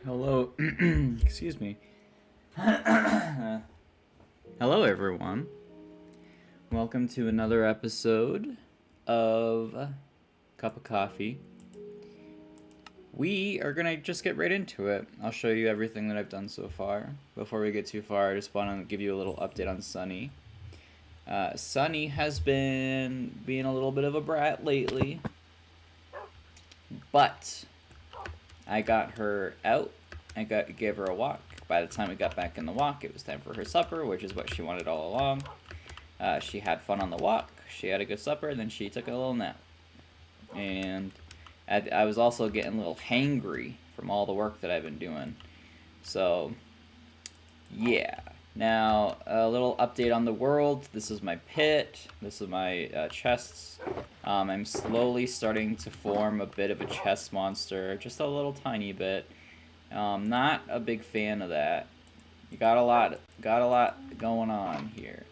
Hello, excuse me. Hello, everyone. Welcome to another episode of Cup of Coffee. We are gonna just get right into it. I'll show you everything that I've done so far. Before we get too far, I just want to give you a little update on Sunny. Sunny has been being a little bit of a brat lately, but I got her out. Gave her a walk. By the time we got back in the walk, it was time for her supper, which is what she wanted all along. She had fun on the walk. She had a good supper, and then she took a little nap. And I was also getting a little hangry from all the work that I've been doing. So, yeah. Now, a little update on the world. This is my pit. This is my chests. I'm slowly starting to form a bit of a chest monster. Just a little tiny bit. Not a big fan of that. You got a lot going on here.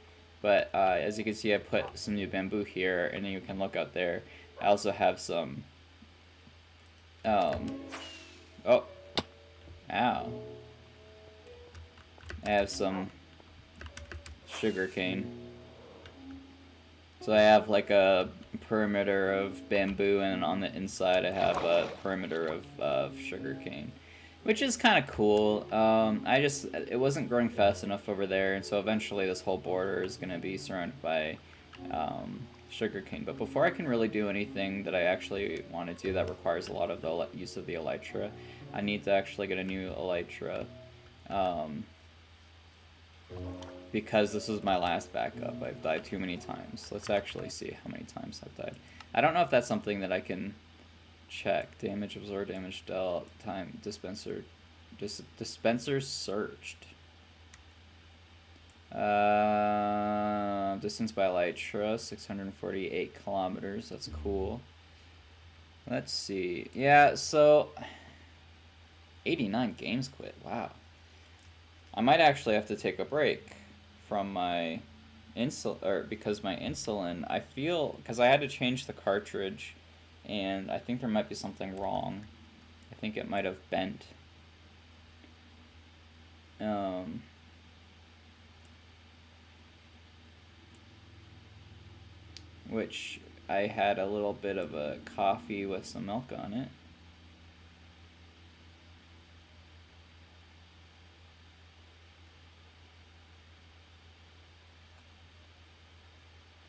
But as you can see, I put some new bamboo here, and then you can look out there. I also have some. Oh, ow! I have some sugar cane. So I have like a perimeter of bamboo, and on the inside I have a perimeter of sugar cane, which is kind of cool. It wasn't growing fast enough over there, and so eventually this whole border is going to be surrounded by sugarcane. But before I can really do anything that I actually want to do that requires a lot of the use of the elytra, I need to actually get a new elytra. Because this is my last backup. I've died too many times. Let's actually see how many times I've died. I don't know if that's something that I can check. Damage absorbed, damage dealt, time dispenser searched. Distance by elytra, 648 kilometers. That's cool. Let's see. Yeah, so 89 games quit. Wow. I might actually have to take a break from my because my insulin, I feel, because I had to change the cartridge, and I think there might be something wrong. I think it might have bent. Which I had a little bit of a coffee with some milk on it.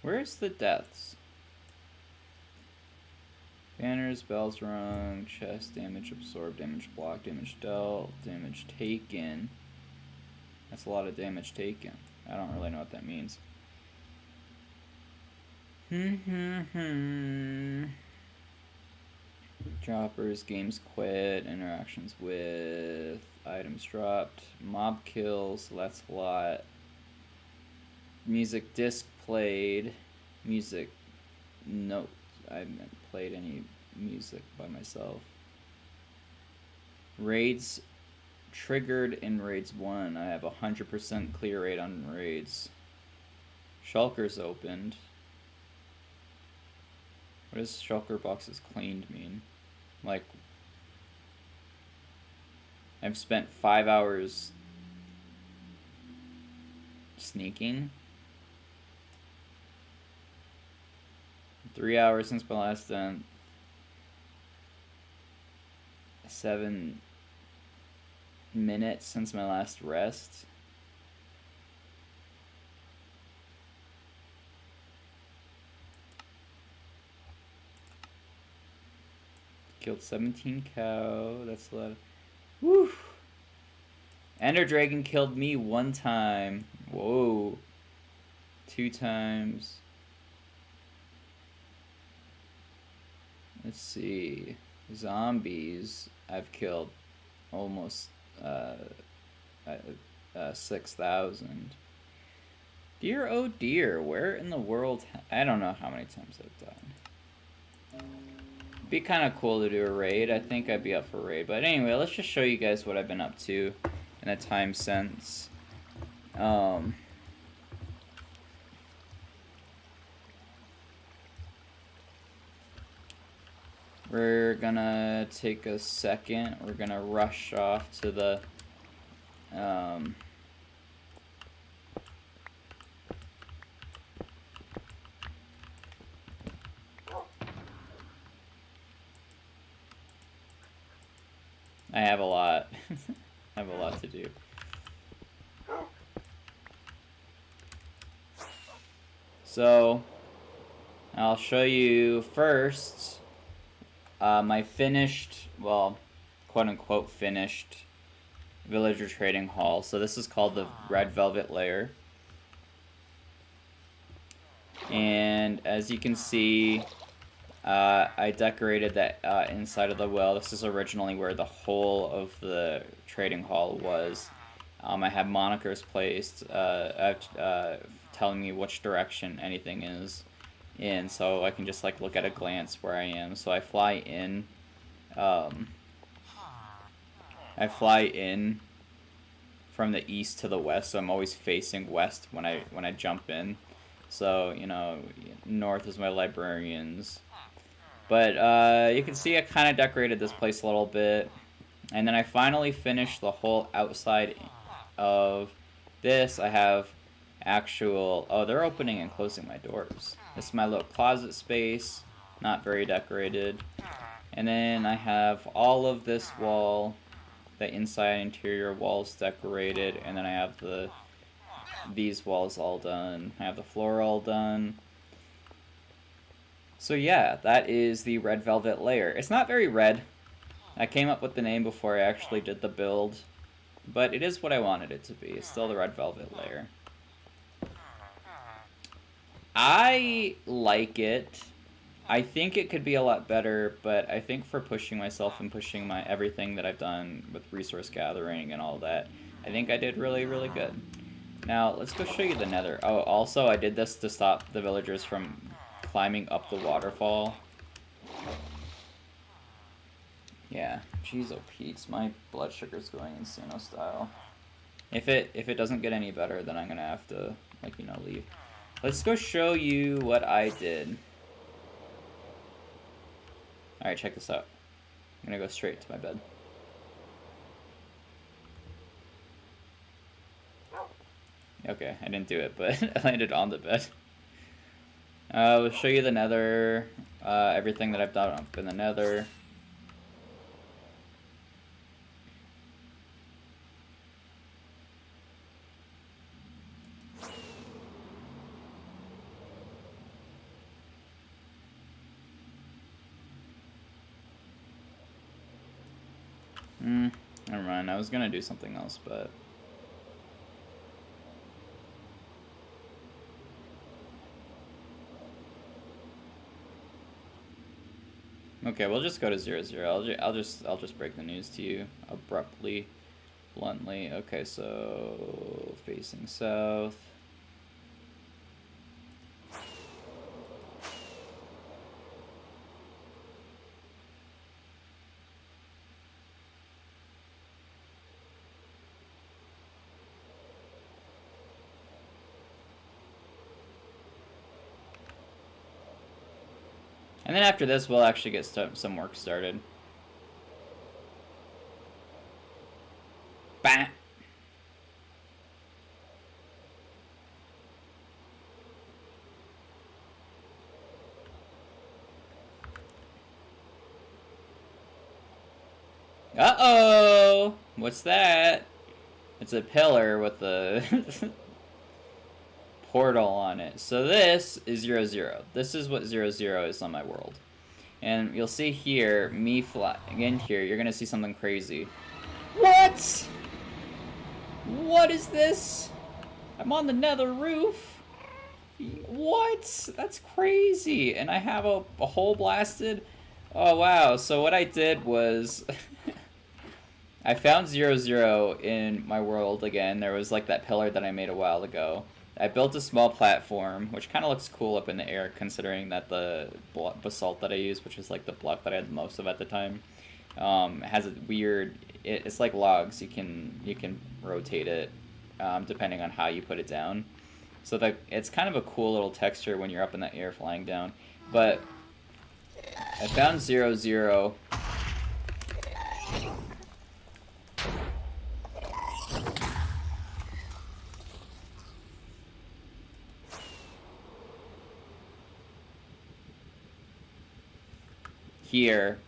Where's the deaths? Banners, bells rung, chest, damage absorbed, damage blocked, damage dealt, damage taken. That's a lot of damage taken. I don't really know what that means. Droppers, games quit, interactions with, items dropped, mob kills, that's a lot. Music disc played, music note. I haven't played any music by myself. Raids triggered in raids 1. I have 100% clear rate on raids. Shulkers opened. What does shulker boxes cleaned mean? Like, I've spent 5 hours sneaking. 3 hours since my last done. 7 minutes since my last rest. Killed 17 cow. That's a lot of... Woo! Ender Dragon killed me 1 time. Whoa. 2 times. Let's see. Zombies. I've killed almost 6,000. Dear oh dear, where in the world? I don't know how many times I've done. Be kind of cool to do a raid. I think I'd be up for a raid. But anyway, let's just show you guys what I've been up to in a time since. We're gonna take a second. We're gonna rush off to the I have a lot. I have a lot to do. So, I'll show you first my finished, well, quote-unquote finished villager trading hall. So this is called the red velvet layer. And as you can see, I decorated that inside of the well. This is originally where the whole of the trading hall was. I have monikers placed telling me which direction anything is in, so I can just like look at a glance where I am. So I fly in. I fly in from the east to the west, so I'm always facing west when I jump in. So, you know, north is my librarians. But you can see I kind of decorated this place a little bit. And then I finally finished the whole outside of this. I have actual... Oh, they're opening and closing my doors. This is my little closet space. Not very decorated. And then I have all of this wall, the inside interior walls decorated. And then I have these walls all done. I have the floor all done. So yeah, that is the red velvet layer. It's not very red. I came up with the name before I actually did the build, but it is what I wanted it to be. It's still the red velvet layer. I like it. I think it could be a lot better, but I think for pushing myself and pushing my everything that I've done with resource gathering and all that, I think I did really, really good. Now, let's go show you the nether. Oh, also, I did this to stop the villagers from climbing up the waterfall. Yeah, jeez, oh Pete's, my blood sugar's going Insano style. If it doesn't get any better, then I'm gonna have to, like, you know, leave. Let's go show you what I did. Alright, check this out. I'm gonna go straight to my bed. Okay, I didn't do it, but I landed on the bed. We'll show you the nether, everything that I've done up in the nether. Never mind, I was gonna do something else, but... Okay, we'll just go to 0-0. I'll just break the news to you abruptly, bluntly. Okay, so facing south. And then after this, we'll actually get some work started. Bah! Uh-oh! What's that? It's a pillar with a portal on it. So this is 0-0. This is what 0-0 is on my world. And you'll see here, me flying in here, you're gonna see something crazy. What? What is this? I'm on the nether roof. What? That's crazy. And I have a hole blasted. Oh wow, so what I did was I found 0-0 in my world again. There was like that pillar that I made a while ago. I built a small platform, which kind of looks cool up in the air considering that the basalt that I used, which is like the block that I had the most of at the time, has a weird, it's like logs. You can rotate it depending on how you put it down. So that it's kind of a cool little texture when you're up in the air flying down. But I found 0, 0. Here,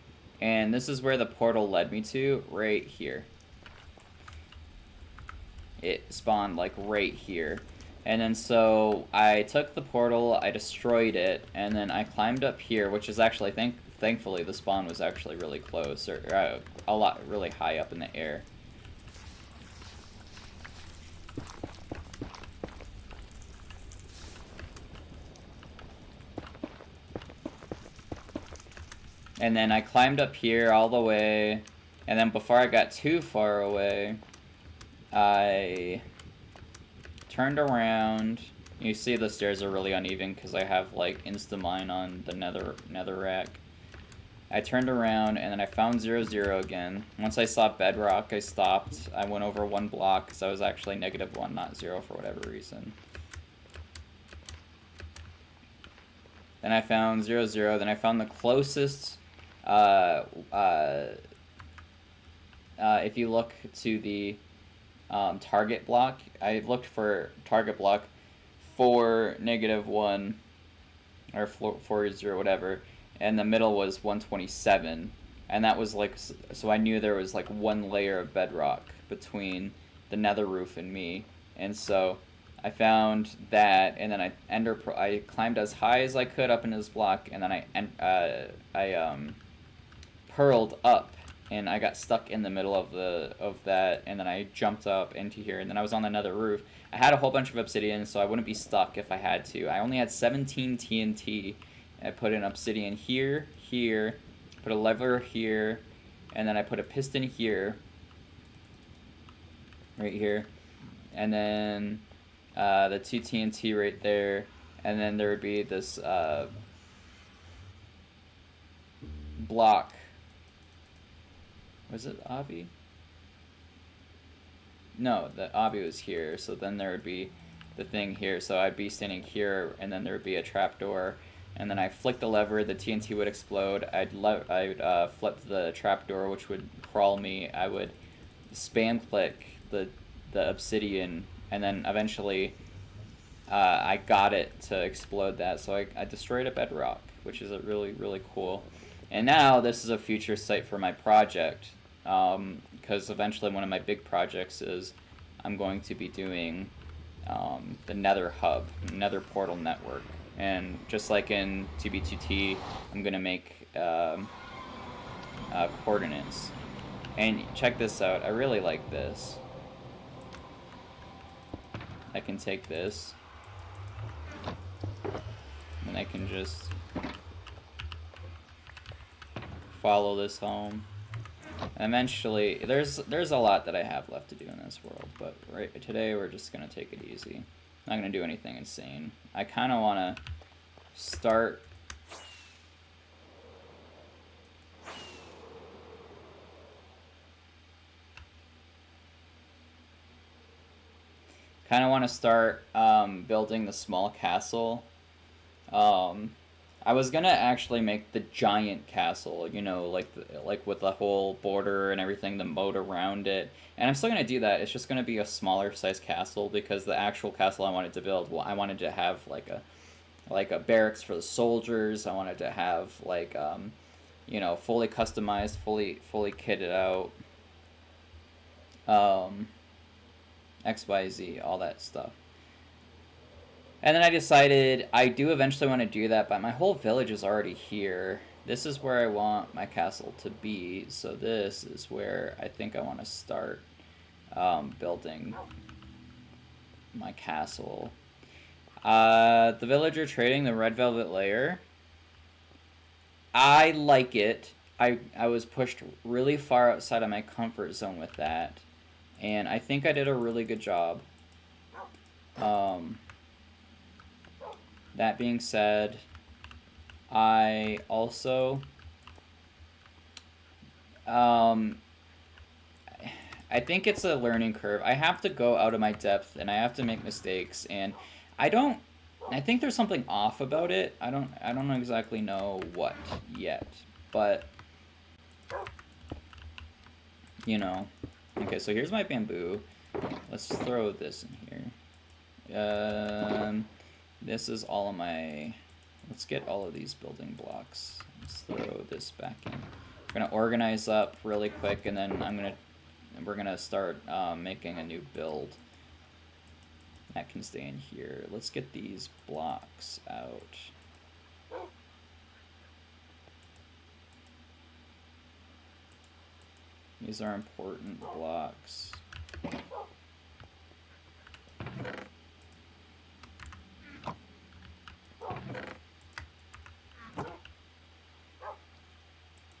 and this is where the portal led me to, right here. It spawned like right here. And then so I took the portal, I destroyed it, and then I climbed up here, which is actually, thankfully the spawn was actually really close, or really high up in the air. And then I climbed up here all the way, and then before I got too far away, I turned around. You see the stairs are really uneven because I have like insta-mine on the nether rack. I turned around and then I found 0, 0 again. Once I saw bedrock, I stopped. I went over 1 block because I was actually -1, not 0 for whatever reason. Then I found 0, 0. Then I found the closest. If you look to the target block, I looked for target block for -1 or 4, 0, whatever, and the middle was 127, and that was like, so I knew there was like 1 layer of bedrock between the nether roof and me, and so I found that, and then I climbed as high as I could up into this block, and then I purled up, and I got stuck in the middle of that, and then I jumped up into here, and then I was on another roof. I had a whole bunch of obsidian, so I wouldn't be stuck if I had to. I only had 17 TNT. I put an obsidian here, put a lever here, and then I put a piston here, right here, and then the 2 TNT right there, and then there would be this block. Was it Obby? No, the Obby was here, so then there would be the thing here, so I'd be standing here, and then there would be a trapdoor, and then I flick the lever, the TNT would explode, I'd flip the trapdoor, which would crawl me, I would spam click the obsidian, and then eventually I got it to explode that, so I destroyed a bedrock, which is a really, really cool. And now this is a future site for my project, because eventually one of my big projects is I'm going to be doing the Nether Hub, Nether Portal Network. And just like in 2B2T, I'm going to make coordinates. And check this out, I really like this. I can take this, and I can just follow this home. And eventually, there's a lot that I have left to do in this world, but right today we're just gonna take it easy. Not gonna do anything insane. I kind of want to start building the small castle. I was gonna actually make the giant castle, you know, like with the whole border and everything, the moat around it. And I'm still gonna do that. It's just gonna be a smaller size castle because the actual castle I wanted to build, well, I wanted to have like a barracks for the soldiers. I wanted to have like you know, fully customized, fully kitted out, XYZ, all that stuff. And then I decided I do eventually want to do that, but my whole village is already here. This is where I want my castle to be, so this is where I think I want to start building my castle. The villager trading the red velvet layer. I like it. I was pushed really far outside of my comfort zone with that, and I think I did a really good job. That being said, I also I think it's a learning curve. I have to go out of my depth and I have to make mistakes, and I don't I think there's something off about it. I don't exactly know what yet, but you know. Okay, so here's my bamboo. Let's throw this in here. This is all of my. Let's get all of these building blocks. Let's throw this back in. We're gonna organize up really quick, and then we're gonna start making a new build that can stay in here. Let's get these blocks out. These are important blocks.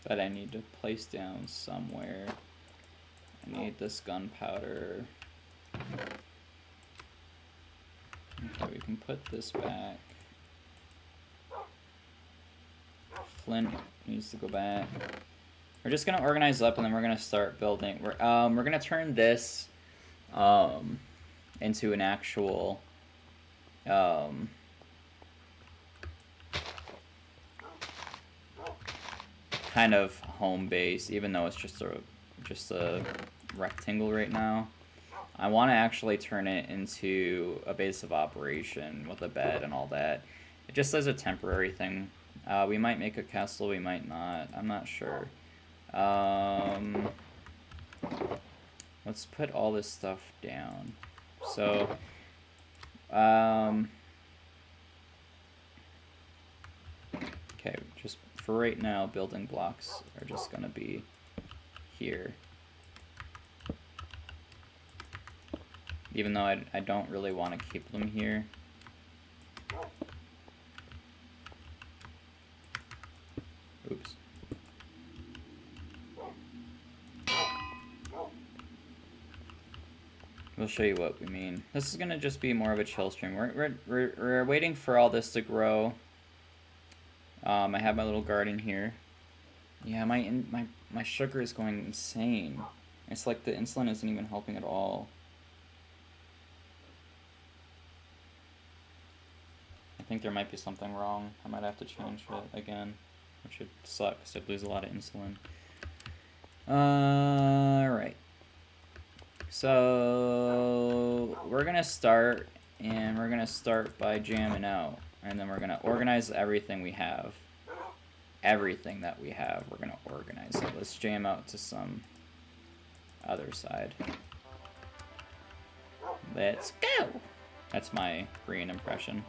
That I need to place down somewhere. I need this gunpowder. Okay, we can put this back. Flint needs to go back. We're just gonna organize up, and then we're gonna start building. We're gonna turn this into an actual kind of home base, even though it's just a rectangle right now. I want to actually turn it into a base of operation with a bed and all that. It just as a temporary thing. We might make a castle, we might not. I'm not sure. Let's put all this stuff down. So, okay, just for right now, building blocks are just gonna be here. Even though I don't really want to keep them here. Oops. We'll show you what we mean. This is gonna just be more of a chill stream. We're waiting for all this to grow. I have my little garden here. Yeah, my sugar is going insane. It's like the insulin isn't even helping at all. I think there might be something wrong. I might have to change it again, which would suck because I'd lose a lot of insulin. Alright. So we're gonna start, and we're gonna start by jamming out, and then we're gonna organize everything we have. Everything that we have, we're gonna organize it. Let's jam out to some other side. Let's go! That's my green impression.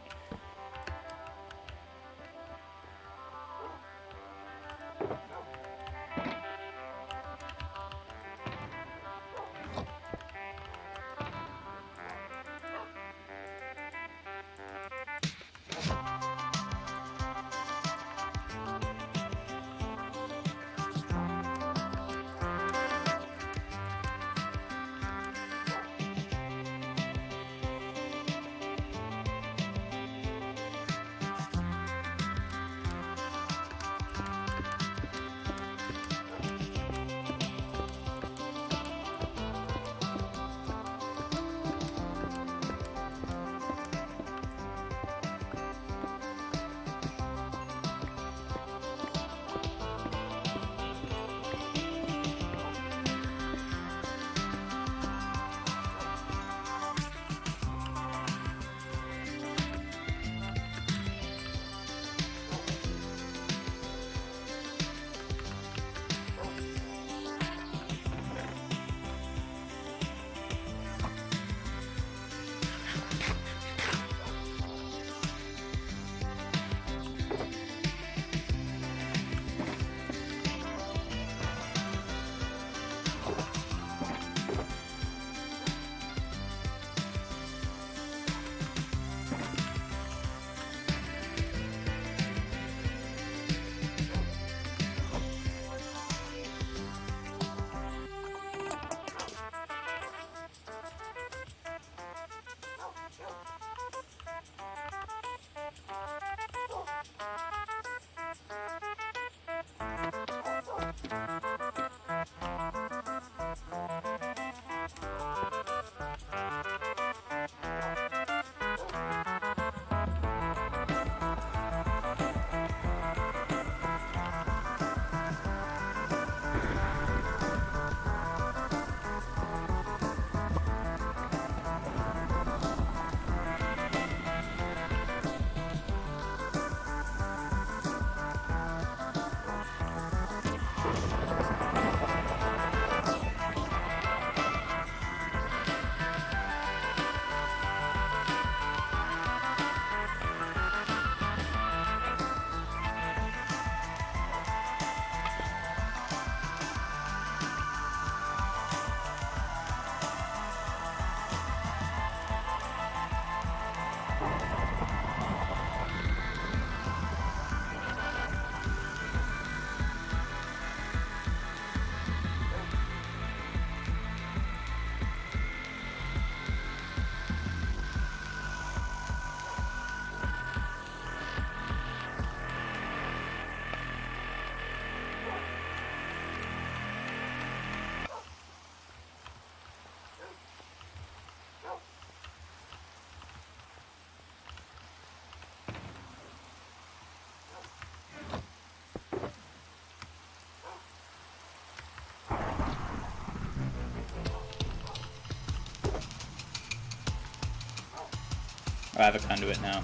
I have a conduit now.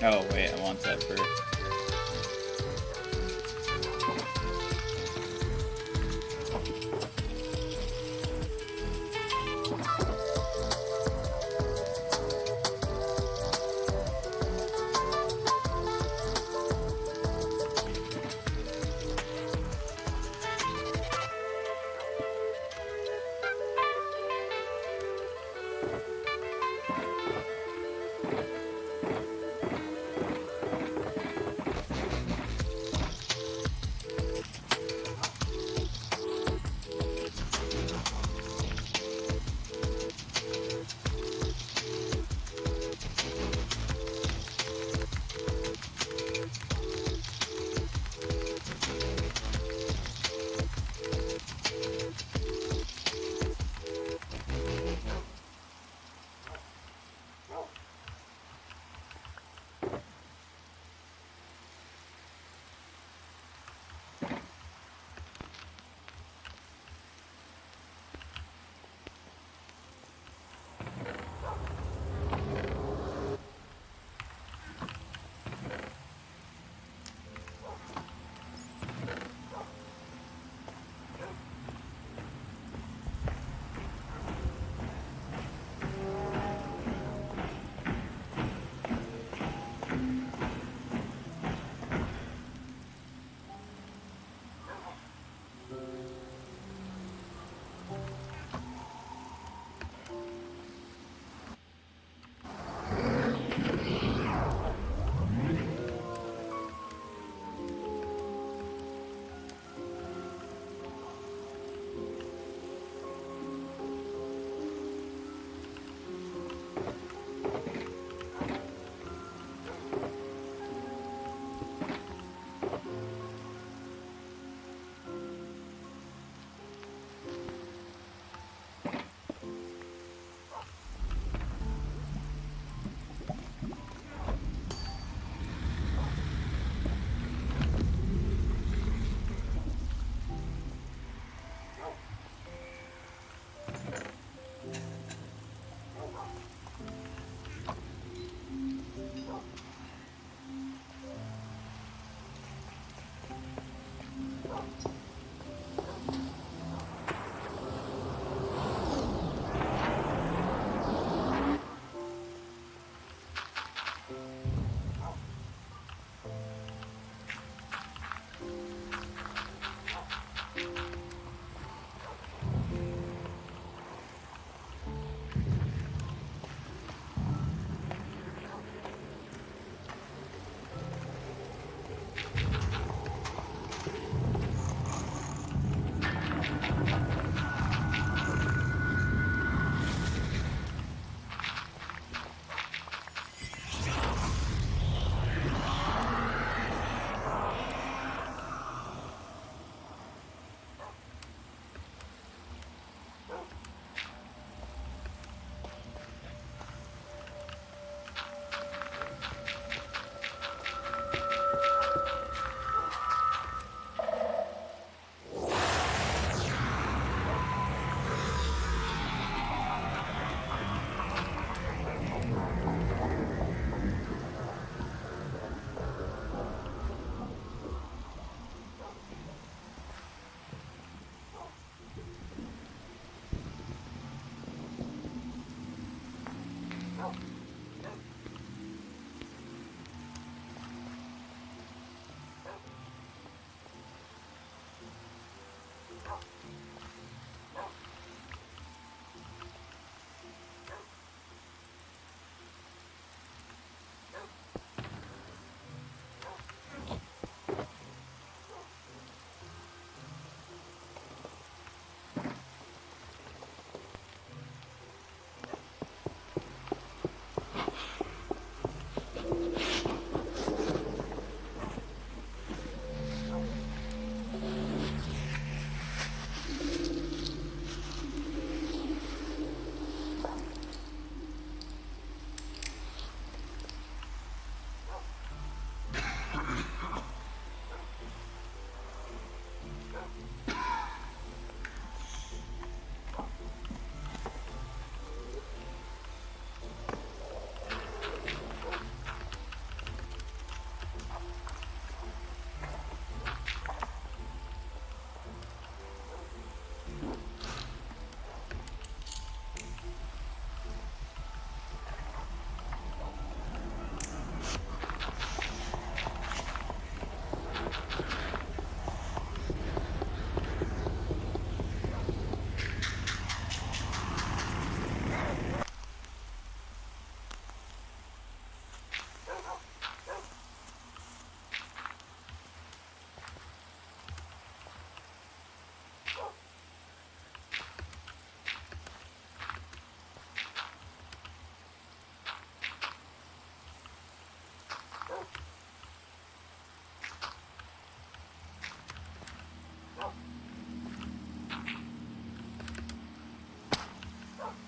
Oh wait, I want that first.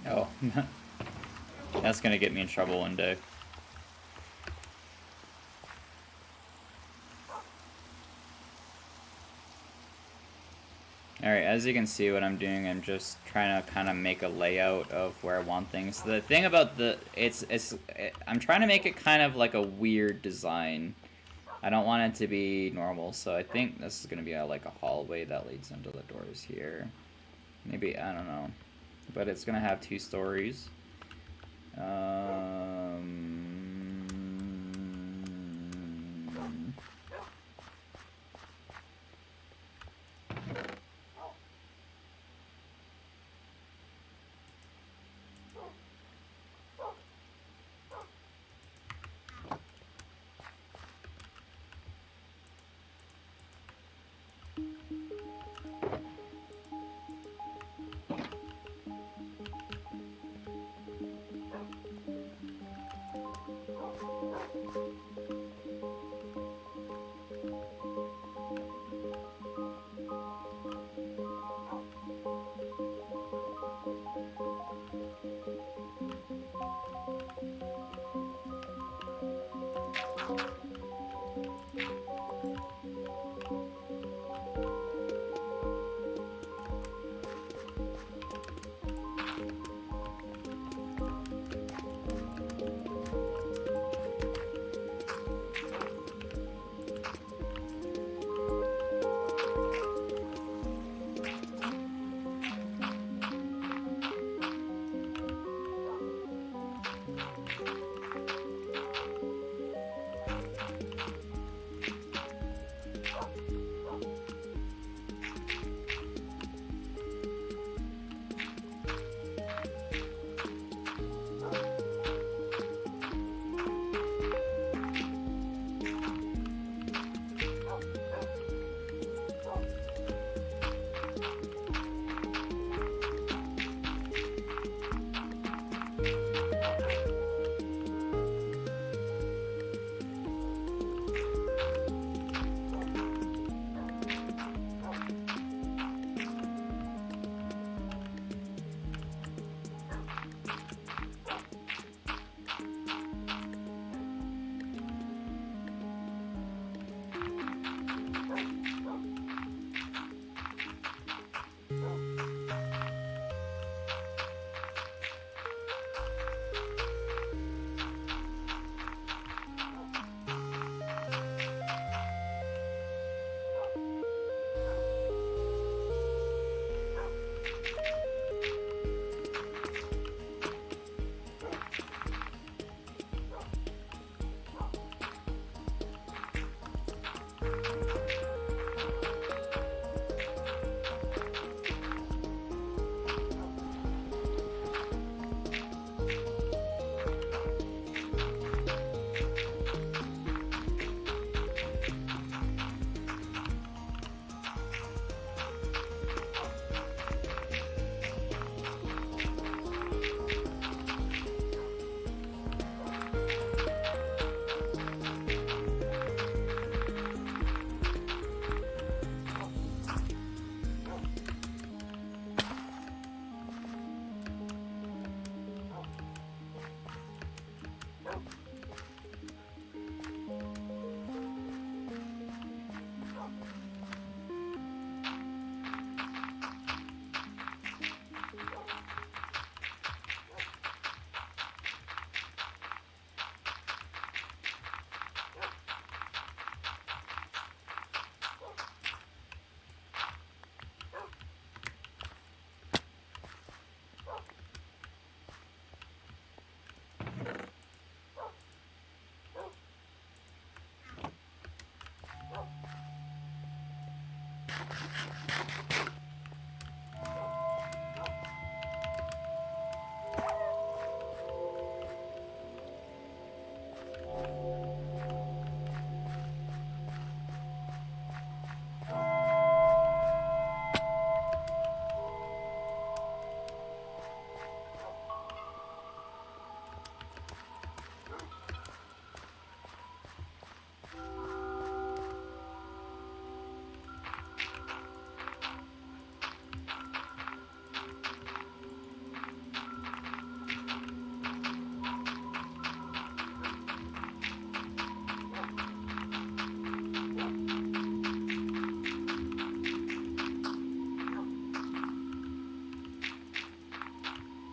Oh, that's gonna get me in trouble one day. Alright, as you can see what I'm doing, I'm just trying to kind of make a layout of where I want things. The thing about I'm trying to make it kind of like a weird design. I don't want it to be normal, so I think this is going to be like a hallway that leads into the doors here. Maybe, I don't know. But it's going to have 2 stories.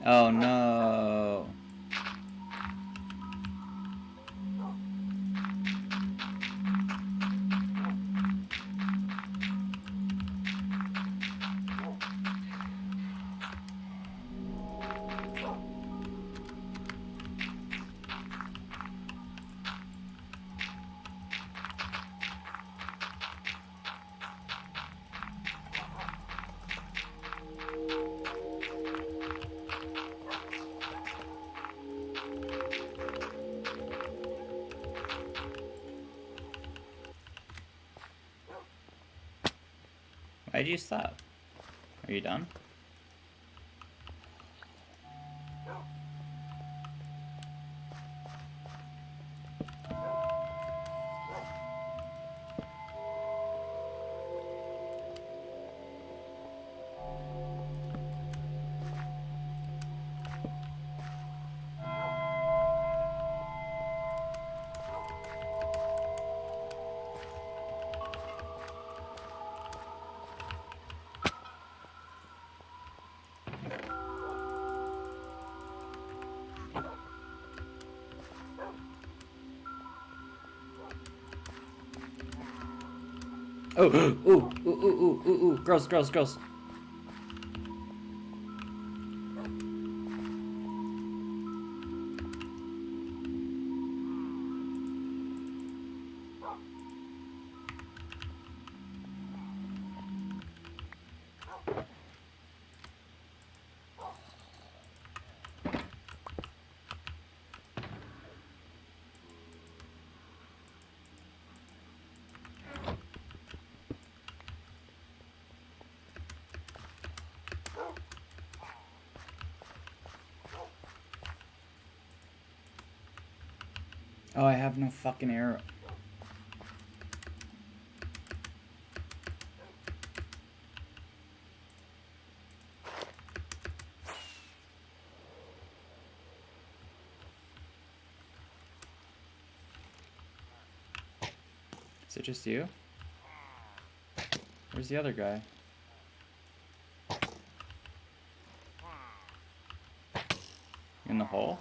Oh no. Why'd you stop? Are you done? Oh, ooh, ooh, ooh, ooh, ooh, ooh, girls, girls, girls. Oh, I have no fucking arrow. Is it just you? Where's the other guy? In the hole?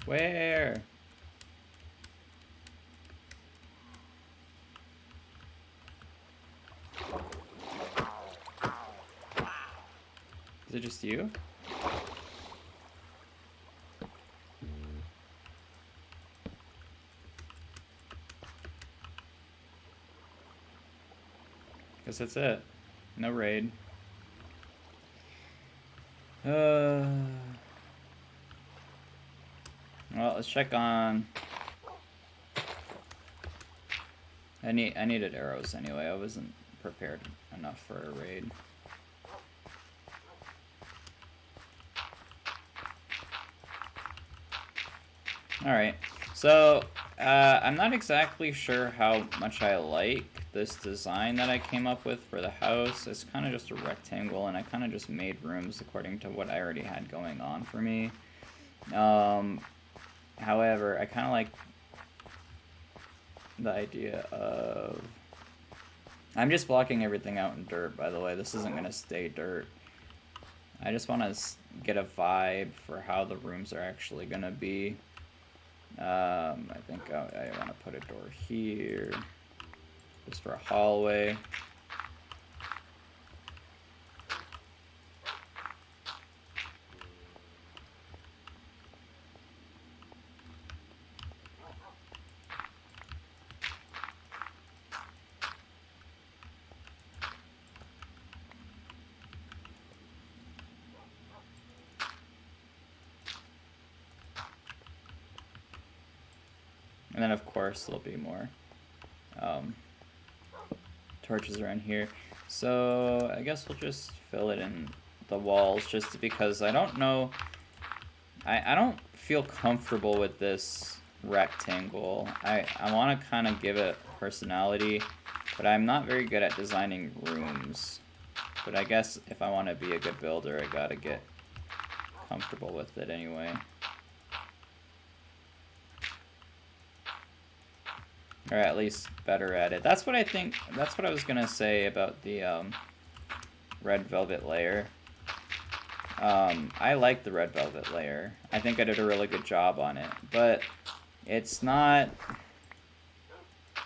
Where? Is it just you? Guess that's it. No raid. Well, let's check on... I needed arrows anyway. I wasn't prepared enough for a raid. Alright, so I'm not exactly sure how much I like this design that I came up with for the house. It's kind of just a rectangle, and I kind of just made rooms according to what I already had going on for me. However, I kind of like the idea of... I'm just blocking everything out in dirt, by the way. This isn't going to stay dirt. I just want to get a vibe for how the rooms are actually going to be. I think I want to put a door here, just for a hallway. And then, of course, there'll be more torches are in here. So I guess we'll just fill it in the walls just because I don't know. I don't feel comfortable with this rectangle. I want to kind of give it personality, but I'm not very good at designing rooms. But I guess if I want to be a good builder, I gotta get comfortable with it anyway. Or at least better at it. That's what I think, that's what I was gonna say about the red velvet layer. I like the red velvet layer. I think I did a really good job on it, but it's not,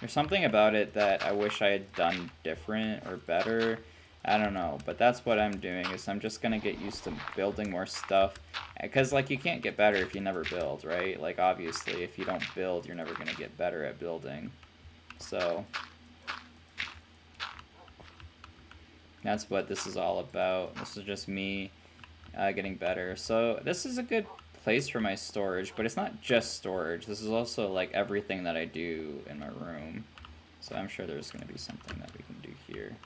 there's something about it that I wish I had done different or better. I don't know, but that's what I'm doing, is I'm just gonna get used to building more stuff. Because, like, you can't get better if you never build, right? Like, obviously, if you don't build, you're never gonna get better at building. So that's what this is all about. This is just me getting better. So this is a good place for my storage, but it's not just storage. This is also, like, everything that I do in my room. So I'm sure there's gonna be something that we can do here.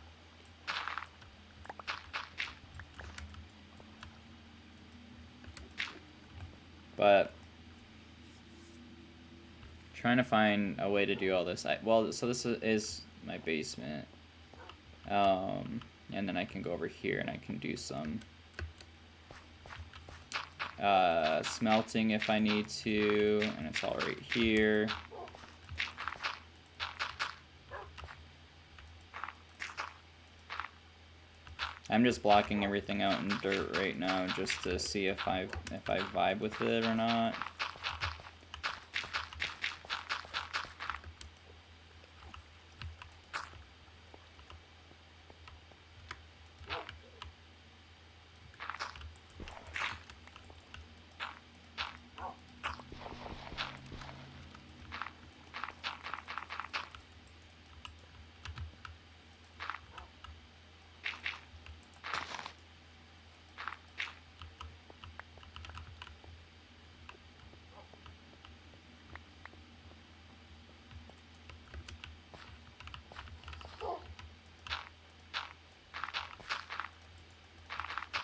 But trying to find a way to do all this. Well, so this is my basement. And then I can go over here and I can do some smelting if I need to, and it's all right here. I'm just blocking everything out in dirt right now just to see if I vibe with it or not.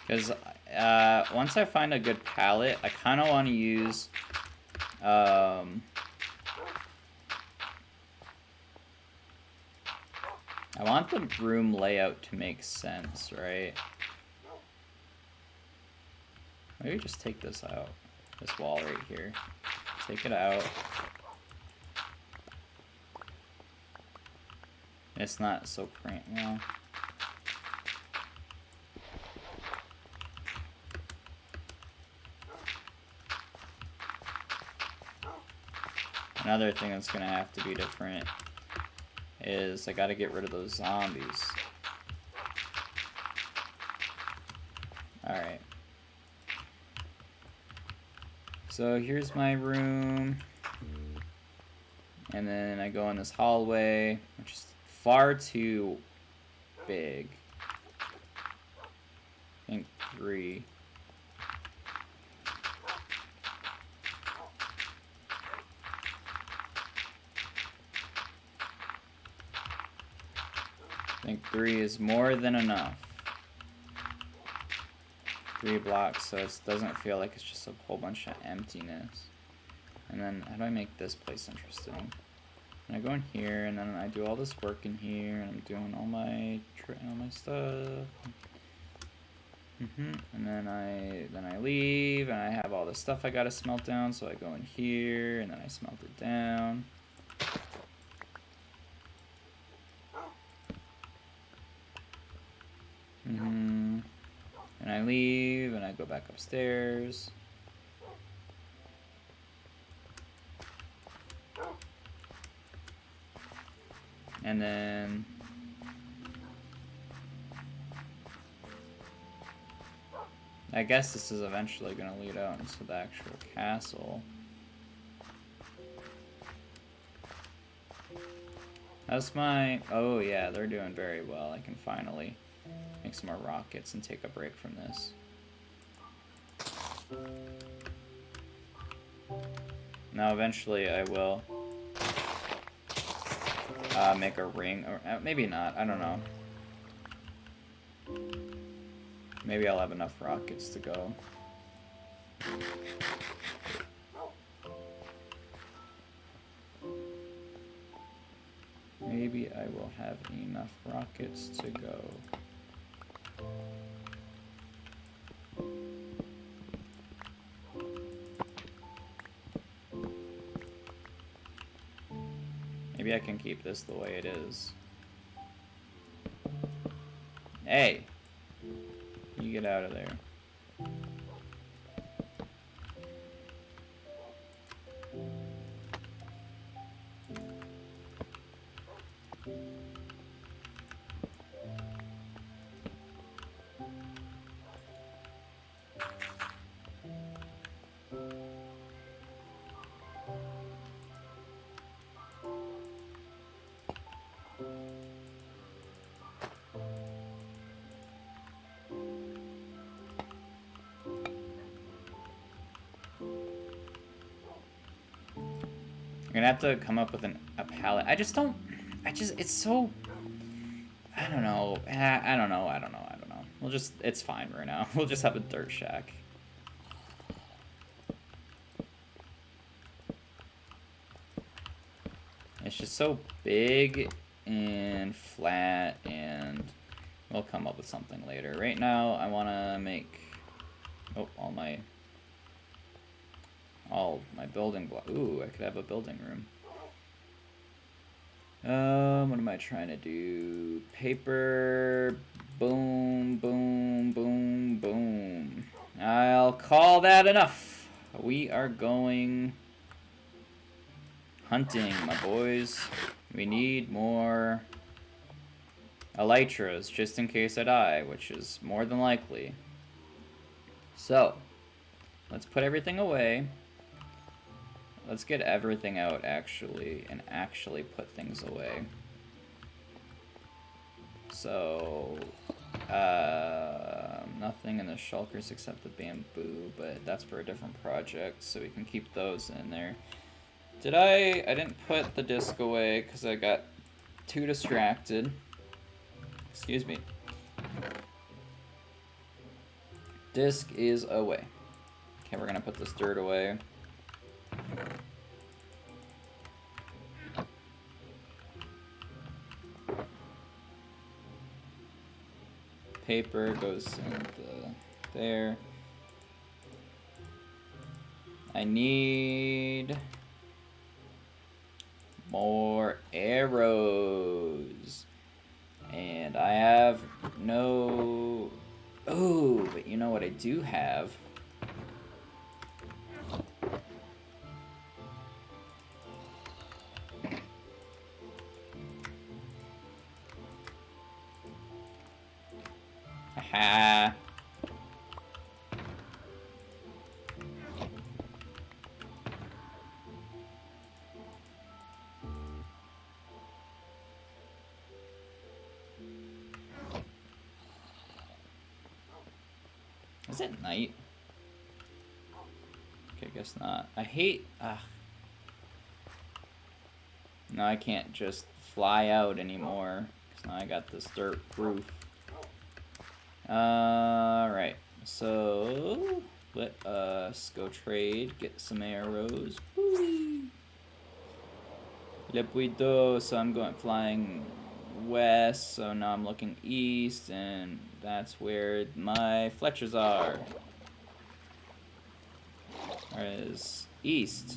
Because once I find a good palette, I kind of want to use I want the room layout to make sense, right? Maybe just take this out, this wall right here. Take it out. It's not so cramped now. Another thing that's gonna have to be different is I gotta get rid of those zombies. Alright. So here's my room. And then I go in this hallway, which is far too big. I think 3. I think 3 is more than enough. 3 blocks, so it doesn't feel like it's just a whole bunch of emptiness. And then, how do I make this place interesting? And I go in here, and then I do all this work in here, and I'm doing all my stuff. And then I leave, and I have all this stuff I gotta smelt down, so I go in here, and then I smelt it down. And I leave, and I go back upstairs. And then I guess this is eventually going to lead out into the actual castle. How's my... Oh yeah, they're doing very well. I can finally make some more rockets and take a break from this. Now eventually I will make a ring, or maybe not, I don't know. Maybe I'll have enough rockets to go. Maybe I will have enough rockets to go. Maybe I can keep this the way it is. Hey! You get out of there. You're gonna have to come up with a palette. It's so, I don't know. I don't know. It's fine right now. We'll just have a dirt shack. It's just so big and flat, and we'll come up with something later. Right now, I want to make, all my building block. Ooh, I could have a building room. What am I trying to do? Paper, boom, boom, boom, boom. I'll call that enough. We are going hunting, my boys. We need more elytras, just in case I die, which is more than likely. So, let's put everything away. Let's get everything out, actually, and actually put things away. So, nothing in the shulkers except the bamboo, but that's for a different project, so we can keep those in there. I didn't put the disc away because I got too distracted. Excuse me. Disc is away. Okay, we're gonna put this dirt away. Paper goes into there. I need more arrows. And I have no... Oh, but you know what I do have? Aha. Is it night? Okay, I guess not. I hate... No, I can't just fly out anymore. Because now I got this dirt roof. Alright. So, let us go trade. Get some arrows. Woo! Le Puido. So I'm flying west. So now I'm looking east. And that's where my Fletchers are. Whereas east.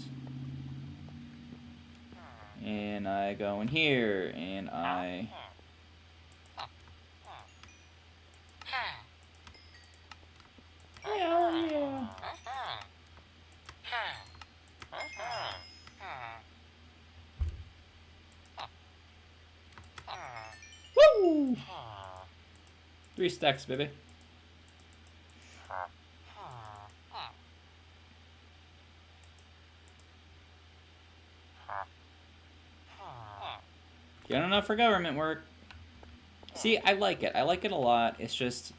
And I go in here. And I... Yeah. Woo! 3 stacks, baby. Get enough for government work. See, I like it. I like it a lot. It's just...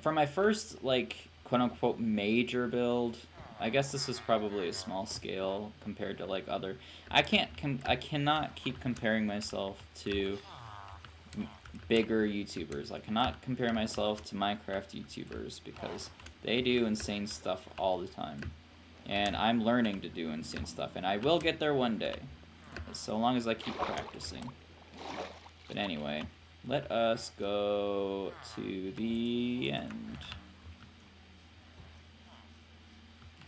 For my first, like, quote-unquote major build, I guess this is probably a small scale compared to like other. I cannot keep comparing myself to bigger YouTubers. I cannot compare myself to Minecraft YouTubers because they do insane stuff all the time. And I'm learning to do insane stuff, and I will get there one day. So long as I keep practicing. But anyway, let us go to the end.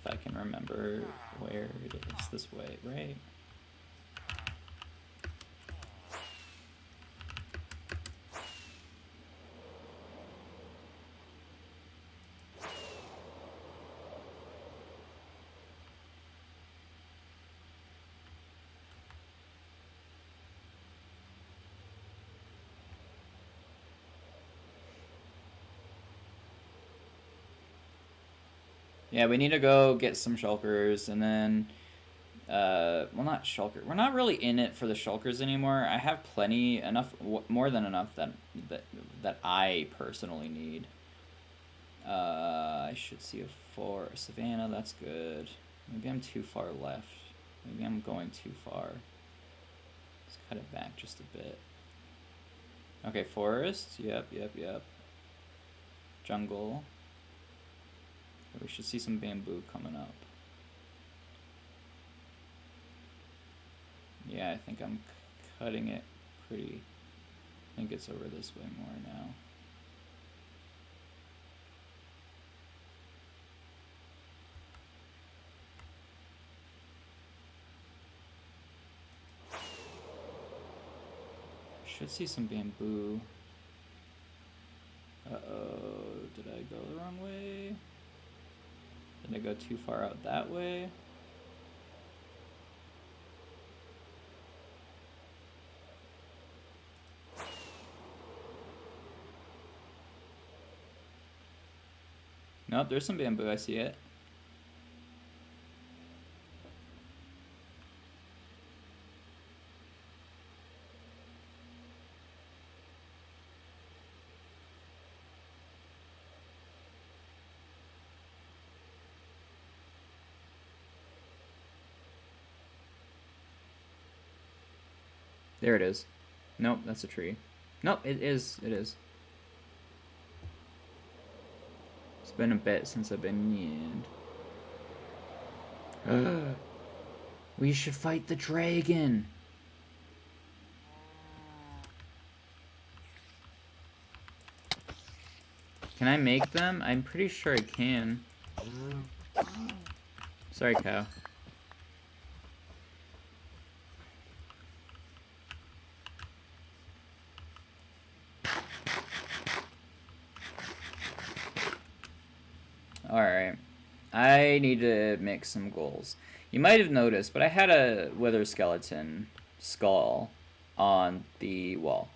If I can remember where it is. This way, right? Yeah, we need to go get some shulkers, and then, well, not shulker. We're not really in it for the shulkers anymore. I have plenty, more than enough that I personally need. I should see a savannah. That's good. Maybe I'm too far left. Maybe I'm going too far. Let's cut it back just a bit. Okay, forest. Yep. Jungle. We should see some bamboo coming up. Yeah, I think I'm cutting it pretty. I think it's over this way more now. Should see some bamboo. Uh-oh, did I go the wrong way? Did I go too far out that way? Nope, there's some bamboo, I see it. There it is. Nope, that's a tree. Nope, it is. It's been a bit since I've been in. We should fight the dragon. Can I make them? I'm pretty sure I can. Sorry, cow. Alright. I need to make some goals. You might have noticed, but I had a wither skeleton skull on the wall.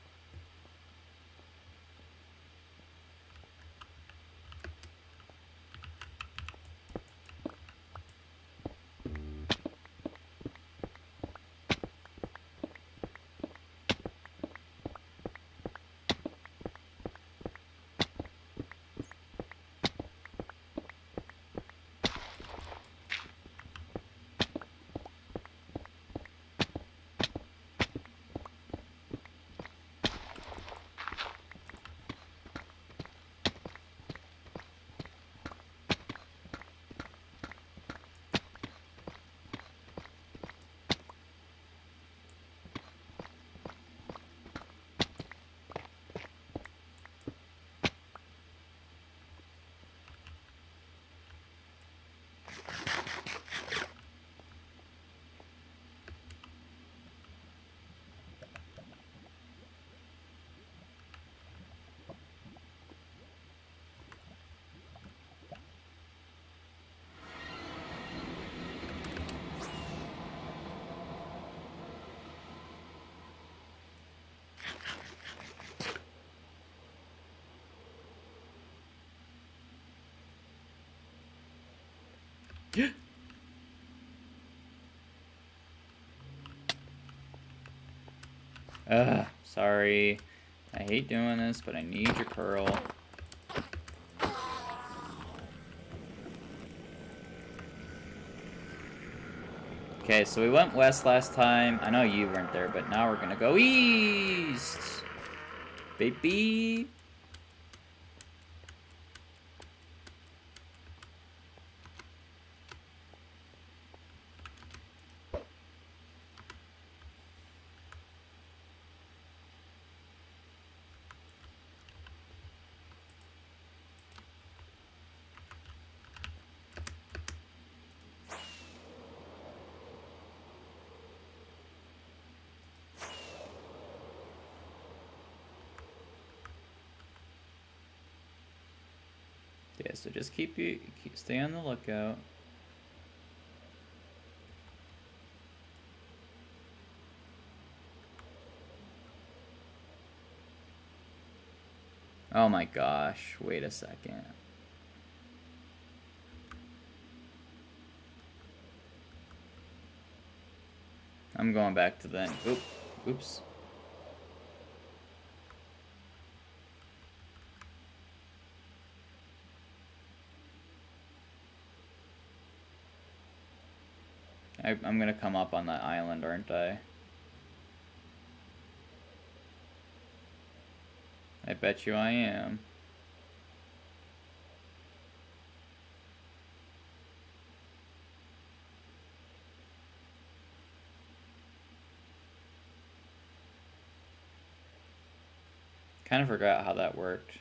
Sorry. I hate doing this, but I need your pearl. Okay, so we went west last time. I know you weren't there, but now we're gonna go east! Baby! Yeah, so just stay on the lookout. Oh my gosh, wait a second. I'm going back to the... Oops. I'm gonna come up on that island, aren't I? I bet you I am. Kind of forgot how that worked.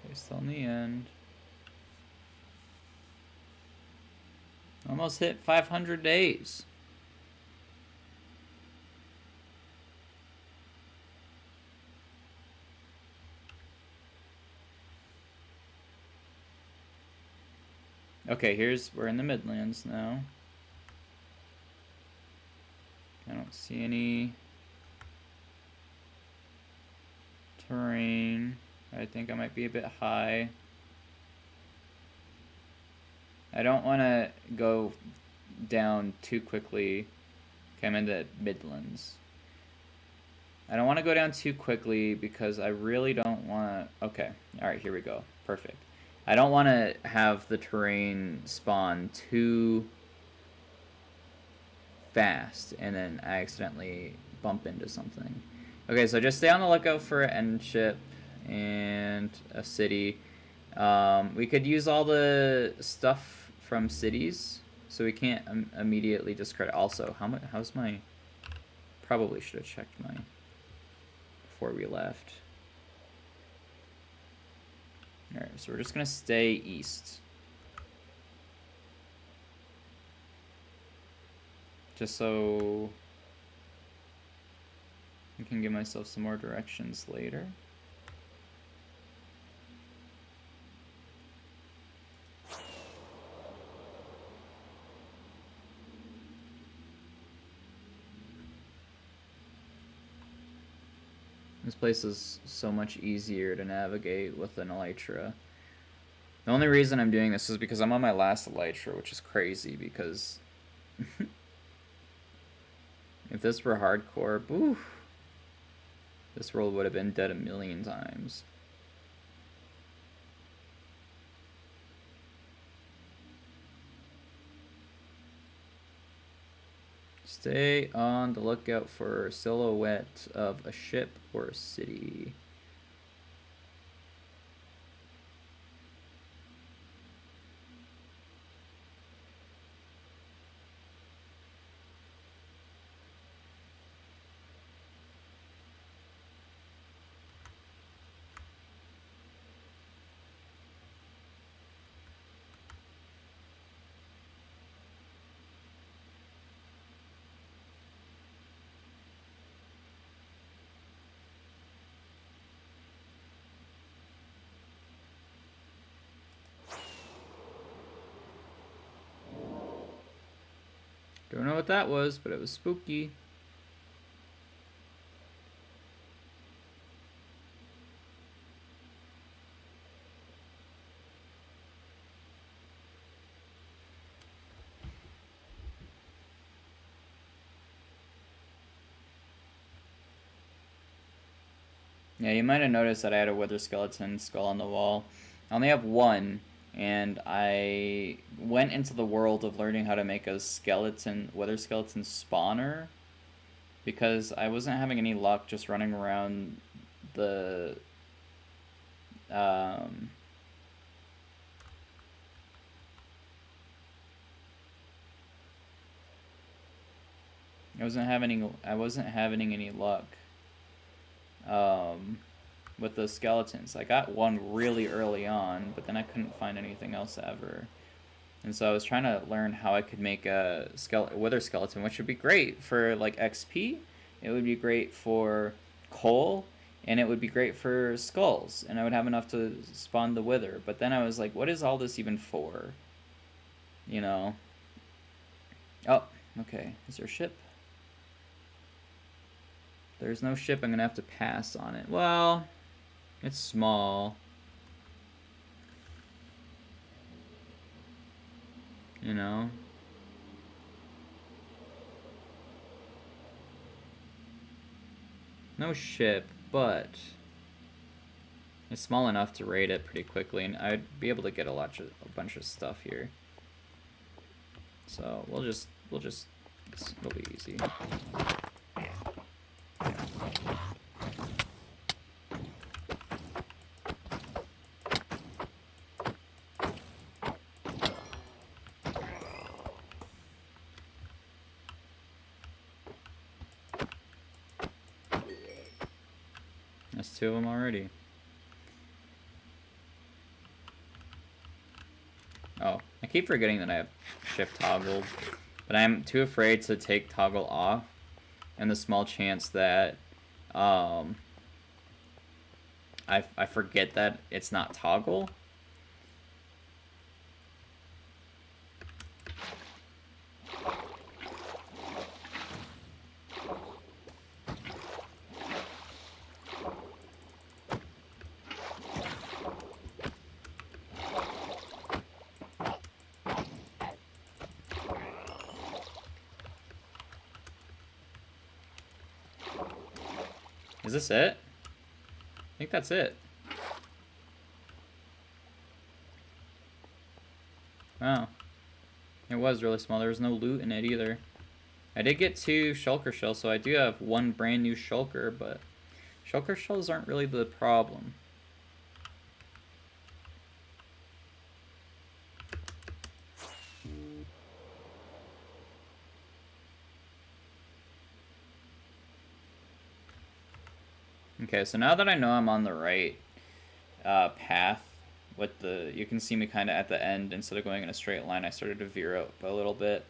Okay, still in the end. Almost hit 500 days. Okay, we're in the Midlands now. I don't see any terrain. I think I might be a bit high. I don't want to go down too quickly. Okay, I'm in the Midlands. I don't want to go down too quickly because I really don't want to... Okay, alright, here we go. Perfect. I don't want to have the terrain spawn too fast and then I accidentally bump into something. Okay, so just stay on the lookout for an end ship and a city. We could use all the stuff from cities, so we can't immediately discredit. Also, how's my... Probably should have checked my... before we left. Alright, so we're just gonna stay east. Just so I can give myself some more directions later. This place is so much easier to navigate with an elytra. The only reason I'm doing this is because I'm on my last elytra, which is crazy because if this were hardcore, oof, this world would have been dead a million times. Stay on the lookout for a silhouette of a ship or a city. Don't know what that was, but it was spooky. Yeah, you might have noticed that I had a wither skeleton skull on the wall. I only have one, and I went into the world of learning how to make a wither skeleton spawner, because I wasn't having any luck just running around the I wasn't having any luck with the skeletons. I got one really early on, but then I couldn't find anything else ever. And so I was trying to learn how I could make a wither skeleton, which would be great for like XP. It would be great for coal, and it would be great for skulls, and I would have enough to spawn the wither. But then I was like, what is all this even for? You know? Oh, okay. Is there a ship? There's no ship. I'm gonna have to pass on it. Well, it's small. You know? No ship, but it's small enough to raid it pretty quickly, and I'd be able to get a bunch of stuff here. So it'll be easy. That's 2 of them already. Oh, I keep forgetting that I have shift toggled, but I'm too afraid to take toggle off, and the small chance that I forget that it's not toggle. Is this it? I think that's it. Wow. It was really small. There was no loot in it either. I did get 2 shulker shells, so I do have 1 brand new shulker, but shulker shells aren't really the problem. Okay, so now that I know I'm on the right path with you can see me kind of at the end. Instead of going in a straight line, I started to veer up a little bit.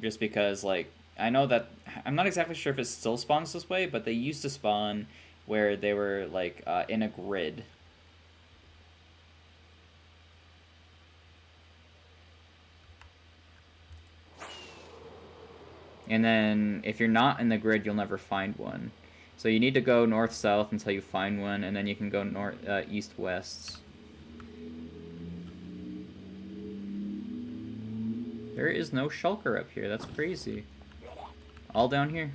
Just because, like, I know that, I'm not exactly sure if it still spawns this way, but they used to spawn where they were, like, in a grid. And then, if you're not in the grid, you'll never find one. So you need to go north-south until you find one, and then you can go east-west. There is no shulker up here. That's crazy. All down here.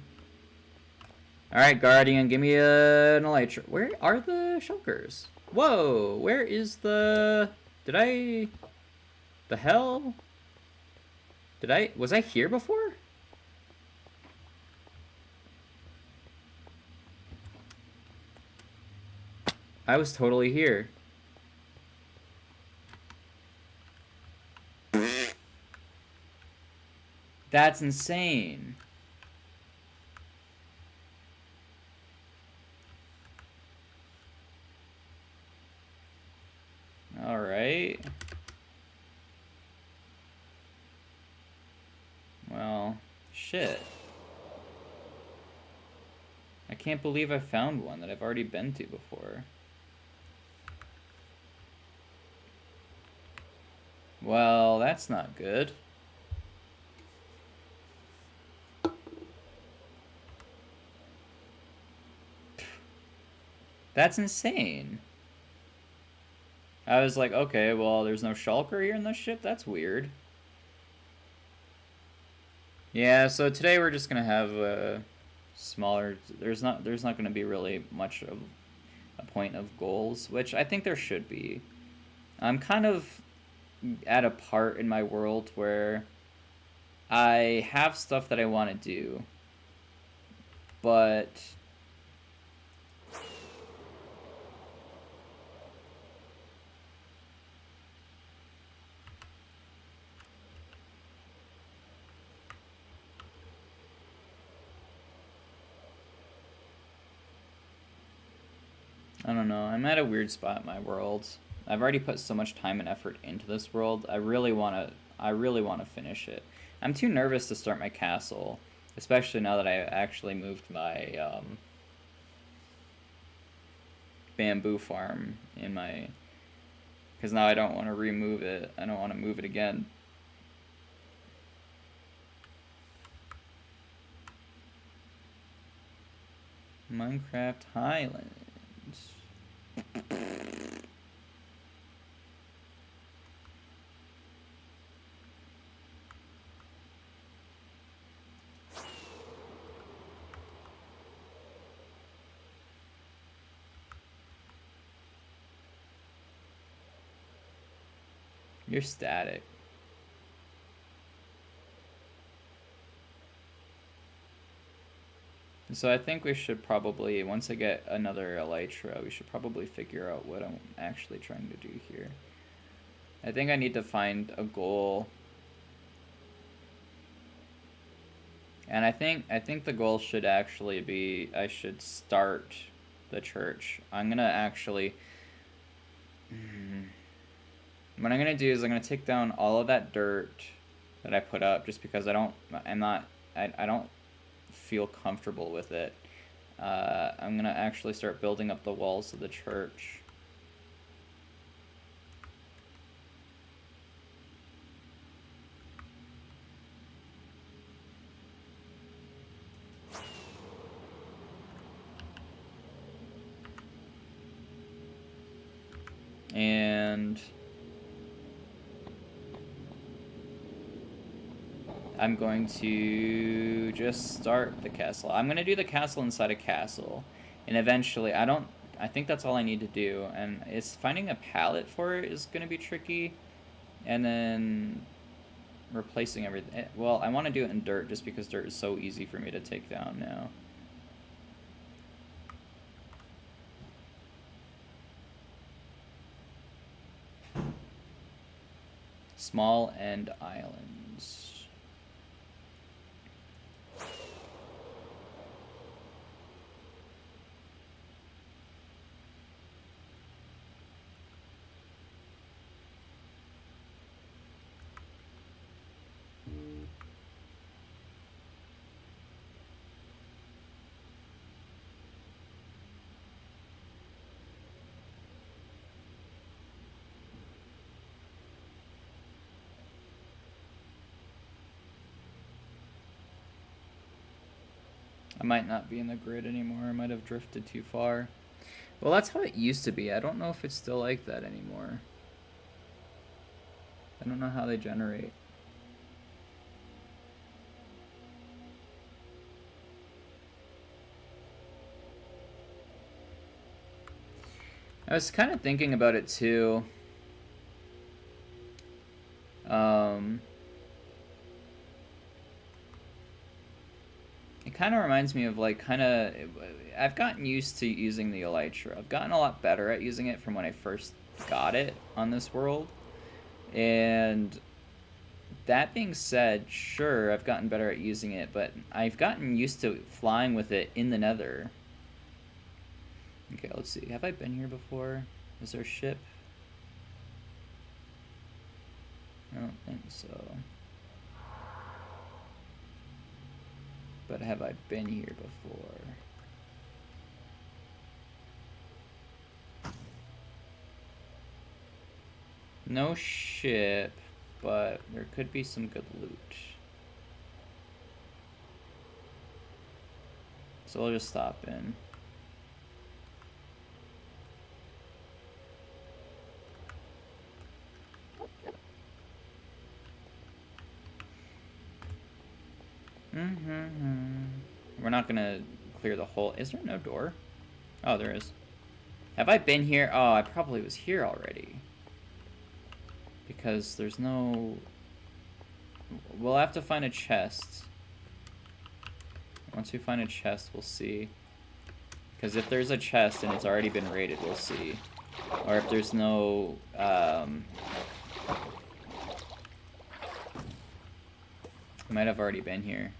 Alright, Guardian, give me an elytra. Where are the shulkers? Whoa! Where is the... The hell? Was I here before? I was totally here. That's insane. All right. Well, shit. I can't believe I found one that I've already been to before. Well, that's not good. That's insane. I was like, okay, well, there's no shulker here in this ship? That's weird. Yeah, so today we're just gonna have a smaller. There's not gonna be really much of a point of goals, which I think there should be. I'm kind of at a part in my world where I have stuff that I want to do, but I don't know. I'm at a weird spot in my world. I've already put so much time and effort into this world. I really want to finish it. I'm too nervous to start my castle, especially now that I actually moved my bamboo farm in my, because now I don't want to remove it. I don't want to move it again. Minecraft Highlands. You're static. So I think we should probably, once I get another elytra, we should probably figure out what I'm actually trying to do here. I think I need to find a goal. And I think the goal should actually be, I should start the church. I'm gonna actually, what I'm gonna do is I'm gonna take down all of that dirt that I put up, just because I don't feel comfortable with it. I'm gonna actually start building up the walls of the church. And I'm going to just start the castle. I'm going to do the castle inside a castle. And eventually, I think that's all I need to do. And it's finding a pallet for it is going to be tricky. And then replacing everything. Well, I want to do it in dirt just because dirt is so easy for me to take down now. Small end islands. I might not be in the grid anymore. I might have drifted too far. Well, that's how it used to be. I don't know if it's still like that anymore. I don't know how they generate. I was kind of thinking about it too. It kind of reminds me of like I've gotten used to using the elytra. I've gotten a lot better at using it from when I first got it on this world. And that being said, sure, I've gotten better at using it, but I've gotten used to flying with it in the nether. Okay, let's see. Have I been here before? Is there a ship? I don't think so. But have I been here before? No ship, but there could be some good loot. So we'll just stop in. We're not gonna clear the whole... Is there no door? Oh, there is. Have I been here? Oh, I probably was here already. Because there's no... We'll have to find a chest. Once we find a chest, we'll see. Because if there's a chest and it's already been raided, we'll see. Or if there's no... might have already been here.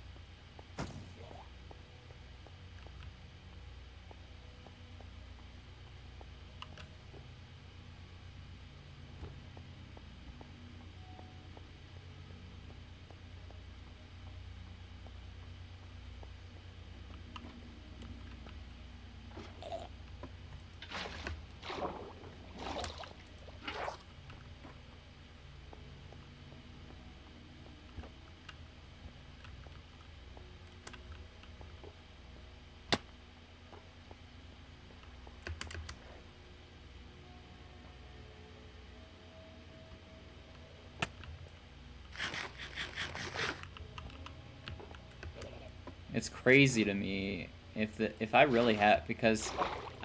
It's crazy to me if I really had, because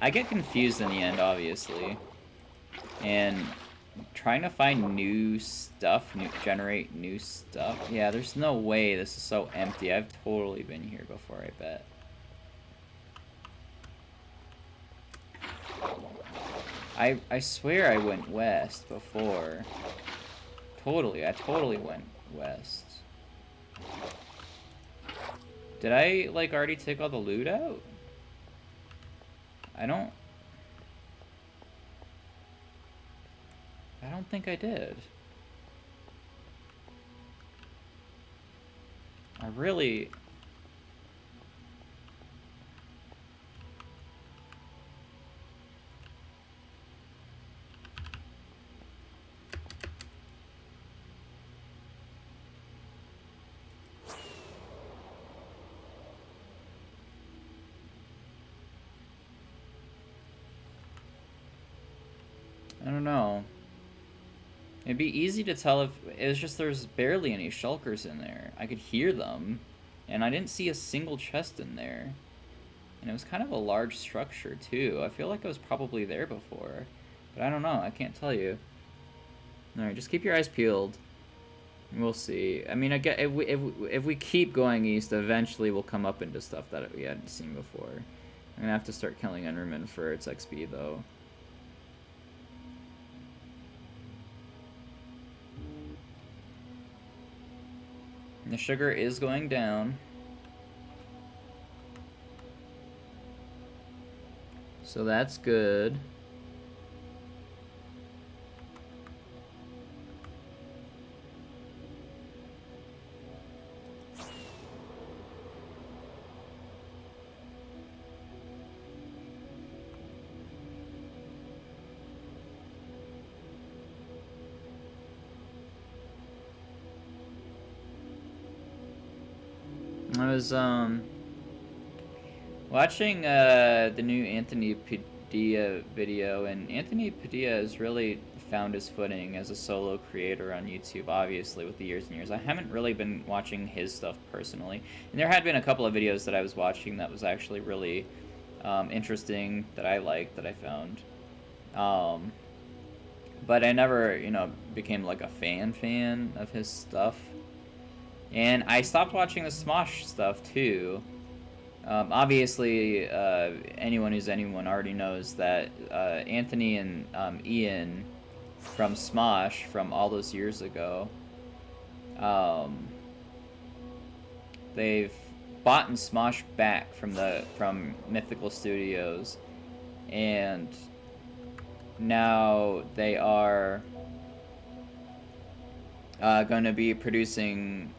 I get confused in the end, obviously, and trying to find new stuff, generate new stuff. Yeah, there's no way this is so empty. I've totally been here before, I bet. I swear I went west before. Totally, I totally went west. Did I, like, already take all the loot out? I don't think I did. I really... I don't know. It'd be easy to tell if... It was just there's barely any shulkers in there. I could hear them, and I didn't see a single chest in there. And it was kind of a large structure, too. I feel like I was probably there before. But I don't know. I can't tell you. Alright, just keep your eyes peeled. We'll see. I mean, I get if we keep going east, eventually we'll come up into stuff that we hadn't seen before. I'm gonna have to start killing Enderman for its XP, though. The sugar is going down. So that's good. I was watching the new Anthony Padilla video, and Anthony Padilla has really found his footing as a solo creator on YouTube, obviously, with the years and years. I haven't really been watching his stuff personally, and there had been a couple of videos that I was watching that was actually really interesting, that I liked, that I found. But I never, you know, became like a fan of his stuff. And I stopped watching the Smosh stuff, too. Obviously, anyone who's anyone already knows that Anthony and Ian from Smosh, from all those years ago, they've bought and Smosh back from Mythical Studios, and now they are going to be producing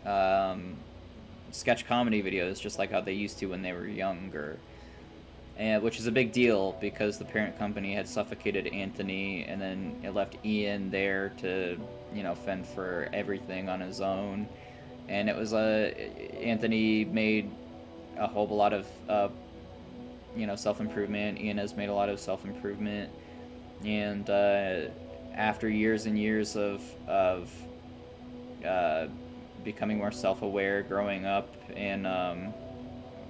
sketch comedy videos just like how they used to when they were younger, and which is a big deal because the parent company had suffocated Anthony, and then it left Ian there to, you know, fend for everything on his own. And it was Anthony made a whole lot of you know, self-improvement. Ian has made a lot of self-improvement, and after years and years of becoming more self-aware, growing up, and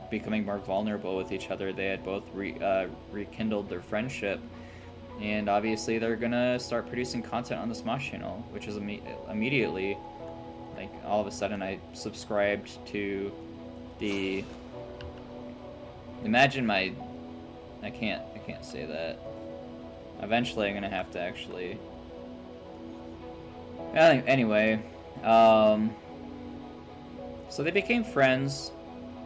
becoming more vulnerable with each other. They had both rekindled their friendship, and obviously they're gonna start producing content on the Smosh channel, which is immediately, like, all of a sudden I subscribed to the, imagine my, I can't say that. Eventually I'm gonna have to actually, anyway, so they became friends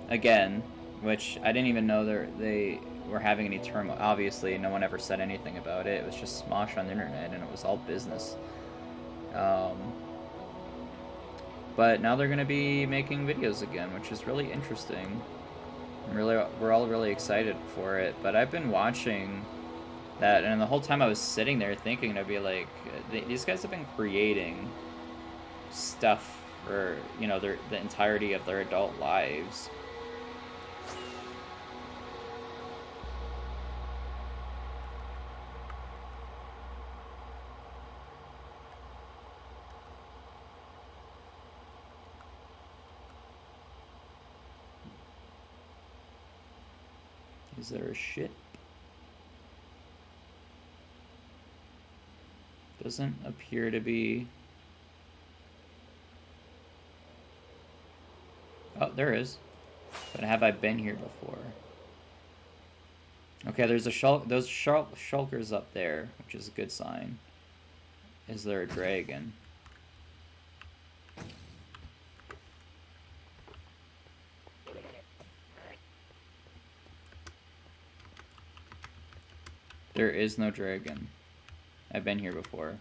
again, which I didn't even know they were having any turmoil. Obviously, no one ever said anything about it. It was just Smosh on the internet, and it was all business. But now they're going to be making videos again, which is really interesting. We're all really excited for it. But I've been watching that, and the whole time I was sitting there thinking, I'd be like, these guys have been creating stuff for, you know, the entirety of their adult lives. Is there a ship? Doesn't appear to be. Oh, there is. But have I been here before? Okay, there's a those shulkers up there, which is a good sign. Is there a dragon? There is no dragon. I've been here before.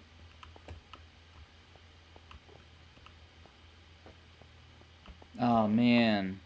Oh, man.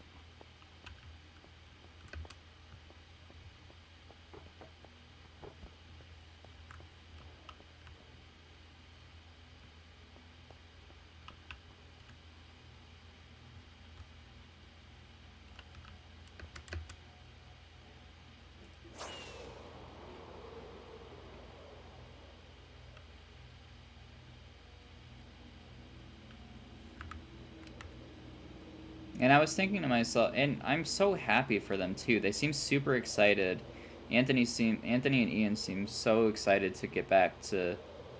And I was thinking to myself, and I'm so happy for them too. They seem super excited. Anthony and Ian seem so excited to get back to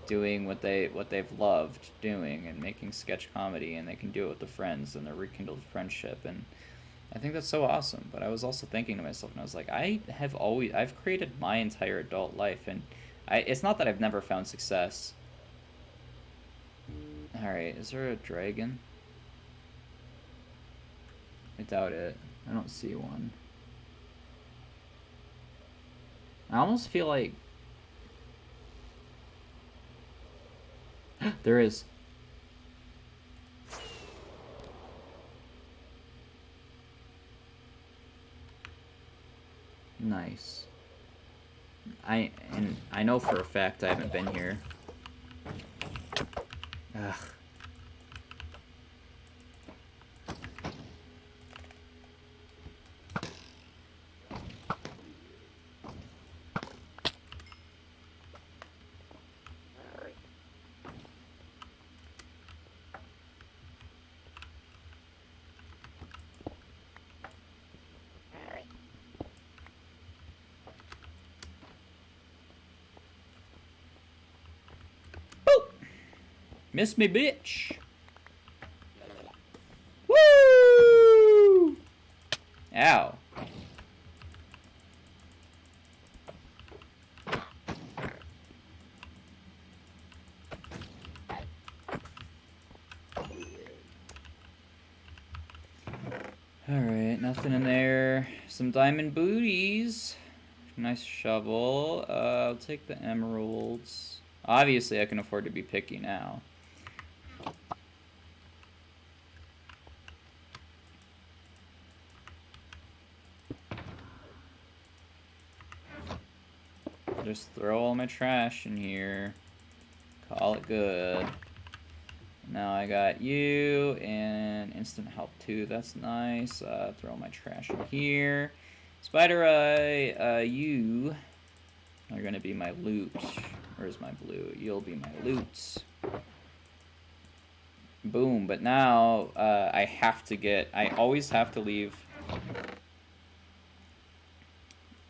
doing what they've loved doing and making sketch comedy, and they can do it with the friends and their rekindled friendship. And I think that's so awesome. But I was also thinking to myself, and I was like, I've created my entire adult life, and it's not that I've never found success. All right, is there a dragon? I doubt it. I don't see one. I almost feel like there is. Nice. I know for a fact I haven't been here. Ugh. Miss me, bitch. Woo! Ow. Alright, nothing in there. Some diamond booties. Nice shovel. I'll take the emeralds. Obviously, I can afford to be picky now. Just throw all my trash in here. Call it good. Now I got you and instant health too. That's nice. Throw my trash in here. Spider Eye, you are gonna be my loot. Where's my blue? You'll be my loot. Boom. But now I have to get... I always have to leave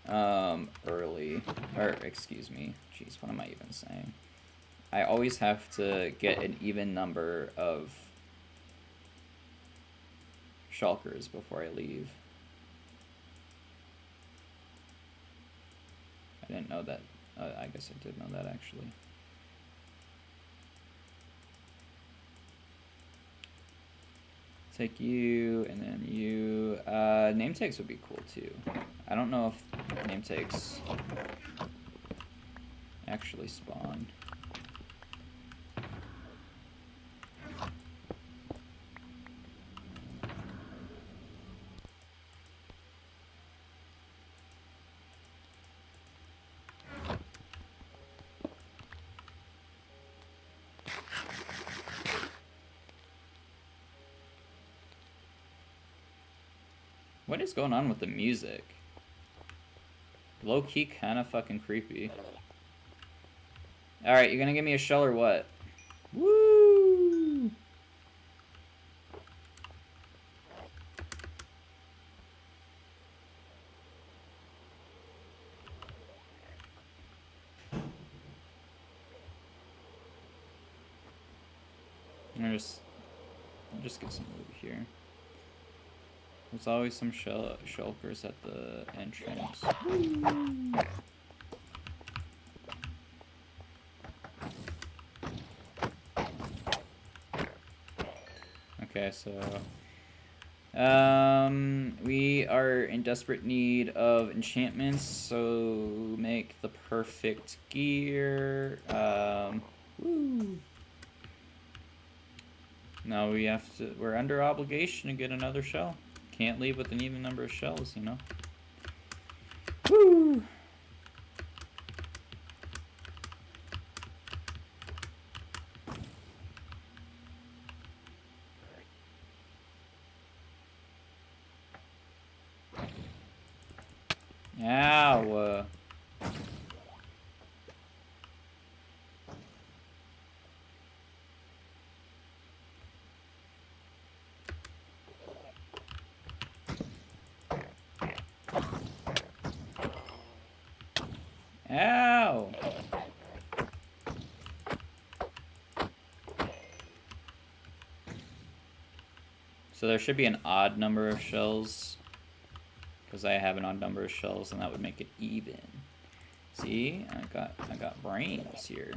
early. Or, excuse me. Jeez, what am I even saying? I always have to get an even number of shulkers before I leave. I didn't know that. I guess I did know that, actually. Take you, and then you. Name tags would be cool, too. I don't know if name tags actually spawn. What is going on with the music? Low-key kind of fucking creepy. Alright, you're gonna give me a shell or what? Woo! I'll just get some loot here. There's always some shulkers at the entrance. Okay, so we are in desperate need of enchantments, so make the perfect gear. Woo. Now we have to, we're under obligation to get another shell. Can't leave with an even number of shells, you know? Woo! Ow! Ow! So there should be an odd number of shells, because I have an odd number of shells, and that would make it even. See, I got brains here.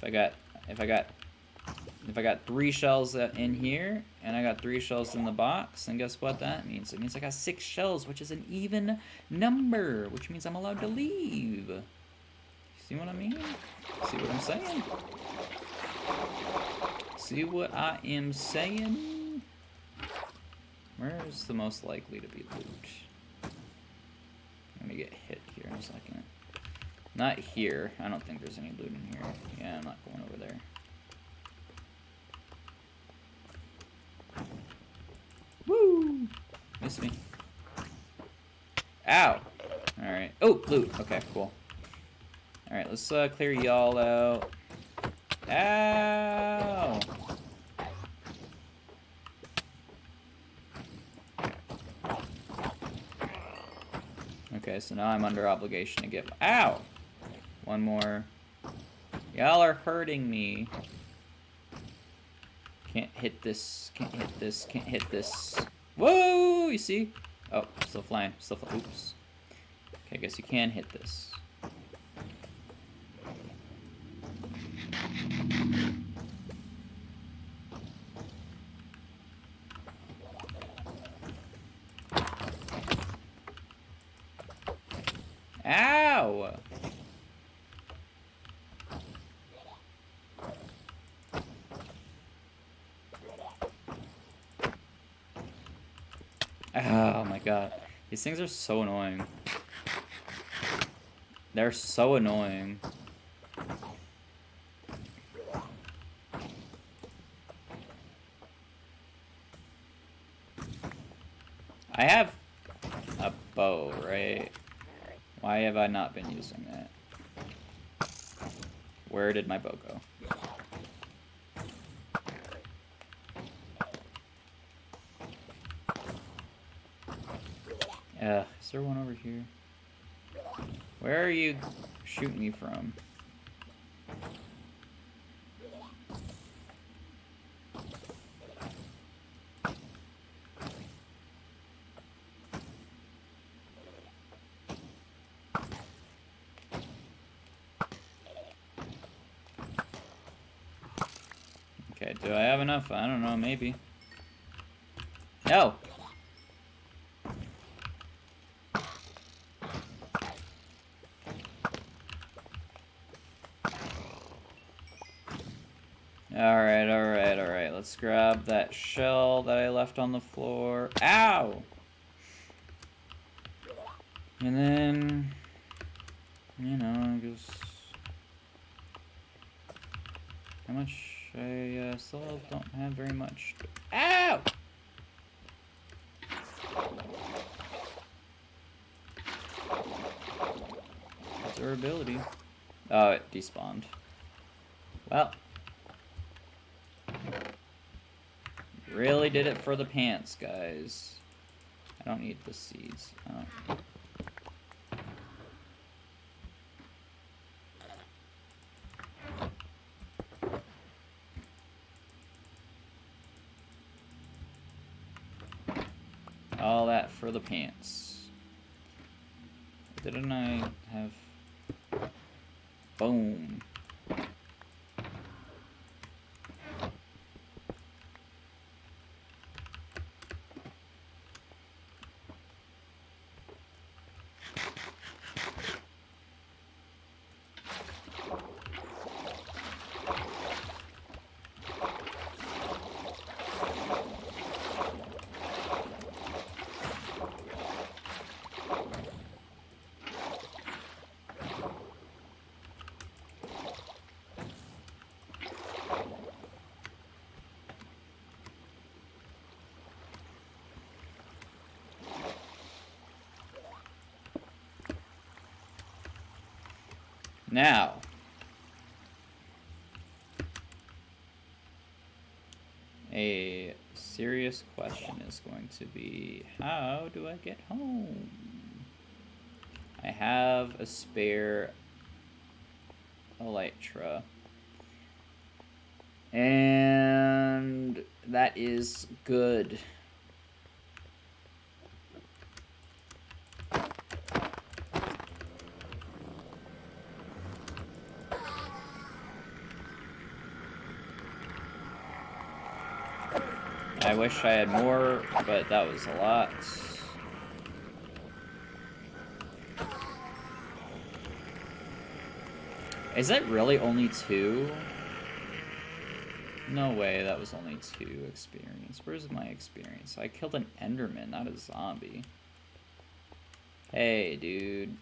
If I got 3 shells in here, and I got 3 shells in the box, and guess what that means? It means I got 6 shells, which is an even number, which means I'm allowed to leave. See what I mean? See what I'm saying? See what I am saying? Where's the most likely to be loot? Let me get hit here in a second. Not here. I don't think there's any loot in here. Yeah, I'm not going over there. Woo! Miss me. Ow! Alright. Oh, loot. Okay, cool. Alright, let's clear y'all out. Ow! Okay, so now I'm under obligation to get... Ow! One more. Y'all are hurting me. Can't hit this, can't hit this, can't hit this. Whoa! You see? Oh, still flying. Still flying. Oops. Okay, I guess you can hit this. Ow! Oh my god. These things are so annoying. They're so annoying. I have a bow, right? Why have I not been using that? Where did my bow go? Is there one over here? Where are you shooting me from? Okay, do I have enough? I don't know, maybe. No! Alright, alright, alright. Let's grab that shell that I left on the floor. Ow! And then, you know, I guess... How much? I still don't have very much. Ow! Durability. Oh, it despawned. Well. Really did it for the pants, guys. I don't need the seeds. Oh. All that for the pants. Didn't I have... Boom. Now, a serious question is going to be, how do I get home? I have a spare elytra, and that is good. I wish I had more, but that was a lot. Is that really only 2? No way, that was only 2 experience. Where's my experience? I killed an Enderman, not a zombie. Hey, dude.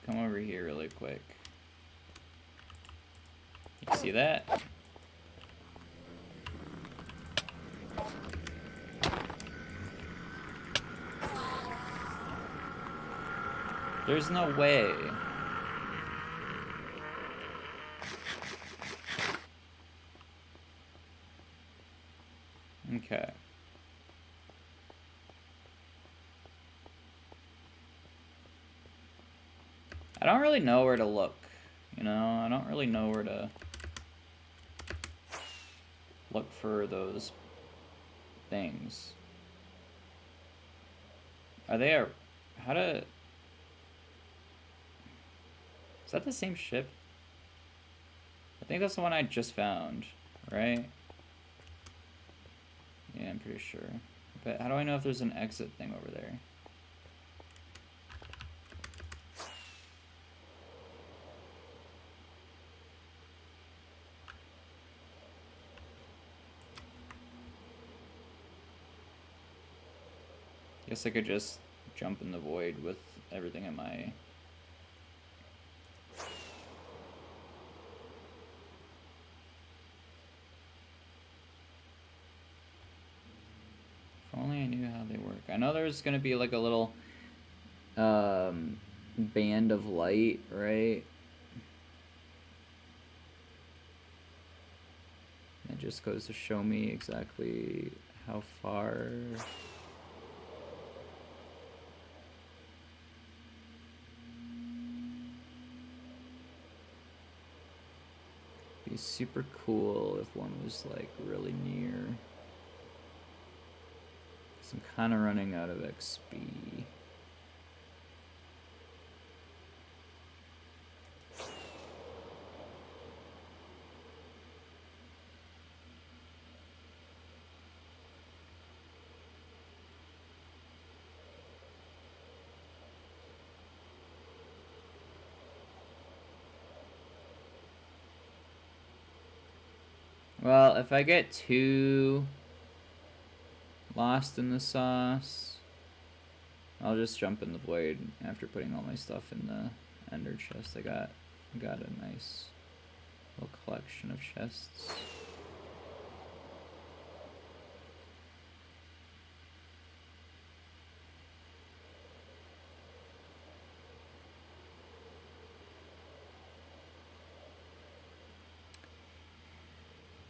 Come over here really quick. You see that? There's no way. Okay. I don't really know where to look, you know? I don't really know where to look for those things. Are they a... How to... Is that the same ship? I think that's the one I just found, right? Yeah, I'm pretty sure. But how do I know if there's an exit thing over there? Guess I could just jump in the void with everything in my... If only I knew how they work. I know there's gonna be like a little band of light, right? It just goes to show me exactly how far... be super cool if one was like really near. So I'm kind of running out of XP. Well, if I get too lost in the sauce, I'll just jump in the void after putting all my stuff in the ender chest. I got a nice little collection of chests.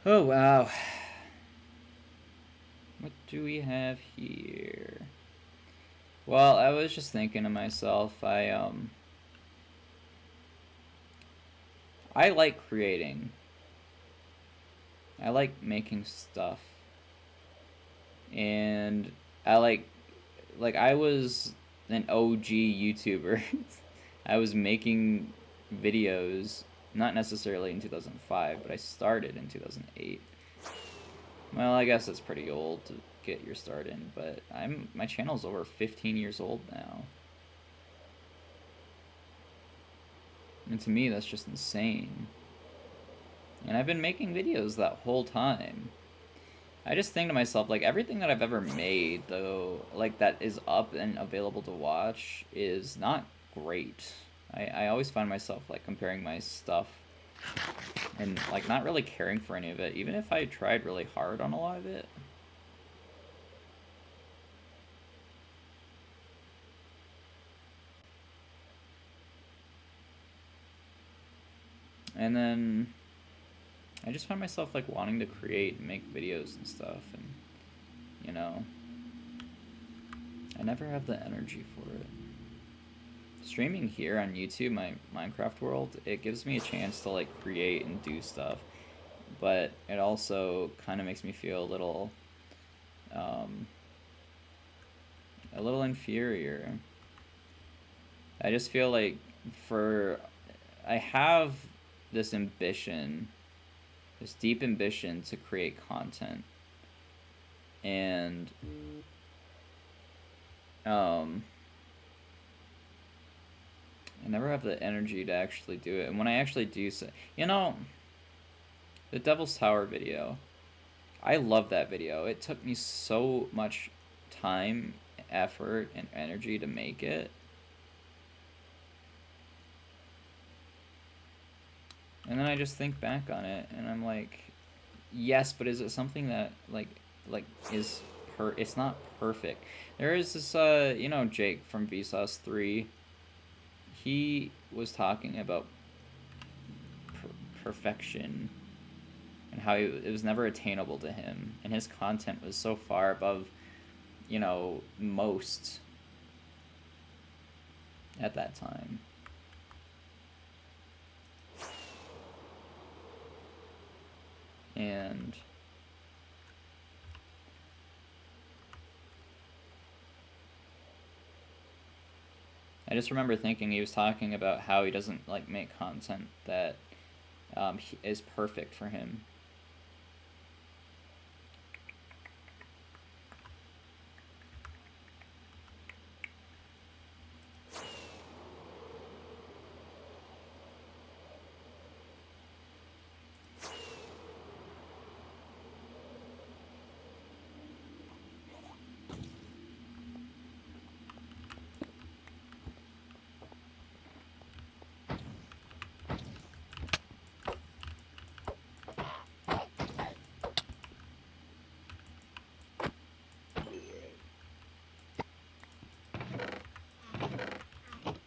Oh, wow. What do we have here? Well, I was just thinking to myself, I like creating. I like making stuff. And I like I was an OG YouTuber. I was making videos, not necessarily in 2005, but I started in 2008. Well, I guess it's pretty old to get your start in, but my channel's over 15 years old now. And to me, that's just insane. And I've been making videos that whole time. I just think to myself, like, everything that I've ever made, though, like, that is up and available to watch is not great. I always find myself, like, comparing my stuff and, like, not really caring for any of it, even if I tried really hard on a lot of it. And then I just find myself, like, wanting to create and make videos and stuff, and, you know, I never have the energy for it. Streaming here on YouTube, my Minecraft world, it gives me a chance to, like, create and do stuff, but it also kind of makes me feel a little inferior. I just feel like I have this ambition, this deep ambition to create content, and I never have the energy to actually do it. And when I actually do so, you know, the Devil's Tower video, I love that video. It took me so much time, effort, and energy to make it. And then I just think back on it, and I'm like, yes, but is it something that, like is it's not perfect. There is this, you know, Jake from Vsauce 3. He was talking about perfection and how it was never attainable to him, and his content was so far above, you know, most at that time. And I just remember thinking he was talking about how he doesn't, like, make content that is perfect for him.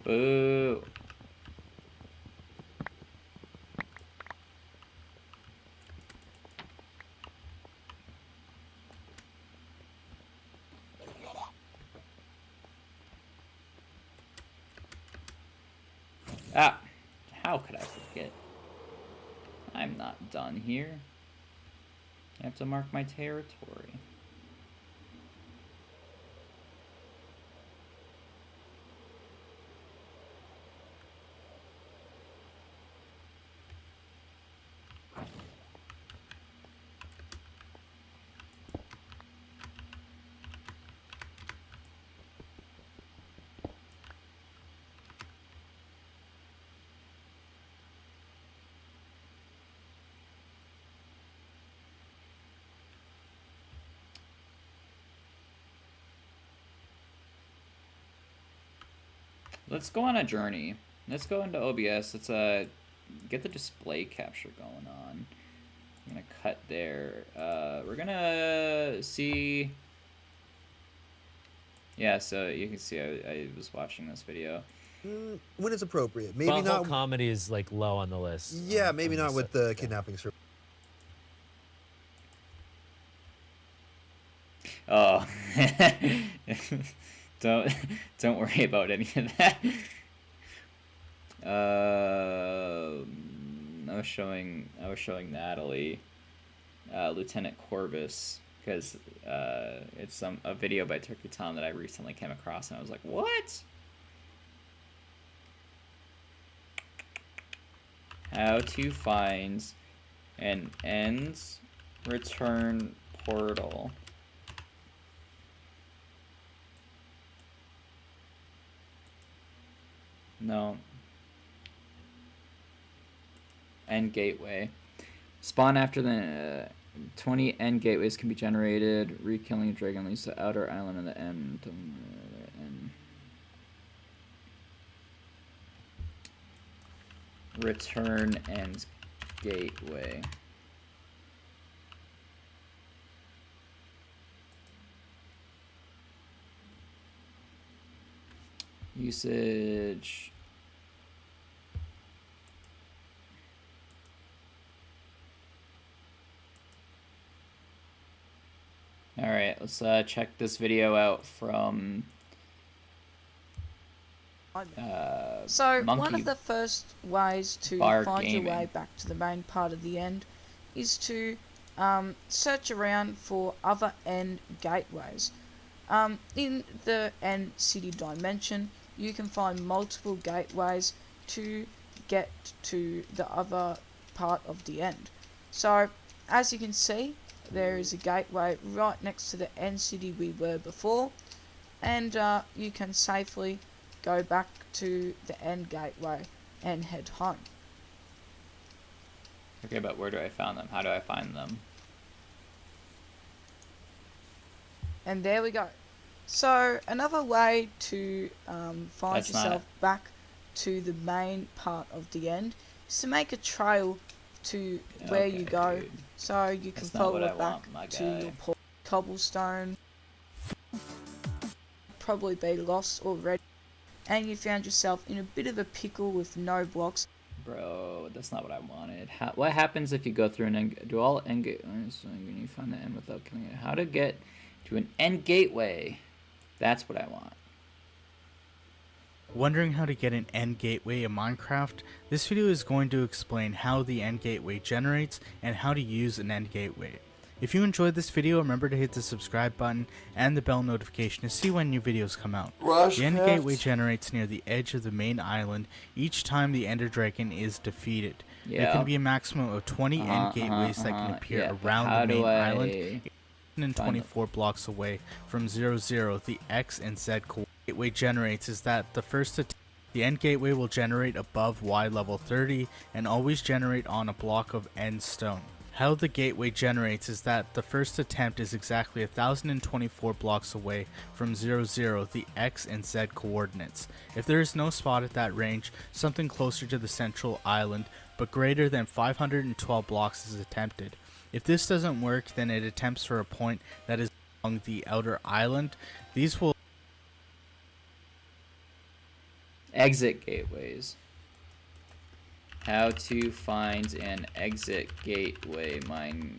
Boo. Ah, how could I forget? I'm not done here. I have to mark my territory. Let's go on a journey. Let's go into OBS. Let's get the display capture going on. I'm gonna cut there. We're gonna see. Yeah, so you can see I was watching this video. When it's appropriate, maybe Butthole not. Comedy is like low on the list. Yeah, maybe not with the kidnapping story. Oh, don't worry about any of that. I was showing Natalie, Lieutenant Corbus, because it's a video by Turkey Tom that I recently came across, and I was like, what? How to find an ends return portal. No. End gateway. Spawn after the 20 end gateways can be generated. Rekilling a dragon leads to outer island and the end. Return end gateway. Usage. Alright, let's check this video out from So Monkey one of the first ways to Bar find Gaming. your way back to the main part of the end is to search around for other end gateways. In the end city dimension, you can find multiple gateways to get to the other part of the end. So as you can see, there is a gateway right next to the end city we were before, and you can safely go back to the end gateway and head home. Okay, but where do I find them? How do I find them? And there we go. So another way to find That's yourself back to the main part of the end is to make a trail to where Okay, you go, dude. so you can That's not follow what I it back want, my to guy. your cobblestone. Probably be lost already, and you found yourself in a bit of a pickle with no blocks. Bro, that's not what I wanted. What happens if you go through an end? Do all end gateways? Can you find the end without killing it? How to get to an end gateway? That's what I want. Wondering how to get an end gateway in Minecraft? This video is going to explain how the end gateway generates and how to use an end gateway. If you enjoyed this video, remember to hit the subscribe button and the bell notification to see when new videos come out. The end gateway generates near the edge of the main island each time the ender dragon is defeated. There can be a maximum of 20 end gateways that can appear around the main island, and 24 blocks away from 0, 0, the X and Z coordinate. Gateway generates is that the end gateway will generate above Y level 30 and always generate on a block of end stone. How the gateway generates is that the first attempt is exactly 1024 blocks away from 0, 0, the X and Z coordinates. If there is no spot at that range, something closer to the central island but greater than 512 blocks is attempted. If this doesn't work, then it attempts for a point that is along the outer island. These will Exit gateways. How to find an exit gateway Minecraft.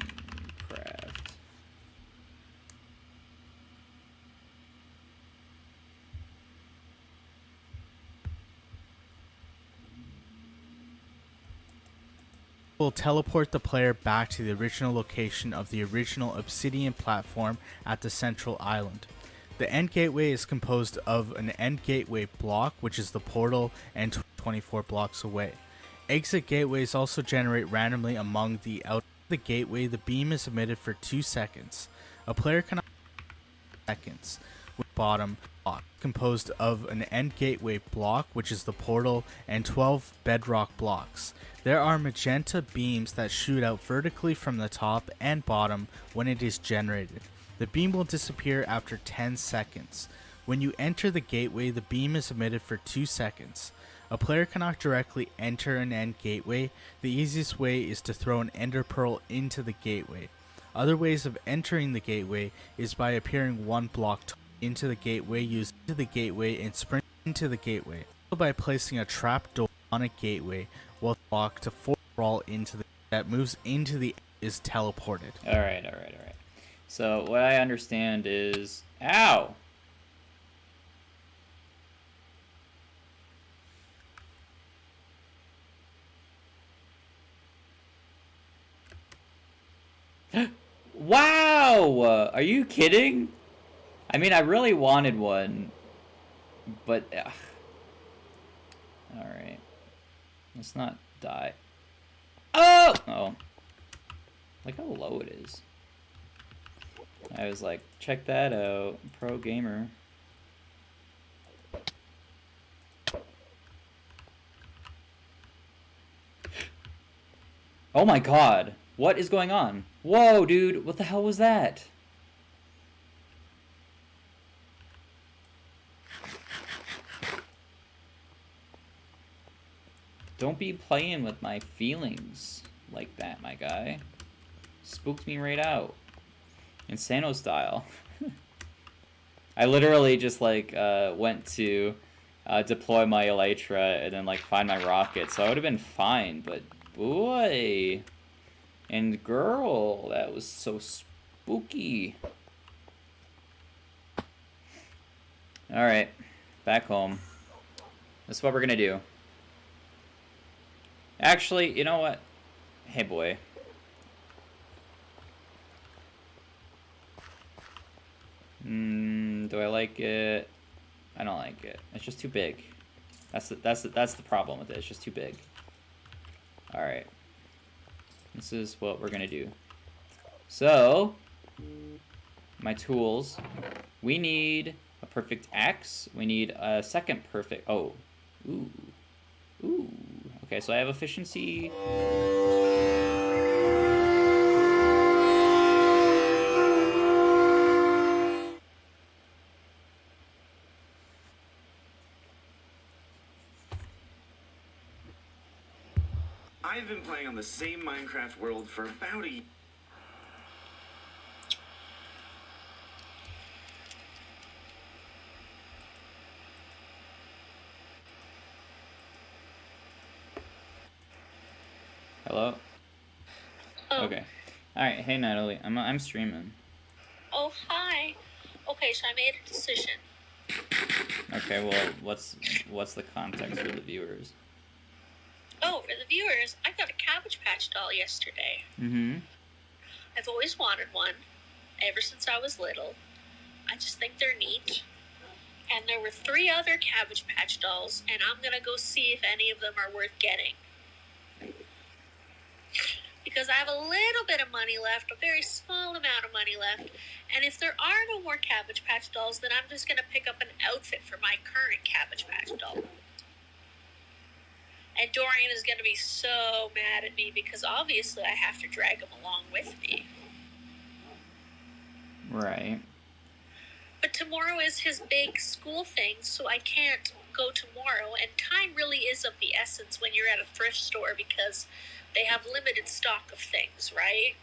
will teleport the player back to the original location of the original obsidian platform at the central island. The end gateway is composed of an end gateway block, which is the portal, and 24 blocks away. Exit gateways also generate randomly among the out of the gateway. The beam is emitted for 2 seconds. A player cannot seconds with bottom block composed of an end gateway block, which is the portal, and 12 bedrock blocks. There are magenta beams that shoot out vertically from the top and bottom when it is generated. The beam will disappear after 10 seconds. When you enter the gateway, the beam is emitted for 2 seconds. A player cannot directly enter an end gateway. The easiest way is to throw an ender pearl into the gateway. Other ways of entering the gateway is by appearing one block into the gateway, use into the gateway, and sprint into the gateway. Also by placing a trap door on a gateway while block to force crawl into the that moves into the is teleported. Alright. So what I understand is... Ow! Wow! Are you kidding? I mean, I really wanted one, but... Alright. Let's not die. Oh! Oh. Look how low it is. I was like, check that out. Pro gamer. Oh my god. What is going on? Whoa, dude. What the hell was that? Don't be playing with my feelings like that, my guy. Spooked me right out. Insano style. I literally just like went to deploy my elytra and then like find my rocket, so I would have been fine, but boy and girl, that was so spooky. Alright, back home. That's what we're gonna do. Actually, you know what? Hey boy. Do I like it? I don't like it. It's just too big. That's the problem with it. It's just too big. All right. This is what we're gonna do. So, my tools. We need a perfect axe. We need a second perfect. Oh, ooh. Okay, so I have efficiency. I've been playing on the same Minecraft world for about a year. Hello? Oh. Okay. Alright, hey Natalie, I'm streaming. Oh, hi. Okay, so I made a decision. Okay, well, what's the context for the viewers? Oh, for the viewers, I got a Cabbage Patch doll yesterday. Mm-hmm. I've always wanted one, ever since I was little. I just think they're neat. And there were 3 other Cabbage Patch dolls, and I'm gonna go see if any of them are worth getting. Because I have a little bit of money left, a very small amount of money left, and if there are no more Cabbage Patch dolls, then I'm just gonna pick up an outfit for my current Cabbage Patch doll. And Dorian is going to be so mad at me because obviously I have to drag him along with me. Right. But tomorrow is his big school thing, so I can't go tomorrow. And time really is of the essence when you're at a thrift store because they have limited stock of things, right?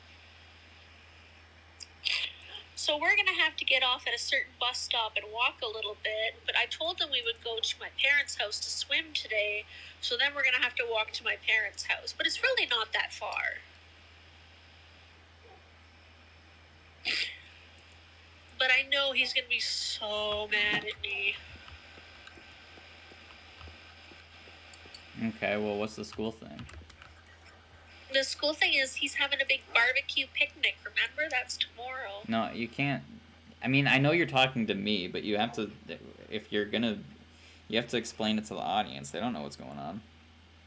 So we're going to have to get off at a certain bus stop and walk a little bit. But I told them we would go to my parents' house to swim today. So then we're going to have to walk to my parents' house. But it's really not that far. But I know he's going to be so mad at me. Okay, well, what's the school thing? The school thing is he's having a big barbecue picnic. Remember, that's tomorrow. No, you can't. I mean, I know you're talking to me, but you have to. If you're gonna, you have to explain it to the audience. They don't know what's going on.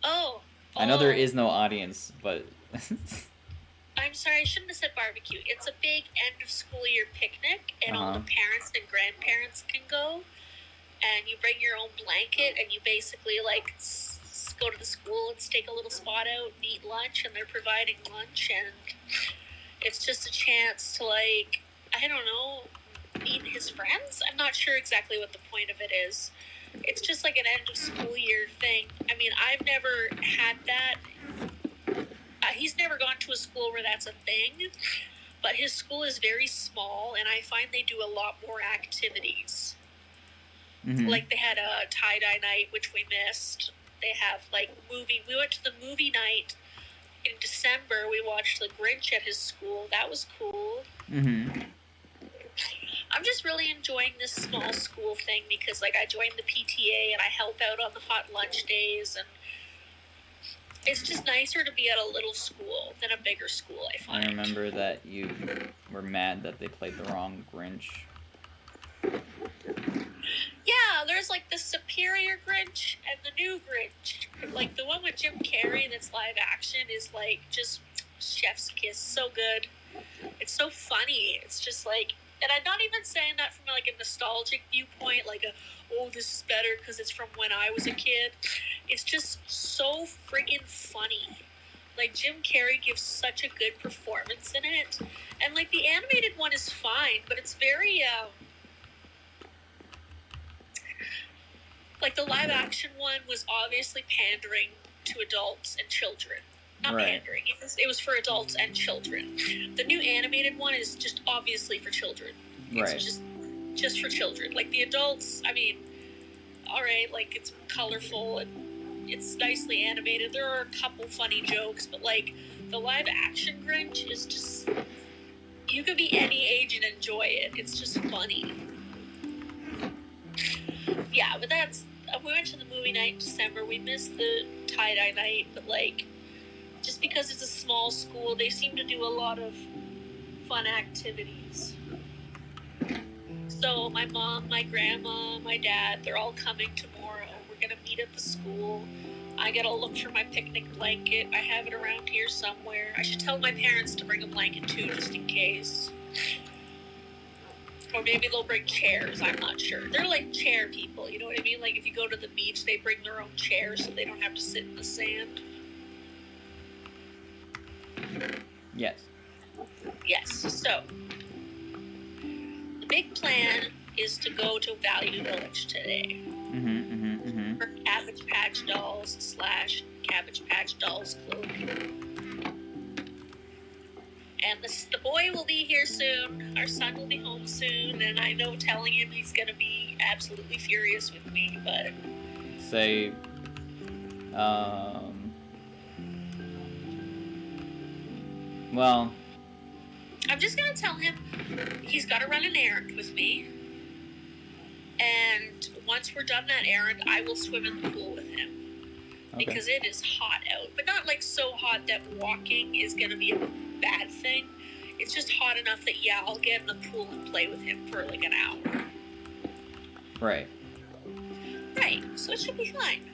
Oh. I know there is no audience, but. I'm sorry, I shouldn't have said barbecue. It's a big end of school year picnic, and all the parents and grandparents can go. And you bring your own blanket, and you basically like go to the school and stake a little spot out and eat lunch, and they're providing lunch, and it's just a chance to, like, I don't know, meet his friends. I'm not sure exactly what the point of it is. It's just like an end of school year thing. I mean, I've never had that. He's never gone to a school where that's a thing, but his school is very small, and I find they do a lot more activities. Mm-hmm. Like, they had a tie-dye night, which we missed. They have, like, we went to the movie night in December. We watched The Grinch at his school. That was cool. Mm-hmm. I'm just really enjoying this small school thing because, like, I joined the PTA and I help out on the hot lunch days, and it's just nicer to be at a little school than a bigger school, I find. I remember that you were mad that they played the wrong Grinch. Yeah, there's like the Superior Grinch and the new Grinch. Like the one with Jim Carrey that's live action is like just chef's kiss. So good. It's so funny. It's just like, and I'm not even saying that from like a nostalgic viewpoint, like oh, this is better because it's from when I was a kid. It's just so friggin' funny. Like, Jim Carrey gives such a good performance in it. And, like, the animated one is fine, but it's very, like, the live-action one was obviously pandering to adults and children. Not pandering. It was for adults and children. The new animated one is just obviously for children. It's just for children. Like, the adults, I mean, alright, like, it's colorful and it's nicely animated. There are a couple funny jokes, but, like, the live-action Grinch is just... You could be any age and enjoy it. It's just funny. Yeah, but that's... We went to the movie night in December. We missed the tie-dye night, but, like, just because it's a small school, they seem to do a lot of fun activities. So my mom, my grandma, my dad, they're all coming tomorrow. We're going to meet at the school. I got to look for my picnic blanket. I have it around here somewhere. I should tell my parents to bring a blanket too, just in case. Or maybe they'll bring chairs. I'm not sure. They're like chair people, you know what I mean? Like if you go to the beach, they bring their own chairs so they don't have to sit in the sand. Yes. Yes. So, the big plan is to go to Value Village today. For Cabbage Patch Dolls / Cabbage Patch Dolls clothing. And the boy will be here soon. Our son will be home soon. And I know telling him he's going to be absolutely furious with me, but... Say, well... I'm just going to tell him he's got to run an errand with me. And once we're done that errand, I will swim in the pool with him. Okay. Because it is hot out. But not like so hot that walking is going to be a bad thing. It's just hot enough that, yeah, I'll get in the pool and play with him for like an hour. Right. Right, so it should be fine.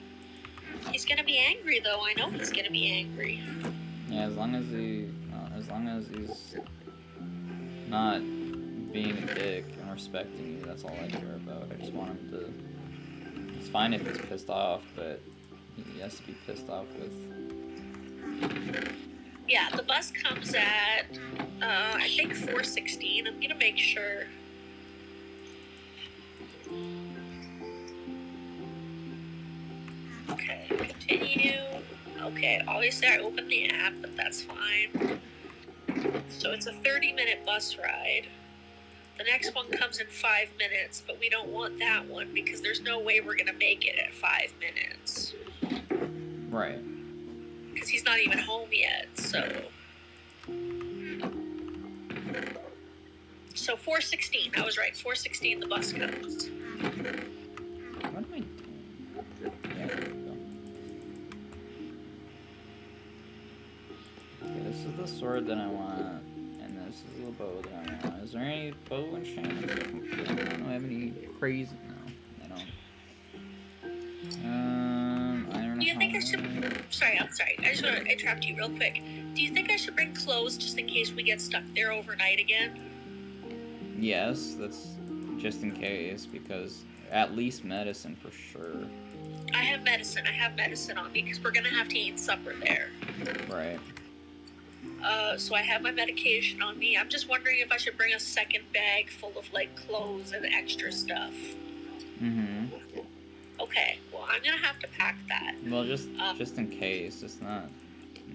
He's going to be angry, though. I know he's going to be angry. Yeah, as long as he's not being a dick and respecting you, that's all I care about. I just want him to... It's fine if he's pissed off, but he has to be pissed off with... Yeah, the bus comes at, I think 4:16. I'm gonna make sure. Okay, continue. Okay, obviously I opened the app, but that's fine. So it's a 30-minute bus ride. The next one comes in 5 minutes, but we don't want that one because there's no way we're gonna make it at 5 minutes. Right. Because he's not even home yet, so... So 4:16, I was right, 4:16 the bus comes. What am I doing? Yeah, there we go. sword that I want, and this is the bow that I want. Is there any bow enchantments? I don't have any crazy. No, I don't. Iron. Do you think I should? Sorry, I'm sorry. I just want to interrupt you real quick. Do you think I should bring clothes just in case we get stuck there overnight again? Yes, that's just in case, because at least medicine for sure. I have medicine on me because we're gonna have to eat supper there. Right. So I have my medication on me. I'm just wondering if I should bring a second bag full of like clothes and extra stuff. Mm-hmm. Okay, well I'm gonna have to pack that. Well, just in case. It's not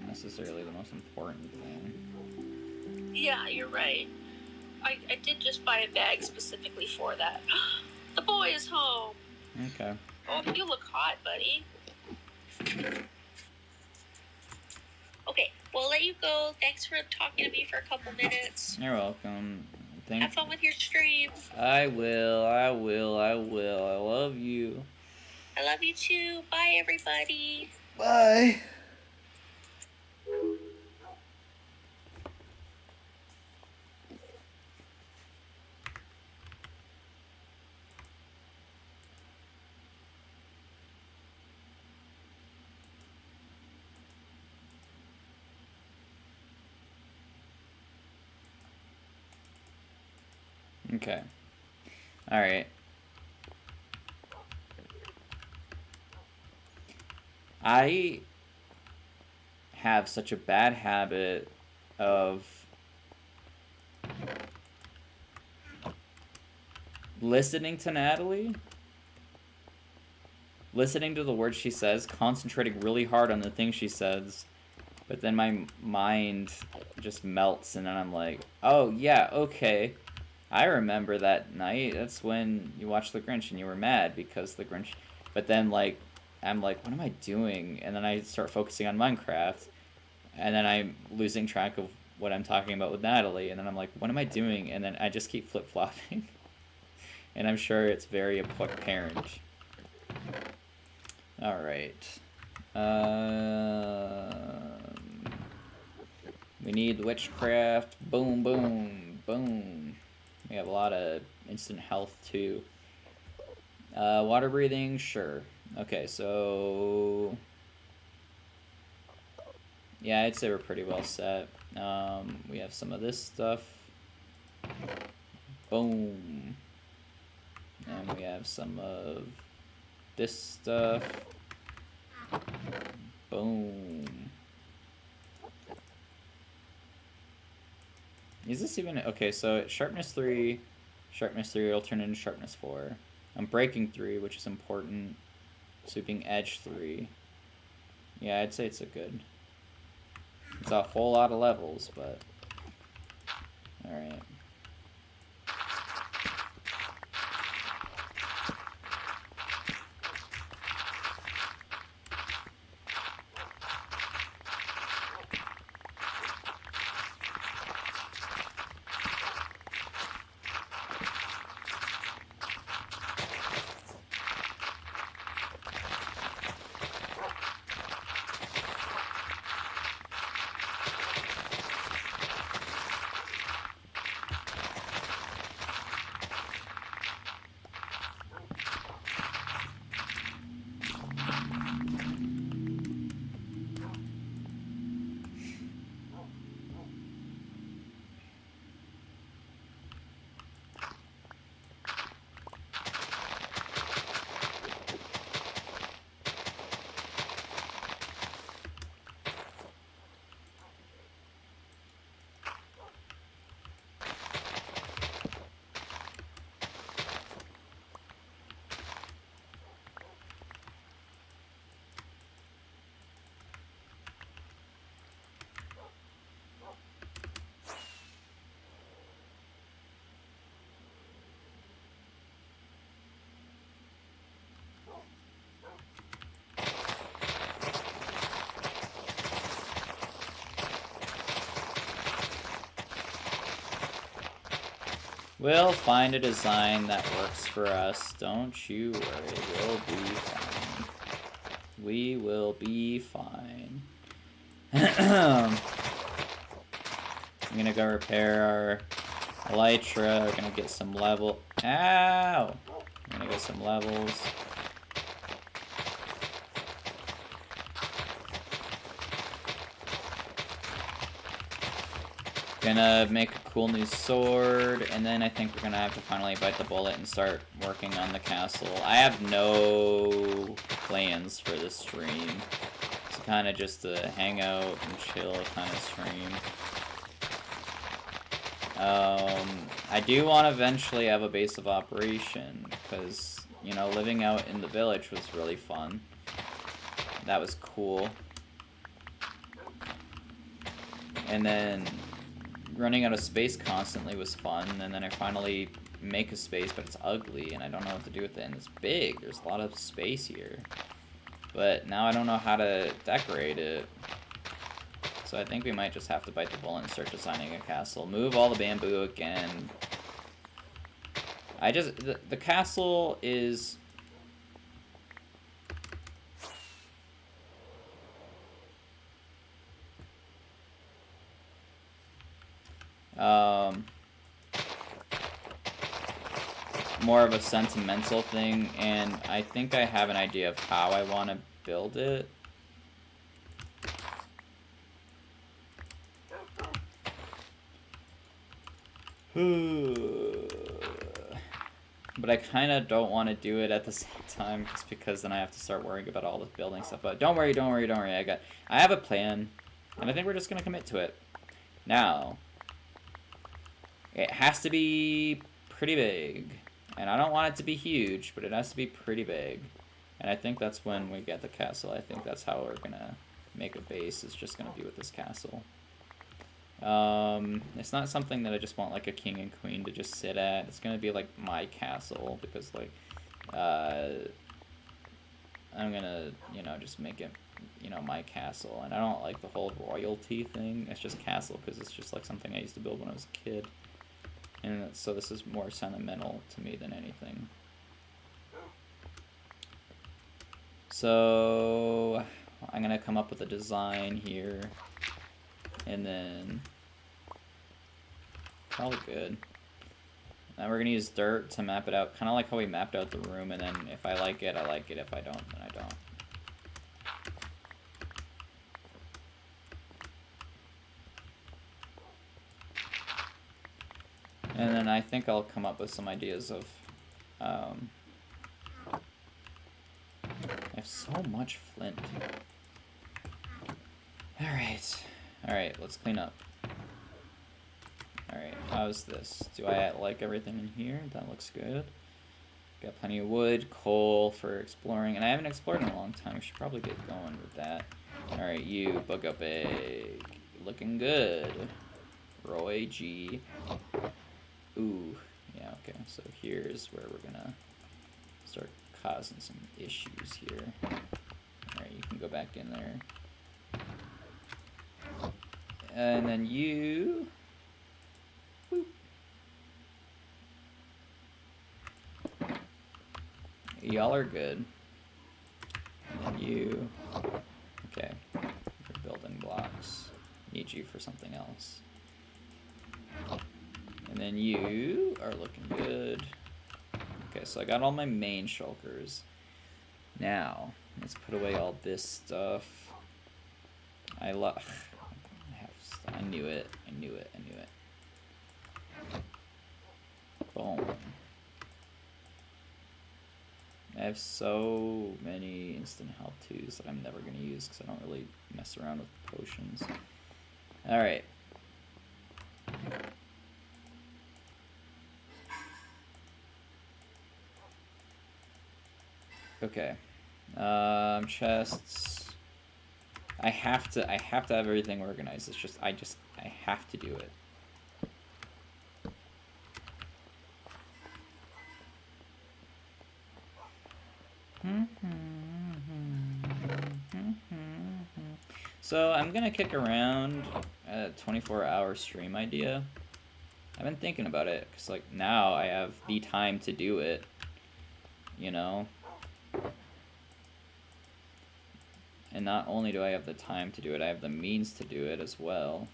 necessarily the most important thing. Yeah, you're right. I did just buy a bag specifically for that. The boy is home. Okay. Oh, you look hot, buddy. Okay, we'll let you go. Thanks for talking to me for a couple minutes. You're welcome. Have fun with your stream. I will. I love you. I love you too. Bye, everybody. Bye. Okay. Alright. I have such a bad habit of listening to Natalie, listening to the words she says, concentrating really hard on the things she says, but then my mind just melts, and then I'm like, oh, yeah, okay. I remember that night. That's when you watched The Grinch and you were mad because The Grinch... But then, like, I'm like, what am I doing? And then I start focusing on Minecraft, and then I'm losing track of what I'm talking about with Natalie, and then I'm like, what am I doing? And then I just keep flip-flopping. And I'm sure it's very apparent. Alright. We need witchcraft. Boom, boom, boom. We have a lot of instant health, too. Water breathing, sure. Okay, so... yeah, I'd say we're pretty well set. We have some of this stuff. Boom. And we have some of this stuff. Boom. Is this even... okay, so sharpness 3 will turn into sharpness 4. I'm breaking 3, which is important. Sweeping edge 3. Yeah, I'd say it's a good... it's a whole lot of levels, but... alright. We'll find a design that works for us. Don't you worry. We'll be fine. We will be fine. I'm gonna go repair our elytra. We're gonna get some level. Ow! I'm gonna get some levels. Gonna make a cool new sword, and then I think we're gonna have to finally bite the bullet and start working on the castle. I have no plans for this stream. It's kind of just a hangout and chill kind of stream. I do want to eventually have a base of operation, because, you know, living out in the village was really fun. That was cool. And then running out of space constantly was fun, and then I finally make a space, but it's ugly, and I don't know what to do with it, and it's big. There's a lot of space here. But now I don't know how to decorate it. So I think we might just have to bite the bullet and start designing a castle. Move all the bamboo again. The castle is... more of a sentimental thing, and I think I have an idea of how I want to build it. But I kind of don't want to do it at the same time, just because then I have to start worrying about all this building stuff. But don't worry, don't worry, don't worry. I have a plan, and I think we're just gonna commit to it. Now, it has to be pretty big, and I don't want it to be huge, but it has to be pretty big. And I think that's when we get the castle. I think that's how we're gonna make a base. It's just gonna be with this castle. It's not something that I just want like a king and queen to just sit at. It's gonna be like my castle, because like I'm gonna, you know, just make it, you know, my castle. And I don't like the whole royalty thing. It's just castle because it's just like something I used to build when I was a kid. And so this is more sentimental to me than anything. So I'm gonna come up with a design here, and then probably good. Now we're gonna use dirt to map it out, kind of like how we mapped out the room, and then if I like it, I like it. If I don't, then I don't. And then I think I'll come up with some ideas of, I have so much flint. Alright, let's clean up. Alright, how's this? Do I like everything in here? That looks good. Got plenty of wood, coal for exploring, and I haven't explored in a long time. We should probably get going with that. Alright, you, bug up egg. Looking good. Roy G. Ooh, yeah, okay, so here's where we're gonna start causing some issues here. Alright, you can go back in there. And then you... Whoop. Y'all are good. And then you... Okay, you're building blocks. Need you for something else. And then you are looking good. Okay, so I got all my main shulkers. Now, let's put away all this stuff. I knew it. Boom. I have so many instant health 2s that I'm never going to use because I don't really mess around with potions. Alright. Okay. Chests. I have to have everything organized. It's just I have to do it. So I'm gonna kick around a 24-hour stream idea. I've been thinking about it because like now I have the time to do it, you know. And not only do I have the time to do it, I have the means to do it as well.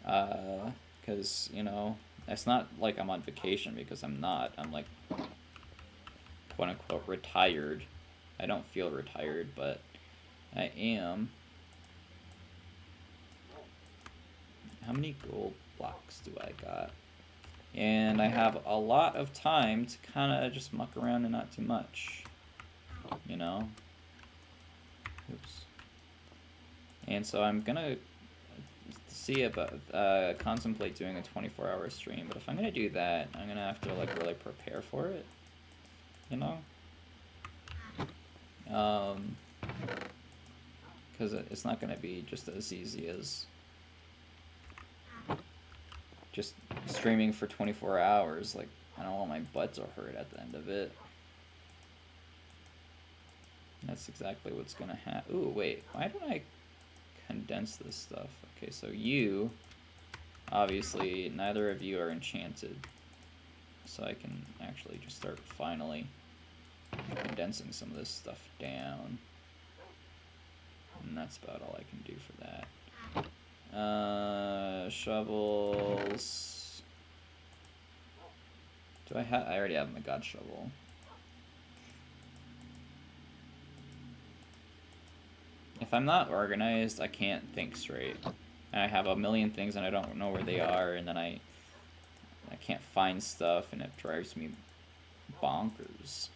Because, you know, it's not like I'm on vacation, because I'm not. I'm like, quote unquote, retired. I don't feel retired, but I am. How many gold blocks do I got? And I have a lot of time to kind of just muck around and not too much, you know? Oops. And so I'm gonna see about, contemplate doing a 24-hour stream, but if I'm gonna do that, I'm gonna have to, like, really prepare for it, you know? Because it's not gonna be just as easy as just streaming for 24 hours. Like, I don't want my butt to hurt at the end of it. That's exactly what's gonna happen. Ooh, wait, why don't I condense this stuff? Okay, so you, obviously, neither of you are enchanted. So I can actually just start finally condensing some of this stuff down. And that's about all I can do for that. Shovels. Do I have? I already have my god shovel. If I'm not organized, I can't think straight. And I have a million things and I don't know where they are, and then I can't find stuff, and it drives me bonkers.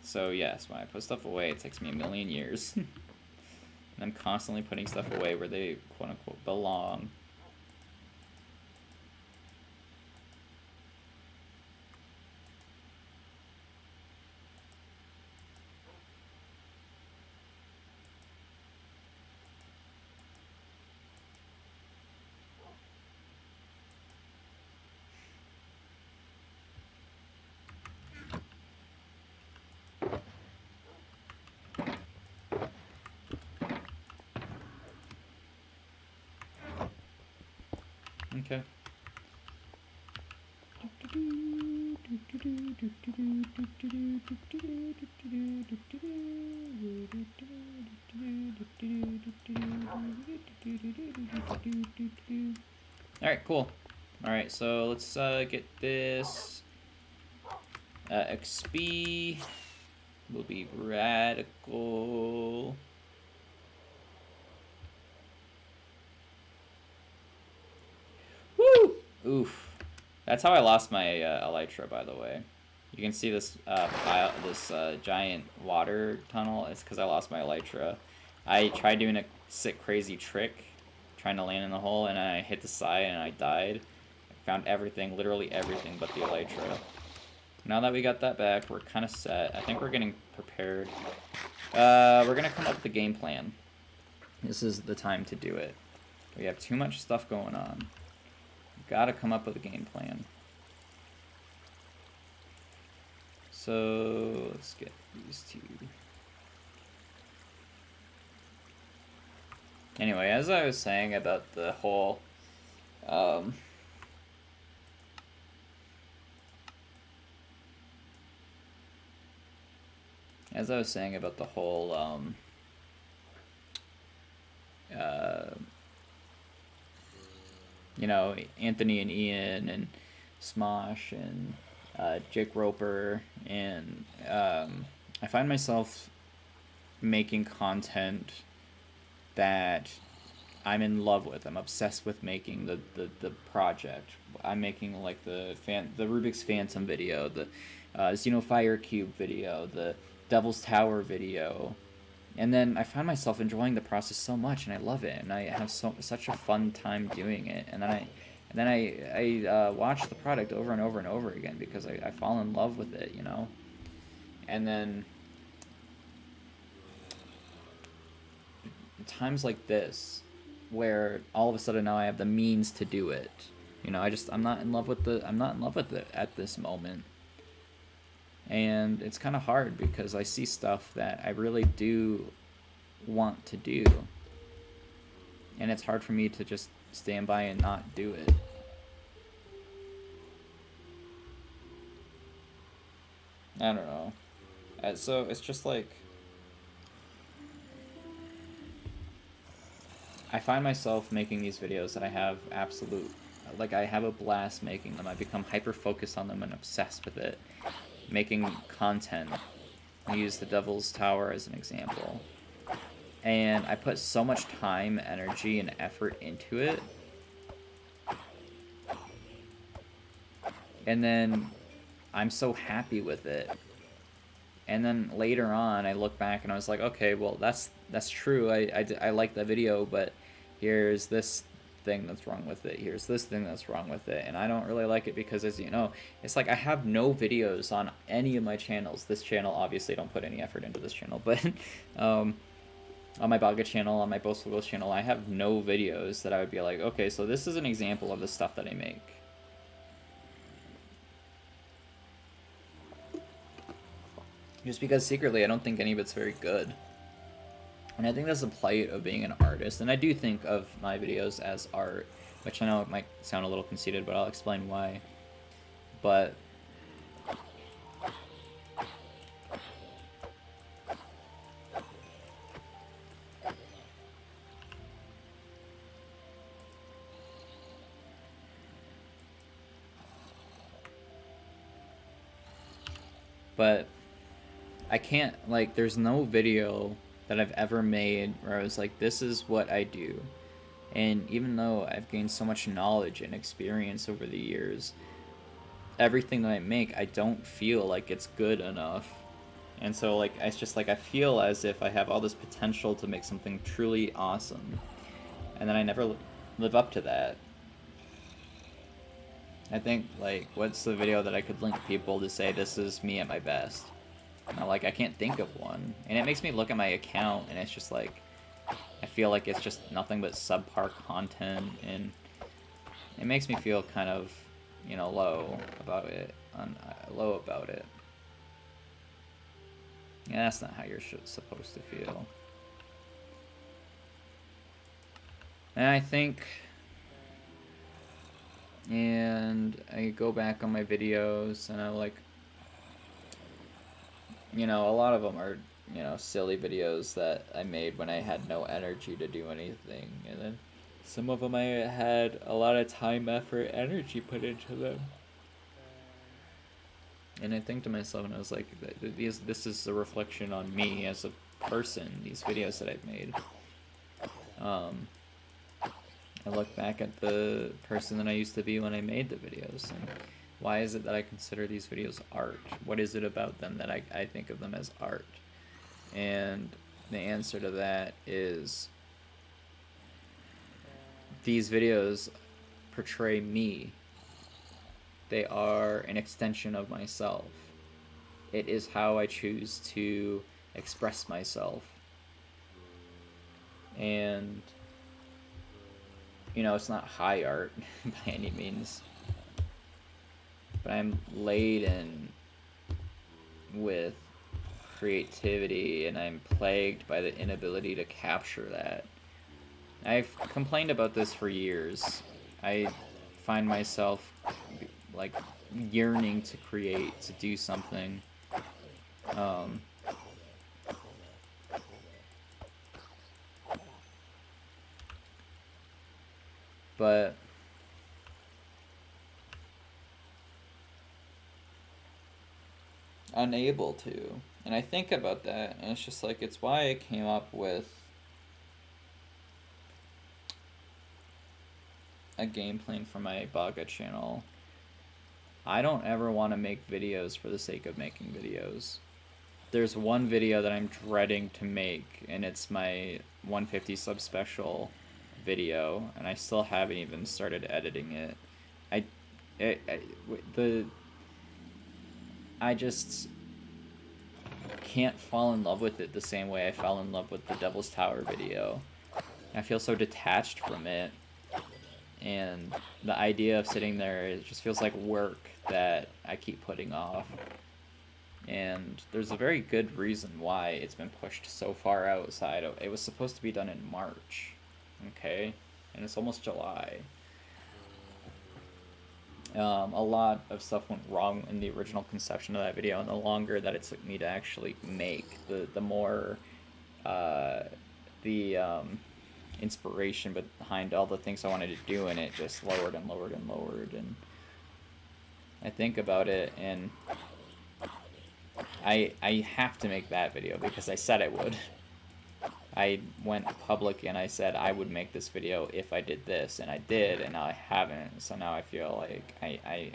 So yes, when I put stuff away, it takes me a million years. And I'm constantly putting stuff away where they quote-unquote belong. Okay. Alright, cool. Alright, so let's get this. XP will be radical. Woo! Oof. That's how I lost my elytra, by the way. You can see this pile, this giant water tunnel. It's because I lost my elytra. I tried doing a sick, crazy trick, trying to land in the hole, and I hit the side and I died. I found everything, literally everything, but the elytra. Now that we got that back, we're kind of set. I think we're getting prepared. We're gonna come up with a game plan. This is the time to do it. We have too much stuff going on. Gotta come up with a game plan. So let's get these two. Anyway, as I was saying about the whole you know, Anthony and Ian and Smosh and Jake Roper, and I find myself making content that I'm in love with. I'm obsessed with making the project. I'm making like the Rubik's Phantom video, the Xenofire Cube video, the Devil's Tower video. And then I find myself enjoying the process so much, and I love it, and I have such a fun time doing it. And then I watch the product over and over and over again because I fall in love with it, you know. And then times like this, where all of a sudden now I have the means to do it, you know. I'm not in love with it at this moment. And it's kind of hard because I see stuff that I really do want to do. And it's hard for me to just stand by and not do it. I don't know. So it's just like, I find myself making these videos that I have absolute, like, I have a blast making them. I become hyper-focused on them and obsessed with it. Making content. I use the Devil's Tower as an example. And I put so much time, energy, and effort into it. And then I'm so happy with it. And then later on, I look back and I was like, okay, well, that's true. I like that video, but here's this thing that's wrong with it. Here's this thing that's wrong with it. And I don't really like it because, as you know, it's like I have no videos on any of my channels. This channel, obviously, don't put any effort into this channel, but on my Baga channel, on my BopsMcPops channel, I have no videos that I would be like, okay, so this is an example of the stuff that I make. Just because secretly I don't think any of it's very good. And I think that's the plight of being an artist. And I do think of my videos as art, which I know it might sound a little conceited, but I'll explain why. But I can't, like, there's no video that I've ever made where I was like, this is what I do. And even though I've gained so much knowledge and experience over the years, everything that I make, I don't feel like it's good enough. And so, like, it's just like I feel as if I have all this potential to make something truly awesome. And then I never live up to that. I think, like, what's the video that I could link people to say this is me at my best? Like, I can't think of one. And it makes me look at my account, and it's just like, I feel like it's just nothing but subpar content, and it makes me feel kind of, you know, low about it. Yeah, that's not how you're supposed to feel. And I think, and I go back on my videos, and I like, you know, a lot of them are, you know, silly videos that I made when I had no energy to do anything. And then some of them I had a lot of time, effort, energy put into them. And I think to myself, and I was like, this is a reflection on me as a person, these videos that I've made. I look back at the person that I used to be when I made the videos, and why is it that I consider these videos art? What is it about them that I think of them as art? And the answer to that is these videos portray me. They are an extension of myself. It is how I choose to express myself. And, you know, it's not high art by any means. But I'm laden with creativity, and I'm plagued by the inability to capture that. I've complained about this for years. I find myself, like, yearning to create, to do something. But unable to. And I think about that, and it's just like, it's why I came up with a game plan for my Baga channel. I don't ever want to make videos for the sake of making videos. There's one video that I'm dreading to make, and it's my 150 sub special video, and I still haven't even started editing it. I just can't fall in love with it the same way I fell in love with the Devil's Tower video. I feel so detached from it, and the idea of sitting there, it just feels like work that I keep putting off. And there's a very good reason why it's been pushed so far outside. It was supposed to be done in March, okay? And it's almost July. A lot of stuff went wrong in the original conception of that video, and the longer that it took me to actually make, the more, inspiration behind all the things I wanted to do, and it just lowered and lowered and lowered. And I think about it, and I have to make that video because I said I would. I went public and I said I would make this video if I did this, and I did, and now I haven't. So now I feel like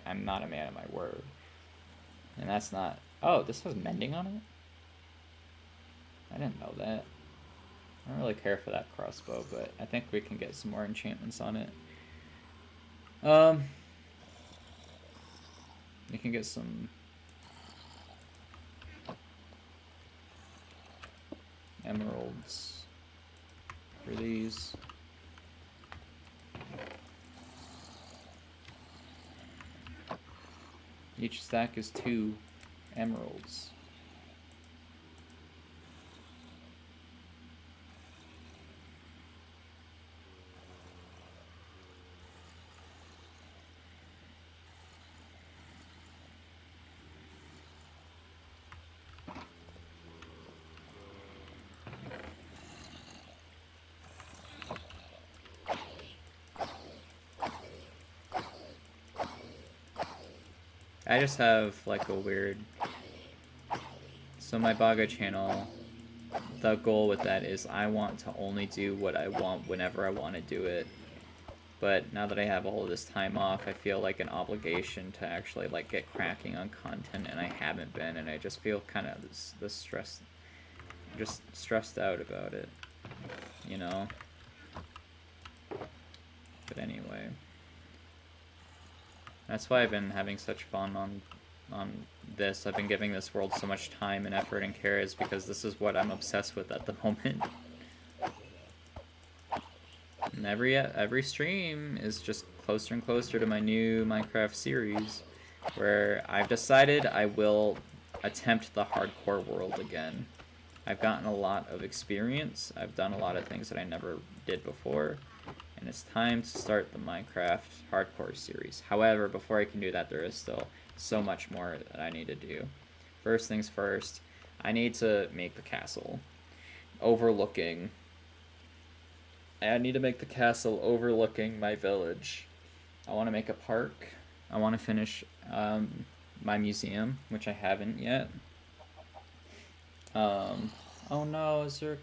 I'm not a man of my word. And that's not... Oh, this has mending on it? I didn't know that. I don't really care for that crossbow, but I think we can get some more enchantments on it. You can get some... emeralds for these. Each stack is 2 emeralds. I just have like a weird... So my Baga channel, the goal with that is I want to only do what I want whenever I want to do it. But now that I have all this time off, I feel like an obligation to actually like get cracking on content, and I haven't been, and I just feel kind of just stressed out about it, you know? But anyway. That's why I've been having such fun on this. I've been giving this world so much time and effort and care, is because this is what I'm obsessed with at the moment. And every stream is just closer and closer to my new Minecraft series, where I've decided I will attempt the hardcore world again. I've gotten a lot of experience. I've done a lot of things that I never did before. And it's time to start the Minecraft hardcore series. However, before I can do that, there is still so much more that I need to do. First things first, I need to make the castle overlooking... I need to make the castle overlooking my village. I want to make a park. I want to finish my museum, which I haven't yet. Oh no, is there a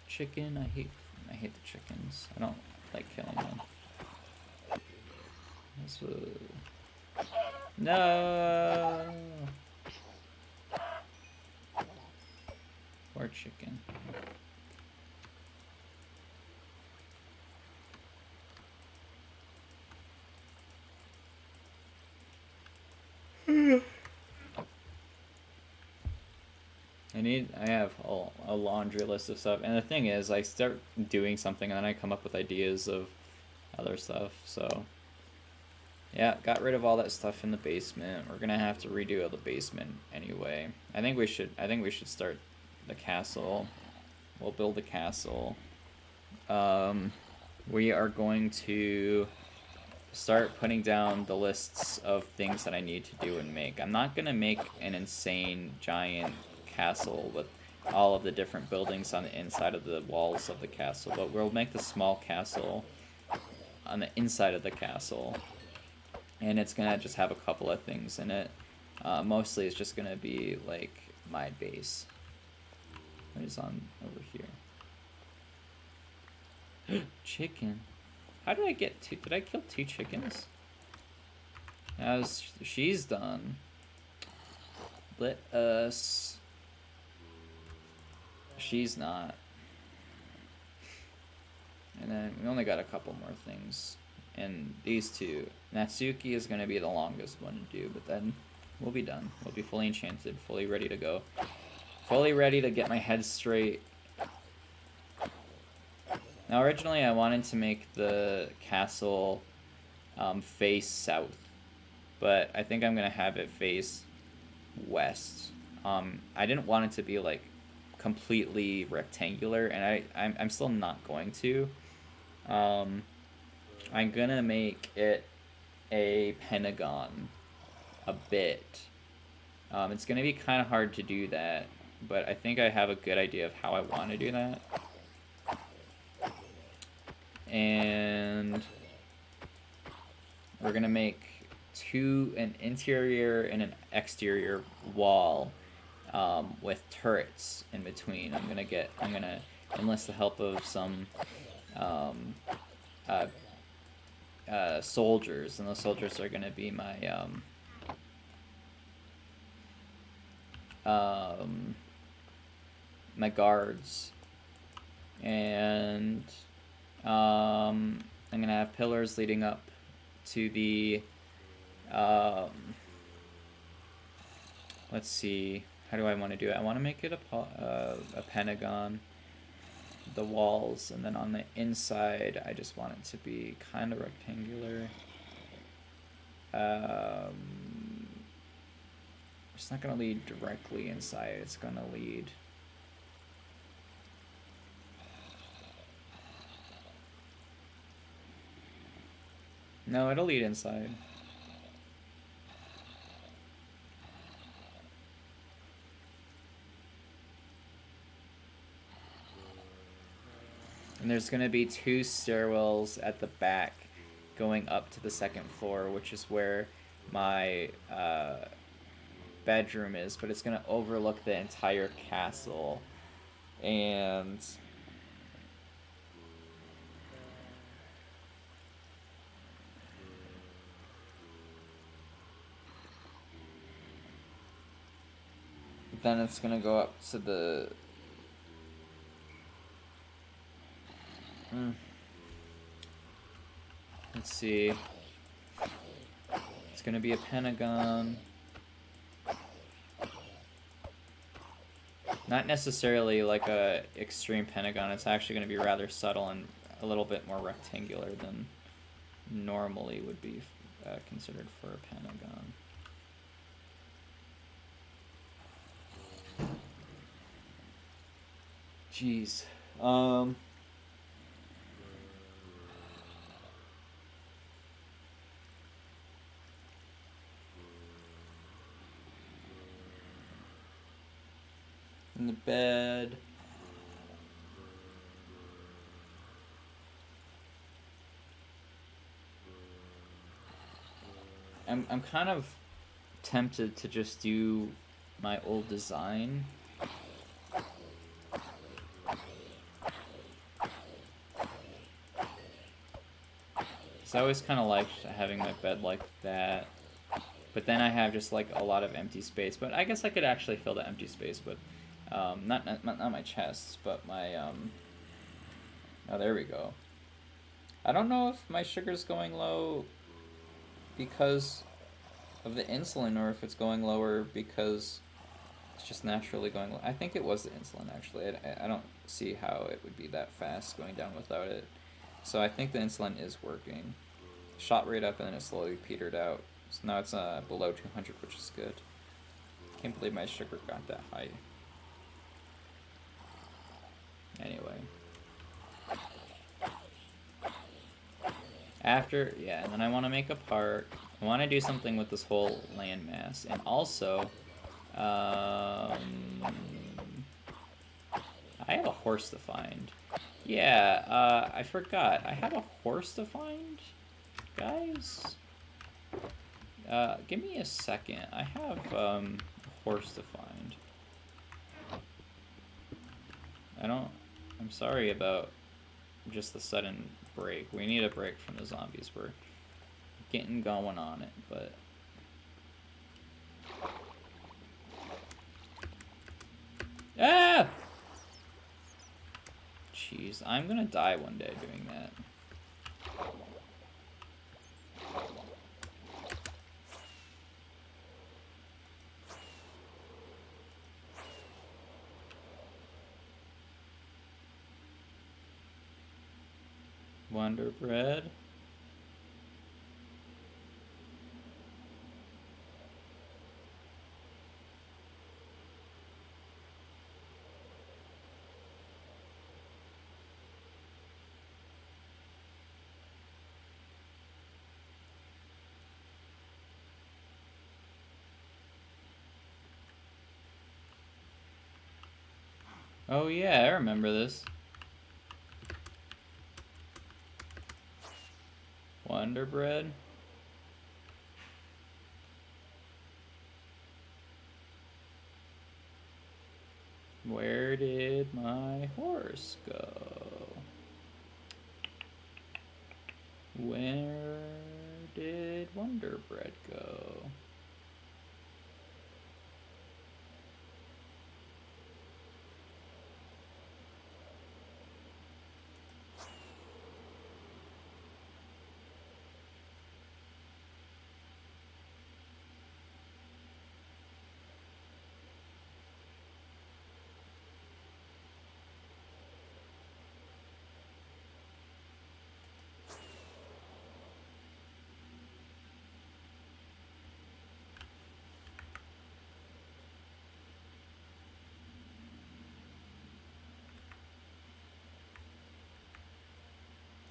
chicken? I hate the chickens. I don't like killing them. No! Poor chicken. I have a laundry list of stuff, and the thing is, I start doing something and then I come up with ideas of other stuff. So yeah, got rid of all that stuff in the basement. We're gonna have to redo the basement anyway. I think we should start the castle. We'll build the castle. We are going to start putting down the lists of things that I need to do and make. I'm not gonna make an insane giant castle with all of the different buildings on the inside of the walls of the castle, but we'll make the small castle on the inside of the castle, and it's gonna just have a couple of things in it. Mostly it's just gonna be like my base. What is on over here? Chicken. How did I get two? Did I kill 2 chickens? As she's done, let us... She's not. And then we only got a couple more things. And these 2. Natsuki is going to be the longest one to do, but then we'll be done. We'll be fully enchanted, fully ready to go. Fully ready to get my head straight. Now originally I wanted to make the castle face south, but I think I'm going to have it face west. I didn't want it to be like completely rectangular, and I'm still not going to. I'm gonna make it a pentagon a bit. It's gonna be kind of hard to do that, but I think I have a good idea of how I want to do that. and we're gonna make an interior and an exterior wall with turrets in between. I'm gonna enlist the help of some soldiers, and those soldiers are gonna be my guards, and I'm gonna have pillars leading up to the let's see, how do I want to do it? I want to make it a pentagon, the walls, and then on the inside I just want it to be kind of rectangular. It's not going to lead directly inside, it's going to lead no, it'll lead inside. And there's going to be 2 stairwells at the back going up to the 2nd floor, which is where my bedroom is, but it's going to overlook the entire castle. And then it's going to go up to the let's see. It's gonna be a pentagon. Not necessarily like a extreme pentagon. It's actually gonna be rather subtle and a little bit more rectangular than normally would be considered for a pentagon. Jeez. In the bed. I'm kind of tempted to just do my old design. So I always kind of liked having my bed like that. But then I have just like a lot of empty space. But I guess I could actually fill the empty space with not my chests, but my oh, there we go. I don't know if my sugar's going low because of the insulin or if it's going lower because it's just naturally going low. I think it was the insulin actually. I don't see how it would be that fast going down without it. So I think the insulin is working. Shot right up and then it slowly petered out. So now it's below 200, which is good. Can't believe my sugar got that high. Anyway. And then I want to make a park. I want to do something with this whole landmass. And also, I have a horse to find. Yeah, I forgot. I have a horse to find, guys. Give me a second. I have a horse to find. I'm sorry about just the sudden break. We need a break from the zombies. We're getting going on it, but ah! Jeez, I'm gonna die one day doing that. Wonder Bread. Oh yeah, I remember this. Wonder Bread. Where did my horse go? Where did Wonder Bread go?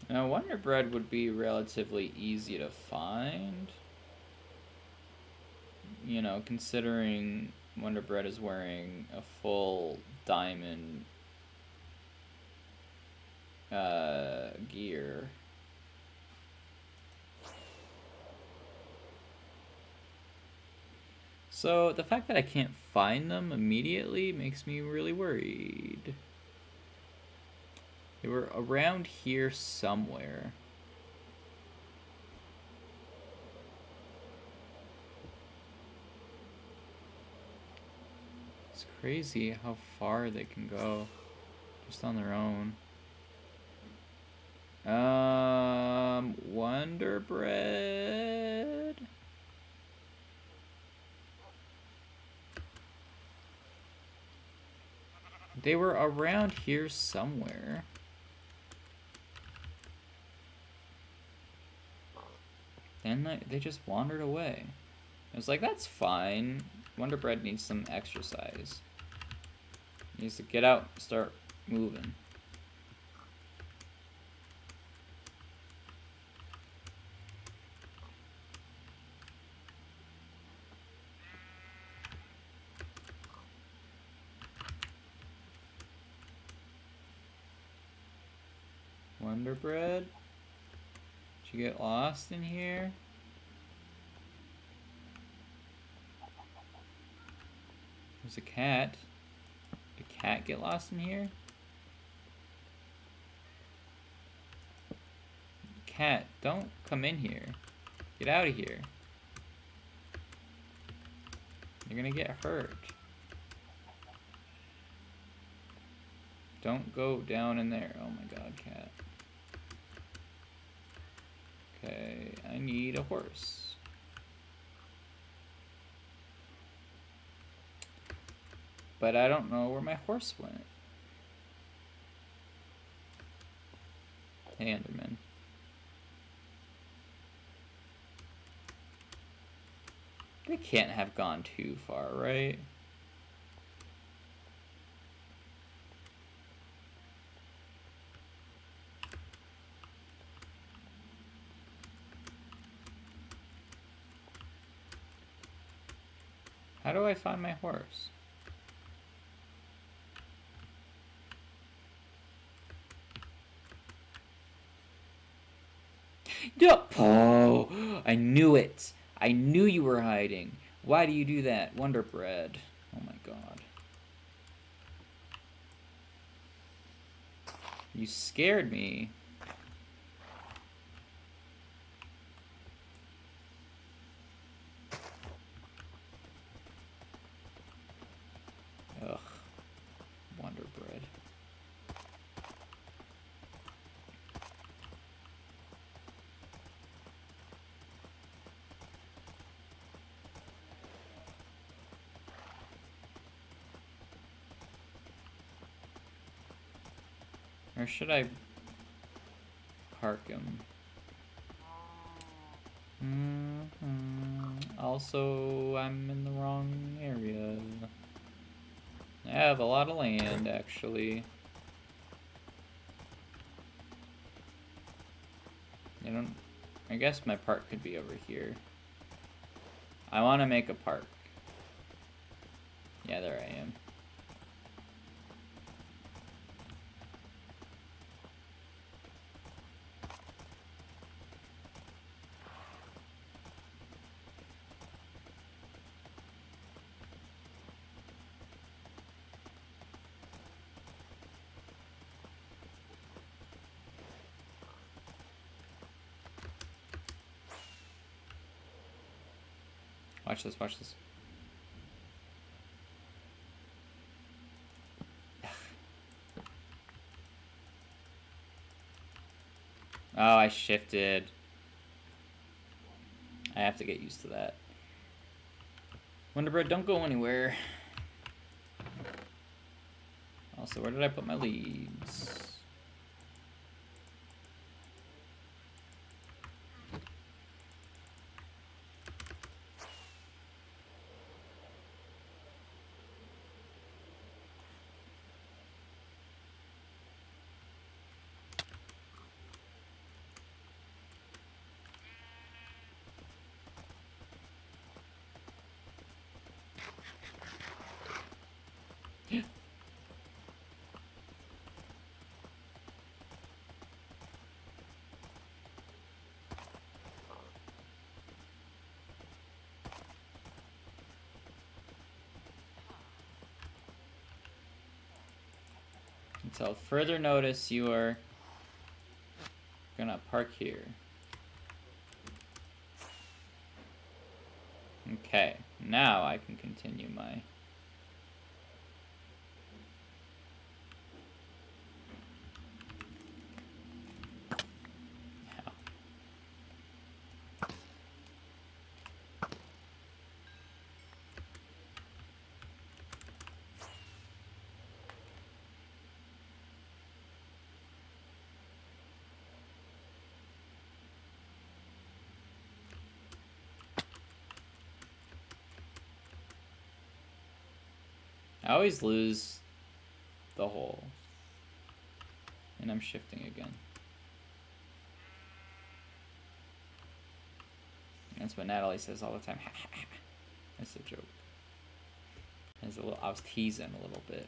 Now, Wonder Bread would be relatively easy to find. You know, considering Wonder Bread is wearing a full diamond gear. So, the fact that I can't find them immediately makes me really worried. They were around here somewhere. It's crazy how far they can go just on their own. Wonder Bread. They were around here somewhere. Then they just wandered away. I was like, that's fine. Wonder Bread needs some exercise. He needs to get out, start moving. Wonder Bread? Did you get lost in here? There's a cat. Did a cat get lost in here? Cat, don't come in here. Get out of here. You're gonna get hurt. Don't go down in there. Oh my god, cat. Okay, I need a horse. But I don't know where my horse went. Hey, Enderman. They can't have gone too far, right? How do I find my horse? No! Oh, I knew it. I knew you were hiding. Why do you do that? Wonder Bread. Oh my god. You scared me. Ugh. Wonder Bread. Or should I park him? Also, I'm in the wrong area. I have a lot of land, actually. I guess my park could be over here. I want to make a park. Yeah, there I am. Watch this, watch this. Oh, I shifted. I have to get used to that. Wonder Bread, don't go anywhere. Also, where did I put my leaves? Until further notice, you are gonna park here. Okay, now I can continue my... I always lose the hole. And I'm shifting again. That's what Natalie says all the time. That's a joke. I was teasing a little bit.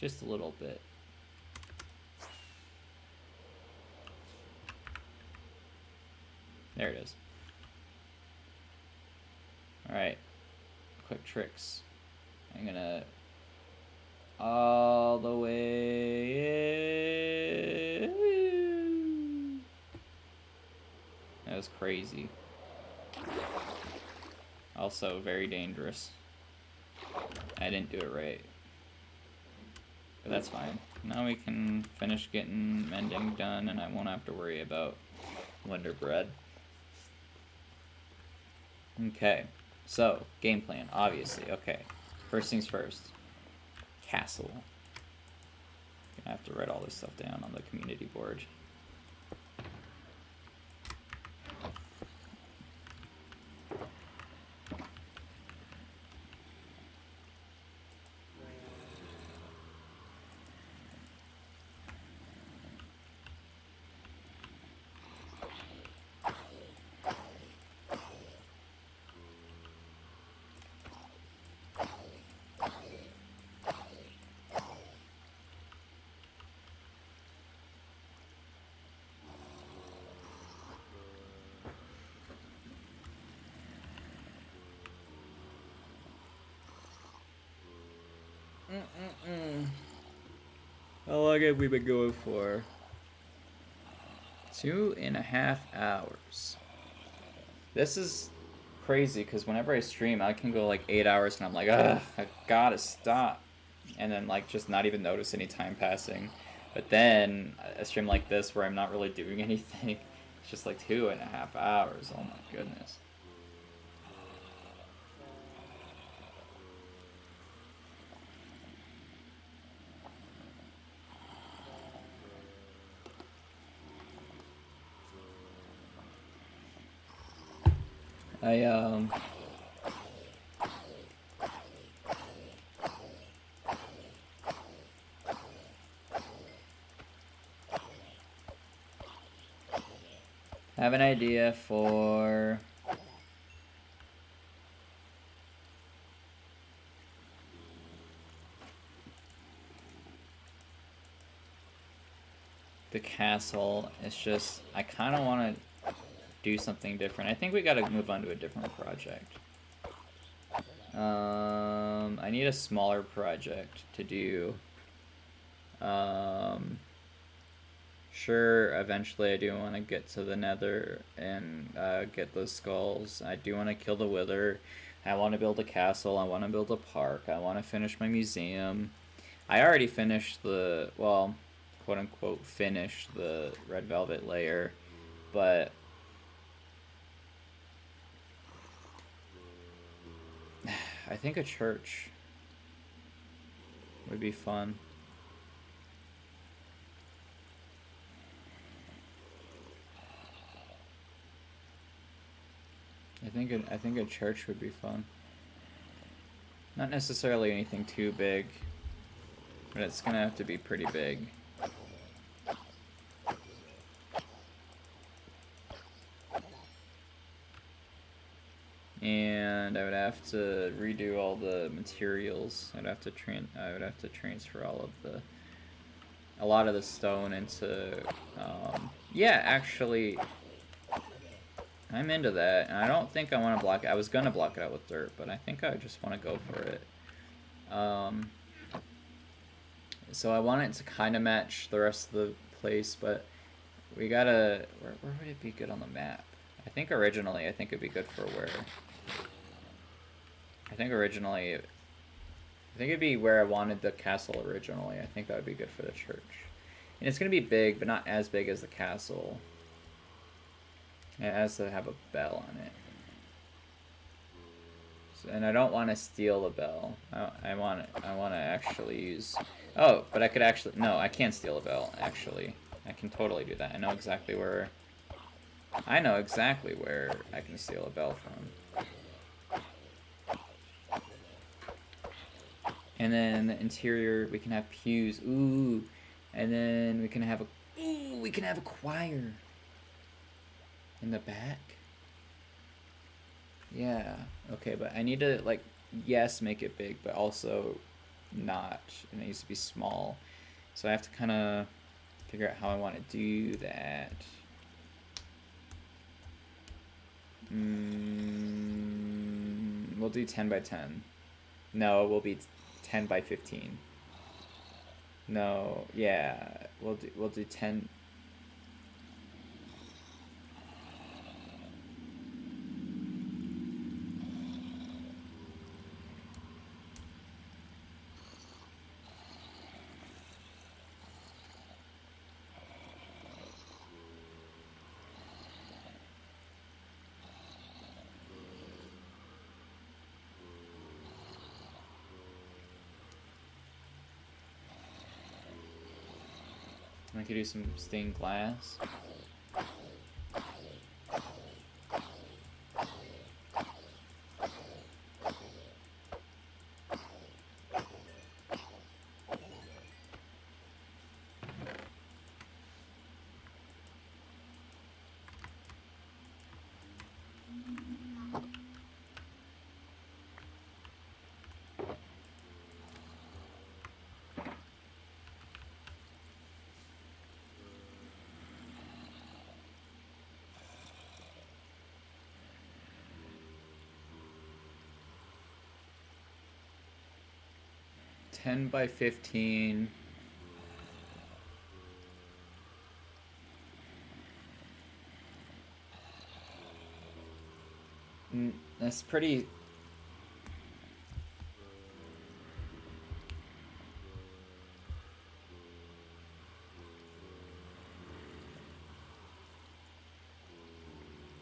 Just a little bit. There it is. Alright. Quick tricks. I'm gonna all the way. That was crazy. Also very dangerous. I didn't do it right. But that's fine. Now we can finish getting mending done and I won't have to worry about Wonder Bread. Okay. So, game plan, obviously. Okay, first things first. Castle. Gonna have to write all this stuff down on the community board. How long have we been going for? 2.5 hours. This is crazy because whenever I stream, I can go like 8 hours and I'm like, ugh, I gotta stop. And then like just not even notice any time passing. But then a stream like this where I'm not really doing anything, it's just like 2.5 hours. Oh my goodness. I have an idea for the castle. It's just I kind of want to do something different. I think we got to move on to a different project. I need a smaller project to do Sure, eventually I do want to get to the Nether and get those skulls. I do want to kill the Wither. I want to build a castle. I want to build a park. I want to finish my museum. I already finished the, well, quote unquote, finished the red velvet layer, but I think a church would be fun. I think a church would be fun. Not necessarily anything too big, but it's gonna have to be pretty big. And I would have to redo all the materials. I would have to transfer a lot of the stone into. Yeah, actually, I'm into that, and I don't think I want to block it. I was gonna block it out with dirt, but I think I just want to go for it. So I want it to kind of match the rest of the place, but we gotta. Where would it be good on the map? I think it'd be good for where. I think it'd be where I wanted the castle originally. I think that would be good for the church. And it's gonna be big, but not as big as the castle. It has to have a bell on it. So, and I don't want to steal the bell. I want to actually use. Oh, but I could actually. No, I can't steal a bell. Actually, I can totally do that. I know exactly where I can steal a bell from. And then the interior, we can have pews. Ooh, and then we can have a choir. In the back? Yeah. Okay, but I need to, like, yes, make it big, but also not. It needs to be small. So I have to kind of figure out how I want to do that. We'll do 10 by 10. No, it will be 10 by 15. No, yeah. We'll do 10. I could do some stained glass. Ten by 15. That's pretty.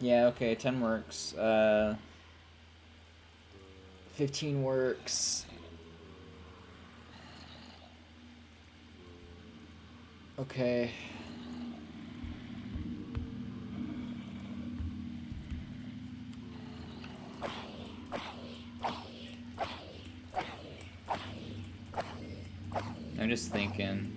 Yeah, okay, 10 works. 15 works. Okay. I'm just thinking.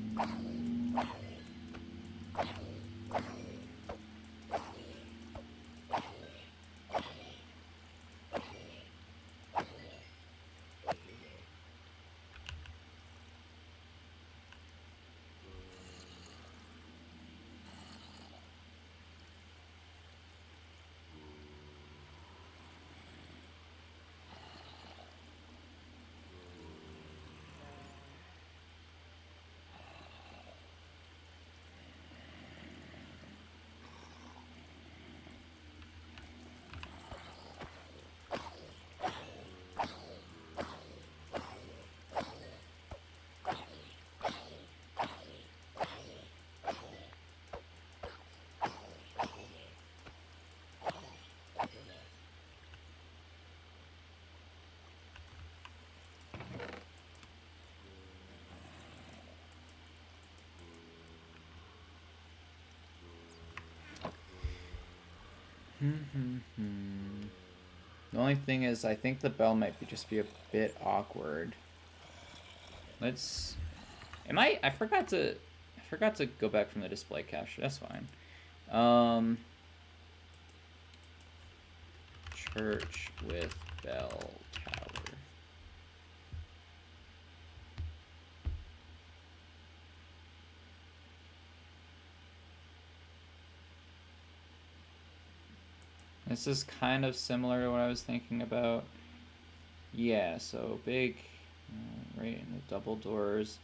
The only thing is, I think the bell might just be a bit awkward. Let's. I forgot to go back from the display capture. That's fine. Church with bell tower. This is kind of similar to what I was thinking about. Yeah, so big, right in the double doors.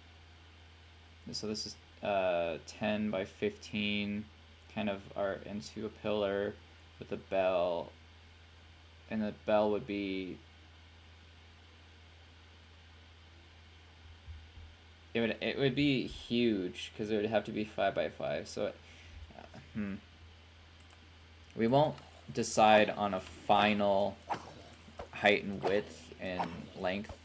So this is 10 by 15, kind of are into a pillar with a bell, and the bell would be. It would be huge because it would have to be 5 by 5. So, we won't decide on a final height and width and length,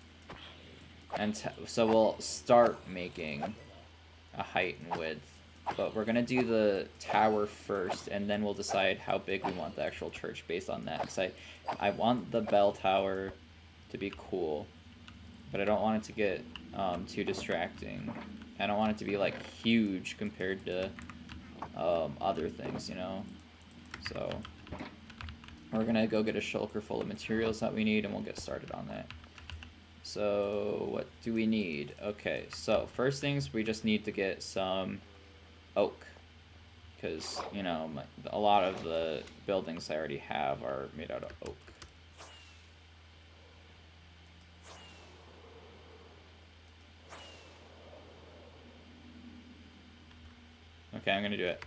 and so we'll start making a height and width, but we're gonna do the tower first, and then we'll decide how big we want the actual church based on that. Because I want the bell tower to be cool, but I don't want it to get too distracting. I don't want it to be like huge compared to other things, you know. So we're gonna go get a shulker full of materials that we need, and we'll get started on that. So what do we need? Okay, so first things, we just need to get some oak, because, you know, a lot of the buildings I already have are made out of oak. Okay, I'm gonna do it.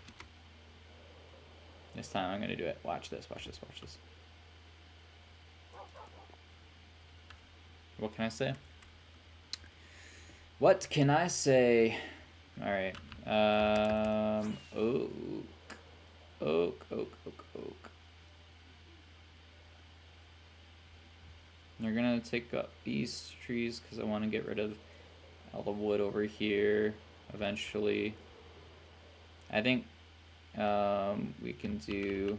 This time I'm gonna do it. Watch this, watch this, watch this. What can I say? What can I say? Alright. Oak. Oak, oak, oak, oak. You're gonna take up these trees because I want to get rid of all the wood over here eventually. I think we can do.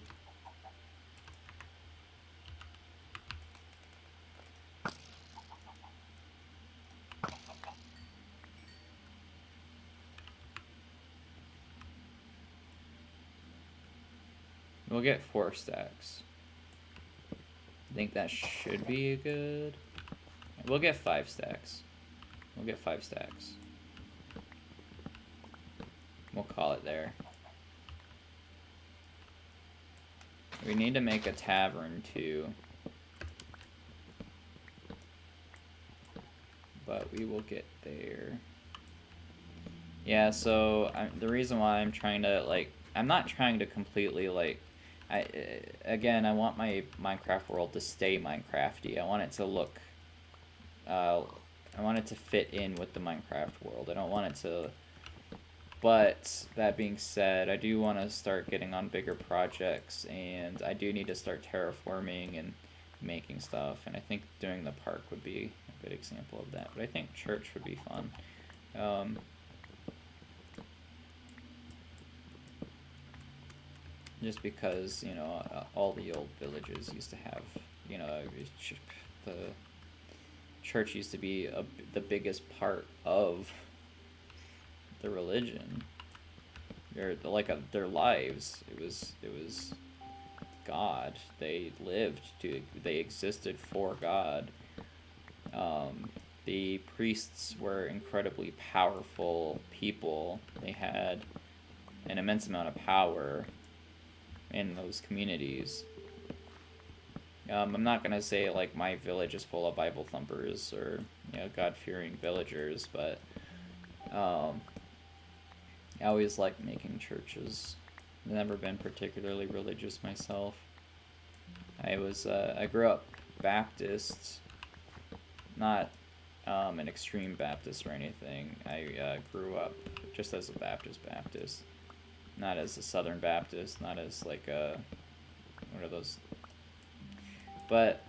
We'll get 4 stacks. I think that should be good. We'll get 5 stacks. We'll get 5 stacks. We'll call it there. We need to make a tavern too. But we will get there. Yeah, so the reason why I'm trying to, like, I'm not trying to completely, like, again, I want my Minecraft world to stay Minecrafty. I want it to look, I want it to fit in with the Minecraft world. I don't want it to, but that being said, I do want to start getting on bigger projects, and I do need to start terraforming and making stuff, and I think doing the park would be a good example of that, but I think church would be fun. Just because, you know, all the old villages used to have, you know, the church used to be the biggest part of the religion, or like their lives. It was God. They existed for God. The priests were incredibly powerful people. They had an immense amount of power in those communities. I'm not gonna say like my village is full of Bible thumpers or, you know, God-fearing villagers, but I always liked making churches. I've never been particularly religious myself. I grew up Baptist, not an extreme Baptist or anything. I grew up just as a Baptist, not as a Southern Baptist, not as like a, what are those? But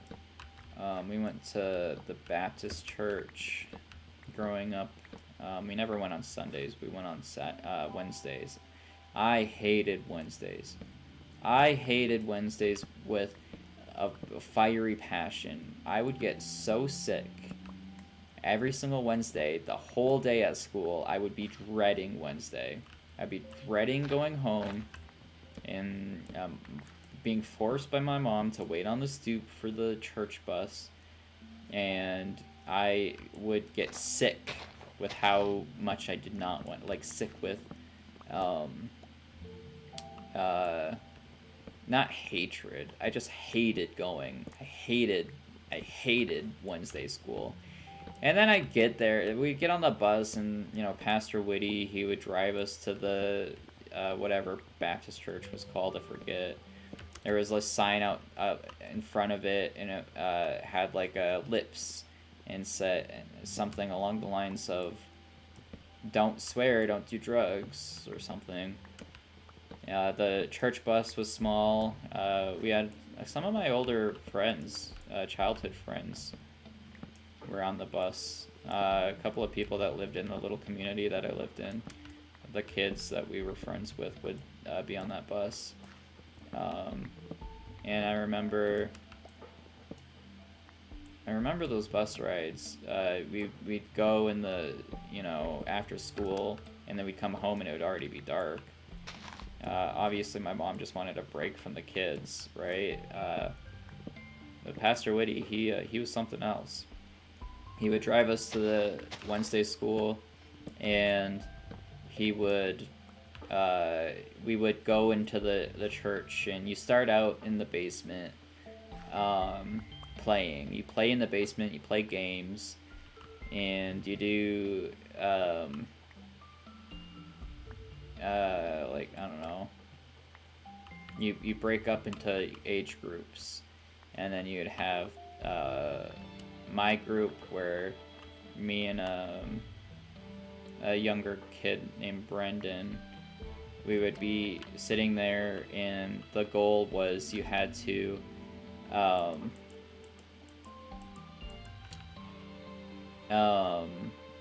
we went to the Baptist church growing up. We never went on Sundays. We went on Wednesdays. I hated Wednesdays. I hated Wednesdays with a fiery passion. I would get so sick every single Wednesday, the whole day at school. I would be dreading Wednesday. I'd be dreading going home and being forced by my mom to wait on the stoop for the church bus. And I would get sick with how much I did not want, like sick with, not hatred. I just hated going. I hated Wednesday school. And then I get there, we get on the bus, and, you know, Pastor Whitty, he would drive us to the, whatever Baptist church was called, I forget. There was a sign out in front of it, and it had, like, lips, and said something along the lines of, don't swear, don't do drugs, or something. The church bus was small. We had some of my older friends, childhood friends, were on the bus. A couple of people that lived in the little community that I lived in, the kids that we were friends with would be on that bus. And I remember those bus rides. We'd go in the, you know, after school, and then we'd come home and it would already be dark. Obviously my mom just wanted a break from the kids, right? But Pastor Whitty, he was something else. He would drive us to the Wednesday school, and he would, we would go into the church, and you start out in the basement, playing. You play in the basement, you play games, and you do, like, I don't know, you break up into age groups, and then you'd have, my group, where me and a younger kid named Brendan, we would be sitting there, and the goal was you had to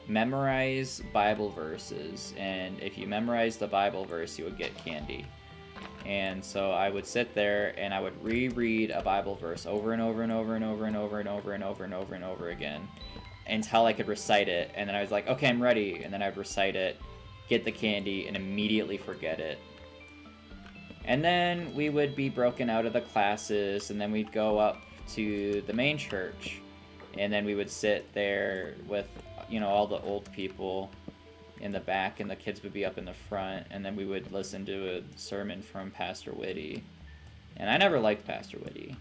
memorize Bible verses, and if you memorized the Bible verse, you would get candy. And so I would sit there and I would reread a Bible verse over and over and over and over and over and over and over and over and over again until I could recite it. And then I was like, okay, I'm ready. And then I'd recite it, get the candy, and immediately forget it. And then we would be broken out of the classes, and then we'd go up to the main church. And then we would sit there with, you know, all the old people in the back, and the kids would be up in the front, and then we would listen to a sermon from Pastor Whitty. And I never liked Pastor Whitty.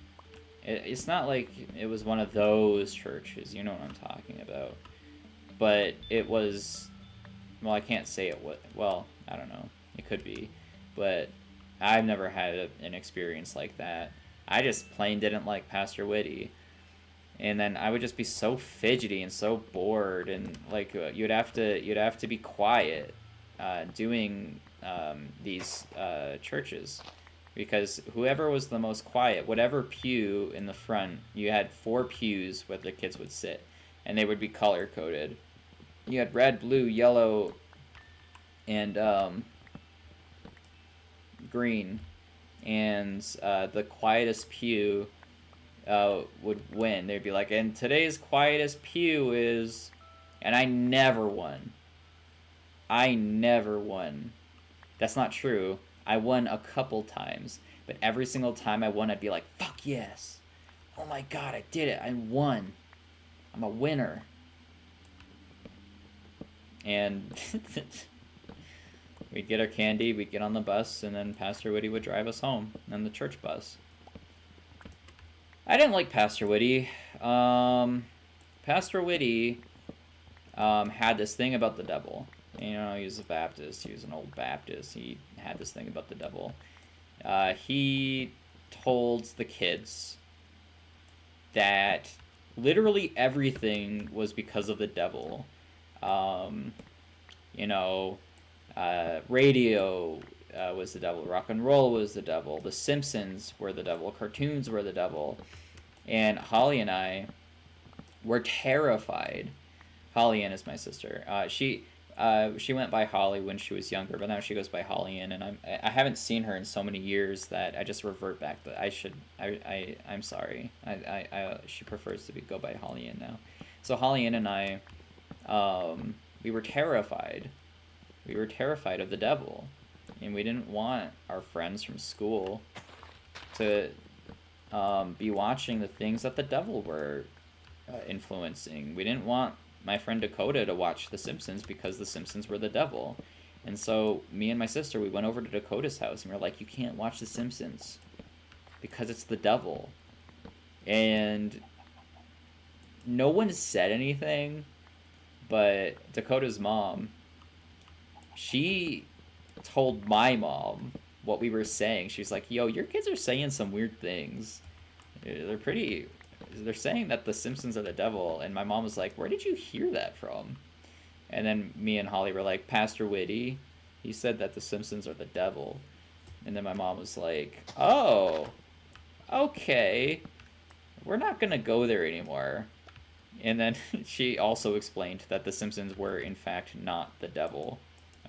It's not like it was one of those churches, you know what I'm talking about. But it was, well, I can't say it was, well, I don't know, it could be, but I've never had an experience like that. I just plain didn't like Pastor Whitty. And then I would just be so fidgety and so bored, and like you'd have to be quiet doing these churches, because whoever was the most quiet, whatever pew in the front, you had 4 pews where the kids would sit, and they would be color coded. You had red, blue, yellow, and green, and the quietest pew would win. They'd be like, and today's quietest pew is, and I never won. That's not true. I won a couple times, but every single time I won, I'd be like, fuck yes. Oh my god, I did it. I won. I'm a winner. And we'd get our candy, we'd get on the bus, and then Pastor Whitty would drive us home on the church bus. I didn't like Pastor Whitty. Pastor Whitty had this thing about the devil. You know, he was a Baptist. He was an old Baptist. He had this thing about the devil. He told the kids that literally everything was because of the devil. You know, radio was the devil. Rock and roll was the devil. The Simpsons were the devil. Cartoons were the devil. And Holly and I were terrified. Holly Ann is my sister. She went by Holly when she was younger, but now she goes by Holly Ann, and I haven't seen her in so many years that I just revert back. But I'm sorry. She prefers to go by Holly Ann now. So Holly Ann and I, we were terrified. We were terrified of the devil, and we didn't want our friends from school to be watching the things that the devil were influencing. We didn't want my friend Dakota to watch The Simpsons because The Simpsons were the devil. And so me and my sister, we went over to Dakota's house and we were like, you can't watch The Simpsons because it's the devil. And no one said anything, but Dakota's mom, she told my mom what we were saying. She was like, yo, your kids are saying some weird things. They're saying that The Simpsons are the devil. And my mom was like, where did you hear that from? And then me and Holly were like, Pastor Whitty, he said that The Simpsons are the devil. And then my mom was like, oh, okay, we're not gonna go there anymore. And then she also explained that The Simpsons were in fact not the devil.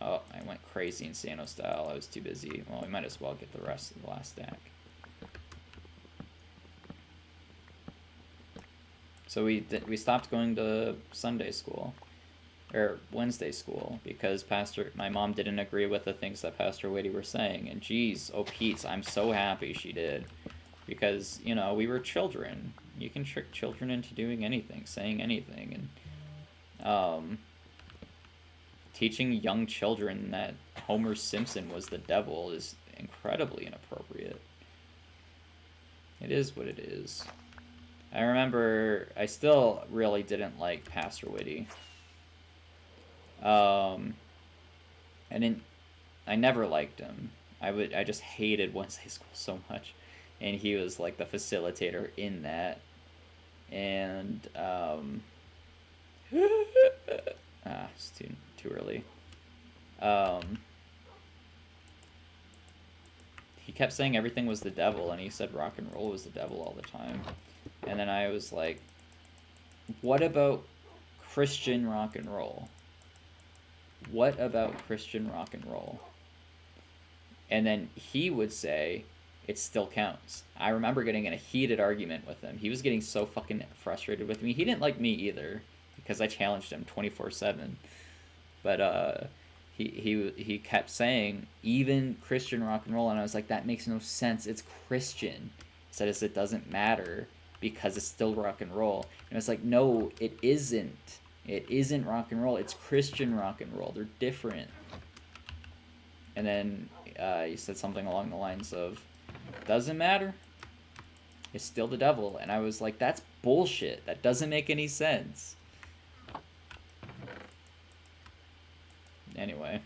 Oh, I went crazy Insano style. I was too busy. Well, we might as well get the rest of the last stack. So we stopped going to Sunday school, or Wednesday school, because my mom didn't agree with the things that Pastor Whitty were saying. And geez, oh Pete, I'm so happy she did, because you know we were children. You can trick children into doing anything, saying anything, and teaching young children that Homer Simpson was the devil is incredibly inappropriate. It is what it is. I remember I still really didn't like Pastor Whitty. I never liked him. I just hated Wednesday school so much. And he was like the facilitator in that. And it's too early. He kept saying everything was the devil, and he said rock and roll was the devil all the time. And then I was like, what about Christian rock and roll? What about Christian rock and roll? And then he would say, it still counts. I remember getting in a heated argument with him. He was getting so fucking frustrated with me. He didn't like me either, because I challenged him 24/7. But he kept saying, even Christian rock and roll, and I was like, that makes no sense. It's Christian. He said, it doesn't matter, because it's still rock and roll. And it's like, no, it isn't. It isn't rock and roll. It's Christian rock and roll. They're different. And then he said something along the lines of, doesn't matter. It's still the devil. And I was like, that's bullshit. That doesn't make any sense. Anyway.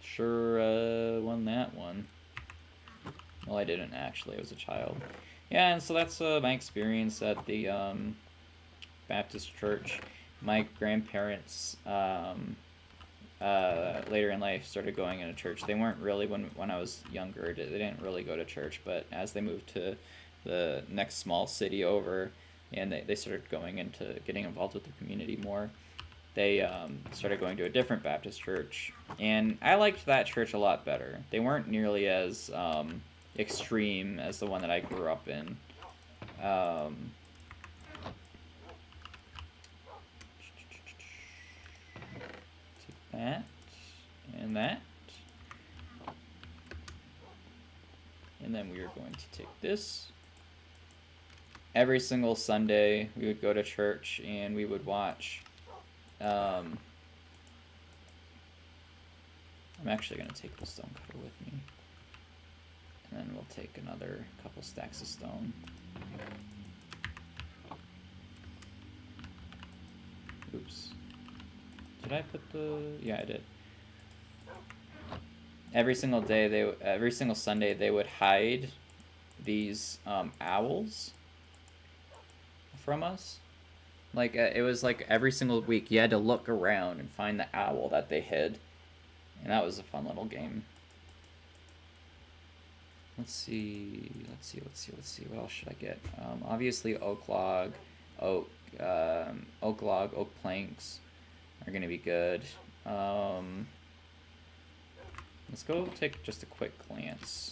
Sure won that one. Well, I didn't actually. I was a child. Yeah, and so that's my experience at the Baptist church. My grandparents later in life started going into church. They weren't really, when I was younger, they didn't really go to church, but as they moved to the next small city over, and they started getting involved with the community more, they started going to a different Baptist church, and I liked that church a lot better. They weren't nearly as extreme as the one that I grew up in. Take that and that, and then we are going to take this. Every single Sunday we would go to church and we would watch I'm actually going to take the stone cutter with me. And then we'll take another couple stacks of stone. Oops. Did I put the... Yeah, I did. Every single Sunday, they would hide these owls from us. Like, it was like every single week you had to look around and find the owl that they hid. And that was a fun little game. Let's see. What else should I get? Obviously oak log, oak, oak log, oak planks are gonna be good. Let's go take just a quick glance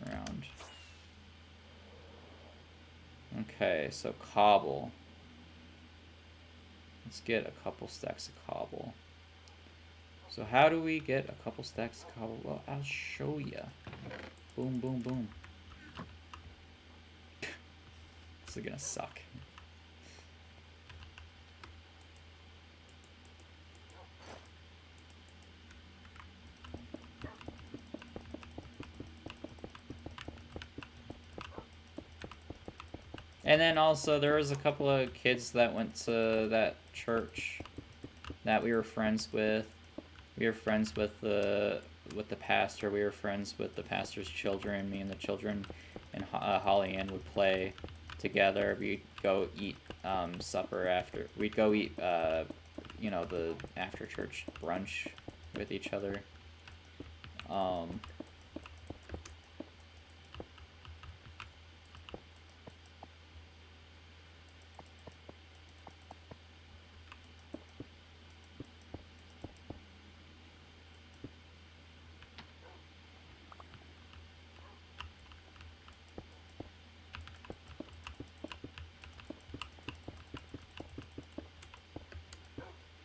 around. Okay, so cobble. Let's get a couple stacks of cobble. So how do we get a couple stacks of cobble? Well, I'll show ya. Boom, boom, boom. This is gonna suck. And then also there was a couple of kids that went to that church that we were friends with. We were friends with the pastor. We were friends with the pastor's children. Me and the children and Holly Ann would play together. We'd go eat supper after. We'd go eat you know, the after church brunch with each other.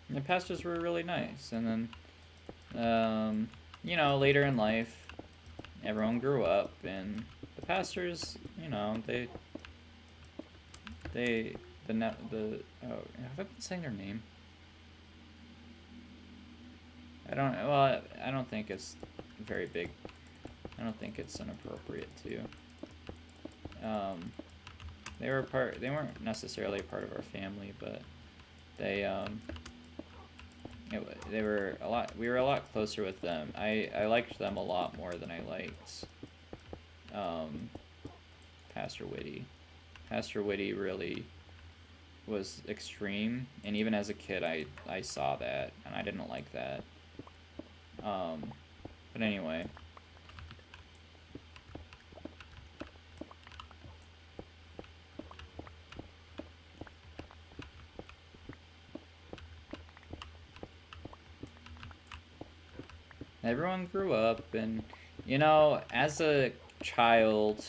The pastors were really nice, and then, you know, later in life, everyone grew up, and the pastors, you know, oh, have I been saying their name? I don't think it's very big. I don't think it's inappropriate to. They weren't necessarily a part of our family, but they we were a lot closer with them. I liked them a lot more than I liked Pastor Whitty. Pastor Whitty really was extreme, and even as a kid I saw that, and I didn't like that. But anyway. Everyone grew up, and, you know, as a child,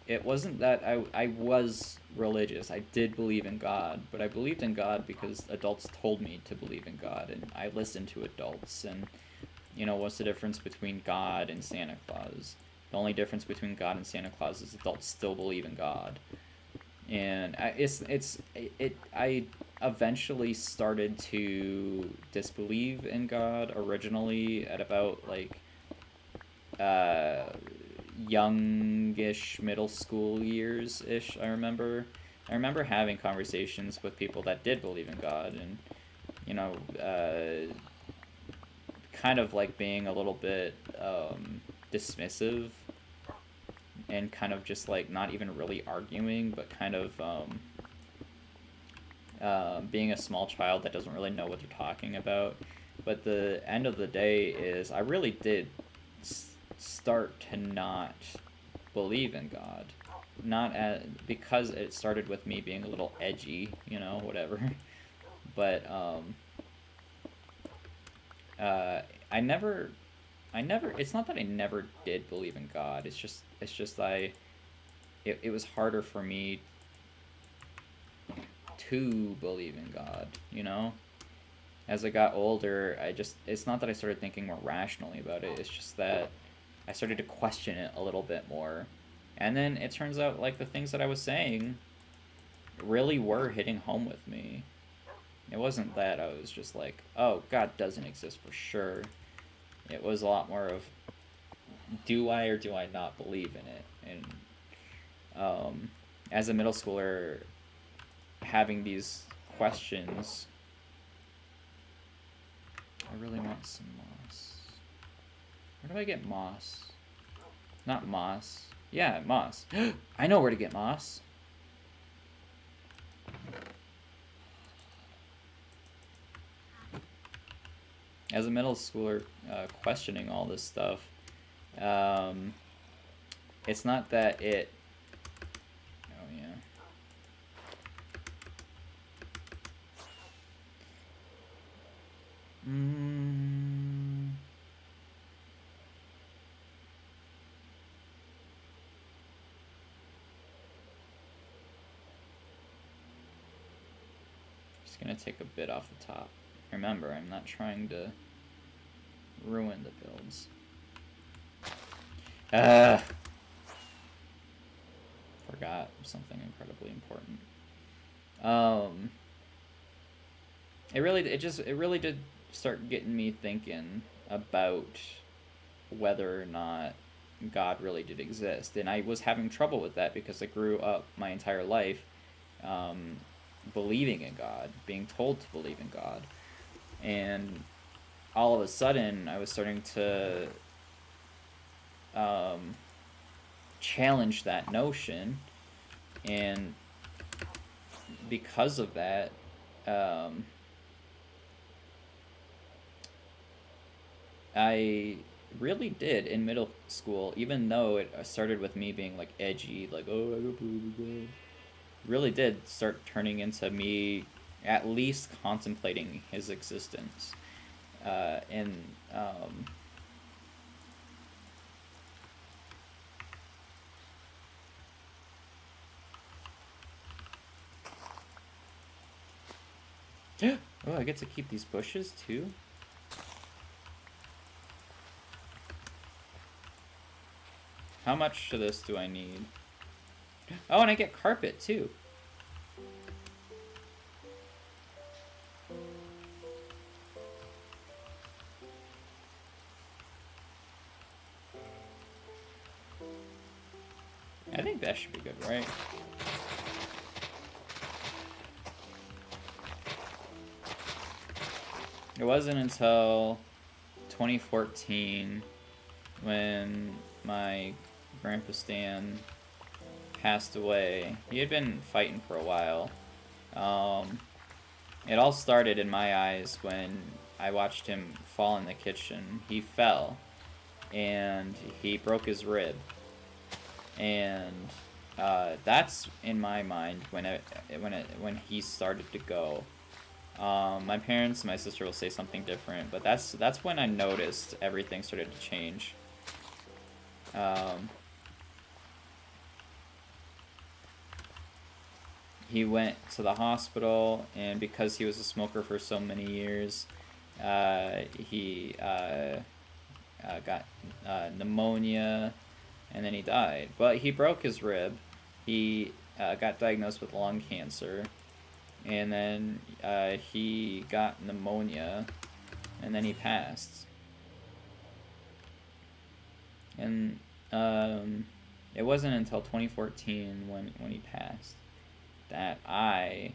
it wasn't that I was religious. I did believe in God, but I believed in God because adults told me to believe in God, and I listened to adults. And, you know, what's the difference between God and Santa Claus? The only difference between God and Santa Claus is adults still believe in God. And I eventually started to disbelieve in God originally at about, like, youngish middle school years-ish. I remember having conversations with people that did believe in God, and, you know, kind of like being a little bit dismissive, and kind of just like not even really arguing, but kind of being a small child that doesn't really know what they're talking about. But the end of the day is I really did start to not believe in God. Because it started with me being a little edgy, you know, whatever. But I never, it's not that I never did believe in God. It's just it was harder for me to believe in God, you know? As I got older, it's not that I started thinking more rationally about it, it's just that I started to question it a little bit more. And then it turns out, like, the things that I was saying really were hitting home with me. It wasn't that I was just like, oh, God doesn't exist for sure. It was a lot more of, do I or do I not believe in it? And as a middle schooler, having these questions, I really want some moss. Where do I get moss? Not moss. Yeah, moss. I know where to get moss. As a middle schooler, questioning all this stuff, it's not that it... Oh, yeah. It's gonna take a bit off the top. Remember, I'm not trying to ruin the builds. Forgot something incredibly important. It really did start getting me thinking about whether or not God really did exist, and I was having trouble with that because I grew up my entire life believing in God, being told to believe in God, and all of a sudden I was starting to challenge that notion, and because of that, I really did in middle school, even though it started with me being like edgy, like, oh, I don't believe in God, really did start turning into me at least contemplating his existence. And oh, I get to keep these bushes too? How much of this do I need? Oh, and I get carpet too. I think that should be good, right? It wasn't until 2014 when my Grandpa Stan passed away. He had been fighting for a while. It all started in my eyes when I watched him fall in the kitchen. He fell and he broke his rib. And that's in my mind when he started to go. My parents and my sister will say something different, but that's when I noticed everything started to change. He went to the hospital, and because he was a smoker for so many years, he got pneumonia, and then he died. But he broke his rib. He got diagnosed with lung cancer, and then he got pneumonia, and then he passed. And it wasn't until 2014 when he passed that I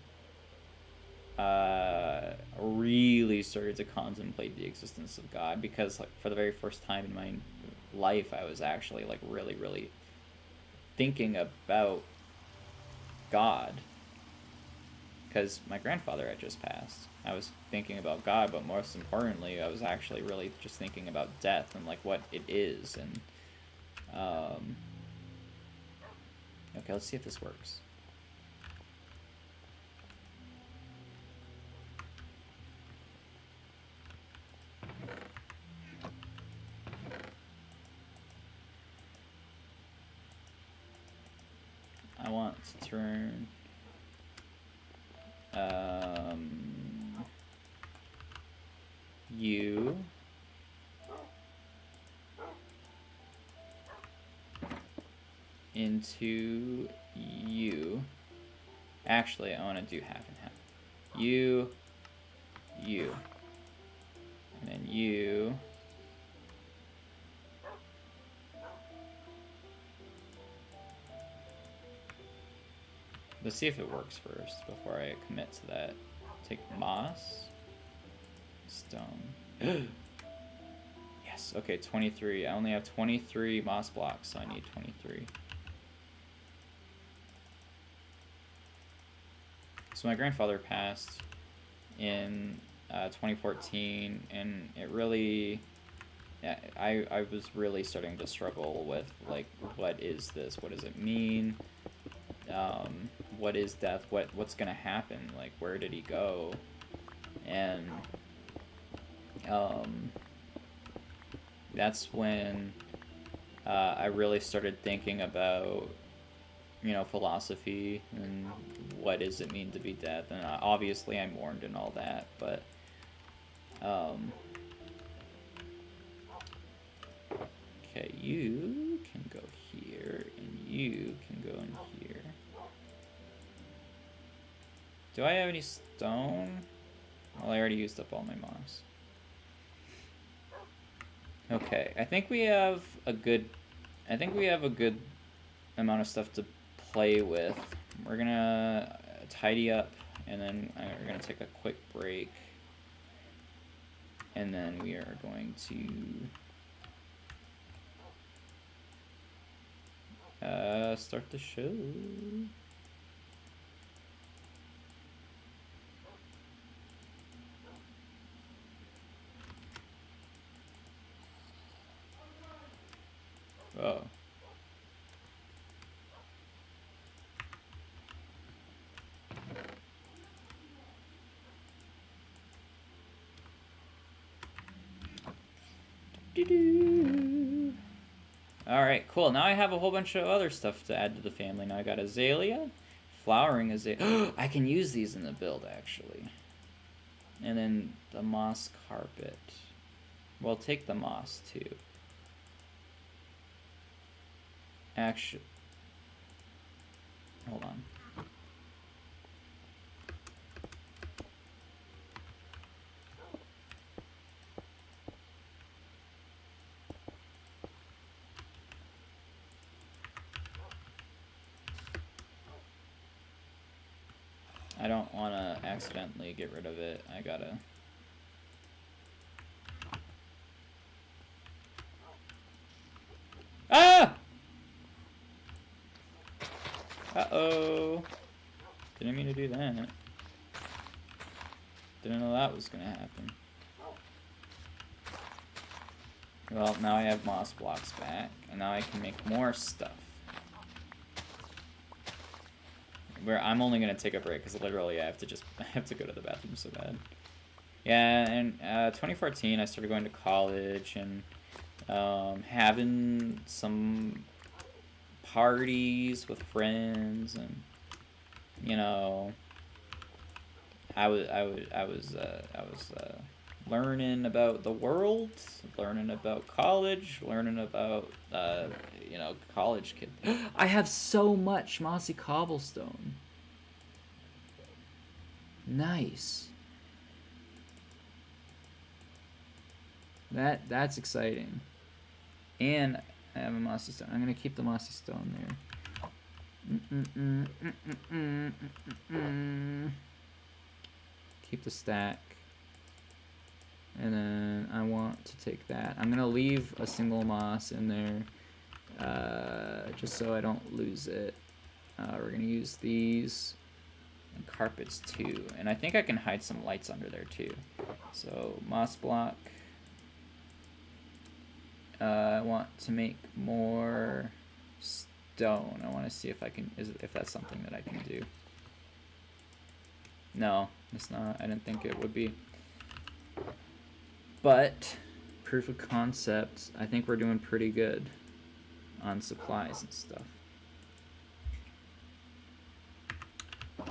really started to contemplate the existence of God, because like for the very first time in my life I was actually like really thinking about God, because my grandfather had just passed. I was thinking about God, but most importantly I was actually really just thinking about death and like what it is. And okay, let's see if this works. I want to turn you into you. Actually, I want to do half and half. You, and then you. Let's see if it works first before I commit to that. Take moss, stone. Yes, okay, 23. I only have 23 moss blocks, so I need 23. So my grandfather passed in 2014, and it really, yeah, I was really starting to struggle with like, what is this? What does it mean? What is death? What's gonna happen? Like, where did he go? And that's when I really started thinking about you know, philosophy and what does it mean to be death. And obviously I mourned and all that, but okay, you can go here and you can go in here. Do I have any stone? Well, I already used up all my moss. Okay, I think we have a good amount of stuff to play with. We're gonna tidy up, and then we're gonna take a quick break, and then we are going to start the show. Oh. Alright, cool. Now I have a whole bunch of other stuff to add to the family. Now I got azalea, flowering azalea. I can use these in the build, actually. And then the moss carpet. Well, take the moss, too. Actually, hold on. I don't want to accidentally get rid of it. I gotta... Ah! Uh-oh. Didn't mean to do that. Didn't know that was gonna happen. Well, now I have moss blocks back, and now I can make more stuff. Where I'm only gonna take a break because literally I have to go to the bathroom so bad. Yeah, and 2014 I started going to college and having some parties with friends, and you know, I was learning about the world, learning about college, learning about you know, college kid. I have so much mossy cobblestone. Nice. That's exciting. And I have a mossy stone. I'm gonna keep the mossy stone there. Keep the stack. And then I want to take that. I'm gonna leave a single moss in there, just so I don't lose it. We're gonna use these and carpets too. And I think I can hide some lights under there too. So moss block. I want to make more stone. I want to see if I can, if that's something that I can do. No, it's not. I didn't think it would be. But proof of concept, I think we're doing pretty good on supplies and stuff.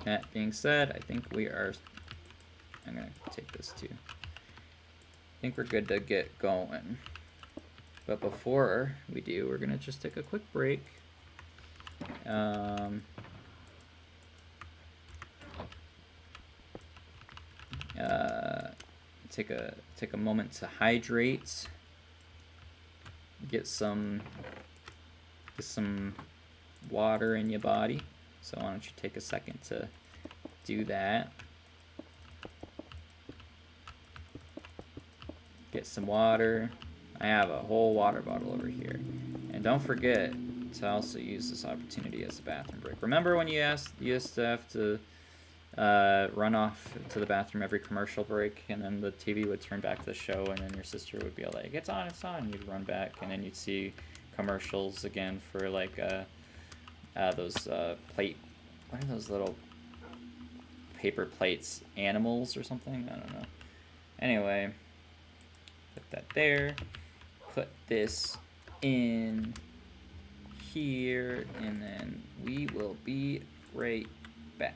That being said, I think we are, I'm gonna take this too. I think we're good to get going. But before we do, we're gonna just take a quick break. Take a moment to hydrate. Get some water in your body. So why don't you take a second to do that. Get some water. I have a whole water bottle over here. And don't forget to also use this opportunity as a bathroom break. Remember when you used to have to run off to the bathroom every commercial break, and then the TV would turn back to the show, and then your sister would be like, it's on, and you'd run back, and then you'd see commercials again for like those plate, what are those little paper plates, animals or something? I don't know. Anyway, put that there. Put this in here, and then we we will be right back.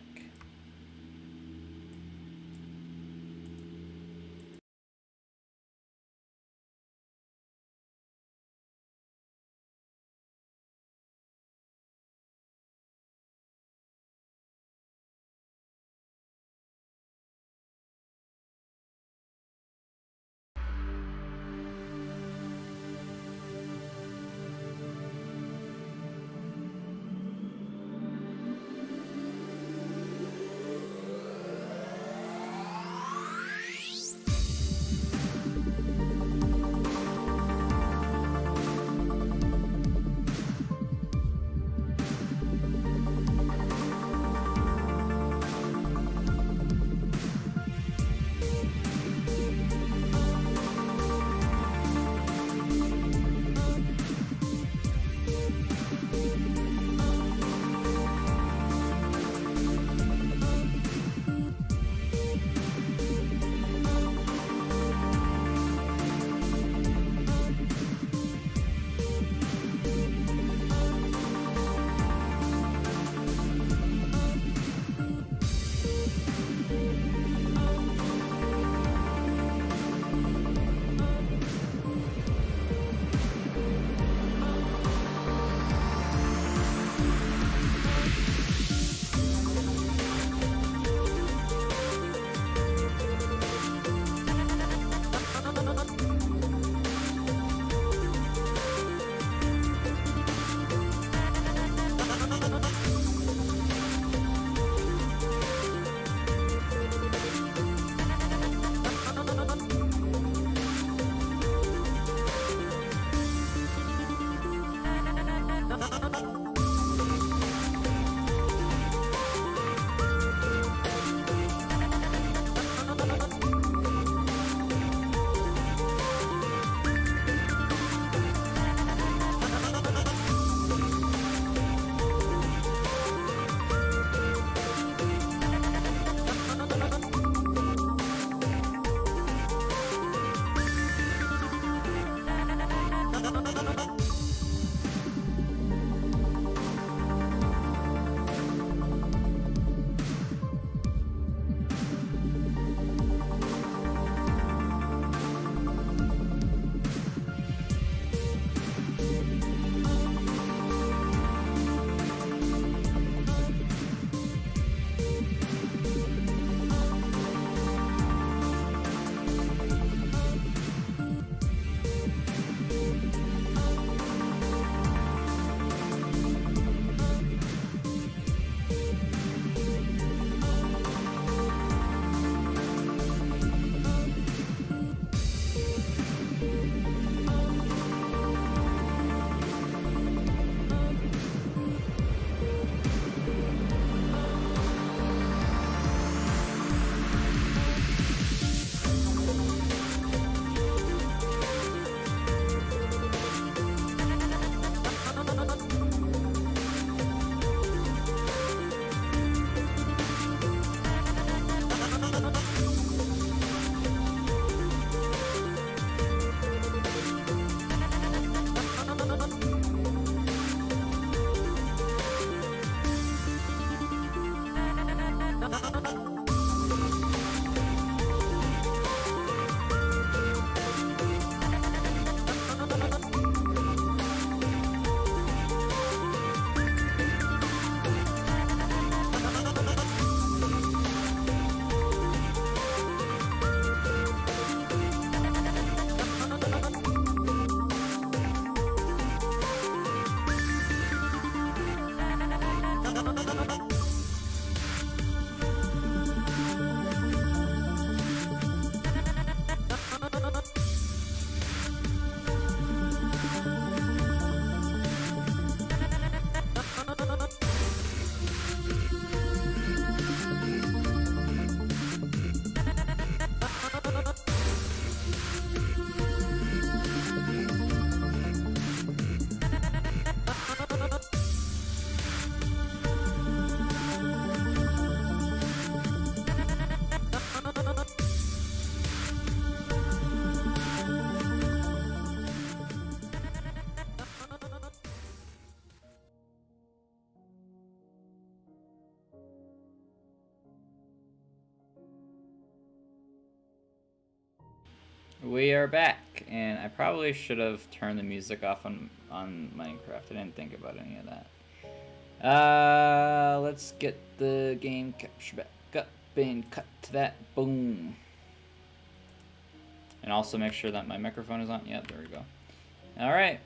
We are back, and I probably should have turned the music off on Minecraft. I didn't think about any of that. Let's get the game capture back up and cut to that. Boom. And also make sure that my microphone is on. Yep, there we go. All right.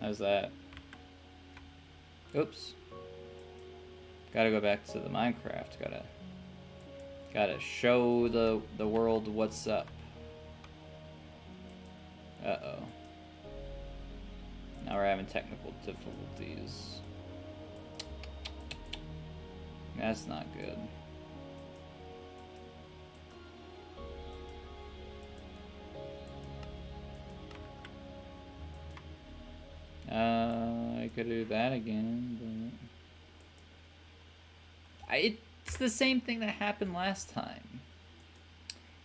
How's that? Oops. Gotta go back to the Minecraft. Gotta show the world what's up. Uh-oh. Now we're having technical difficulties. That's not good. I could do that again, but it's the same thing that happened last time.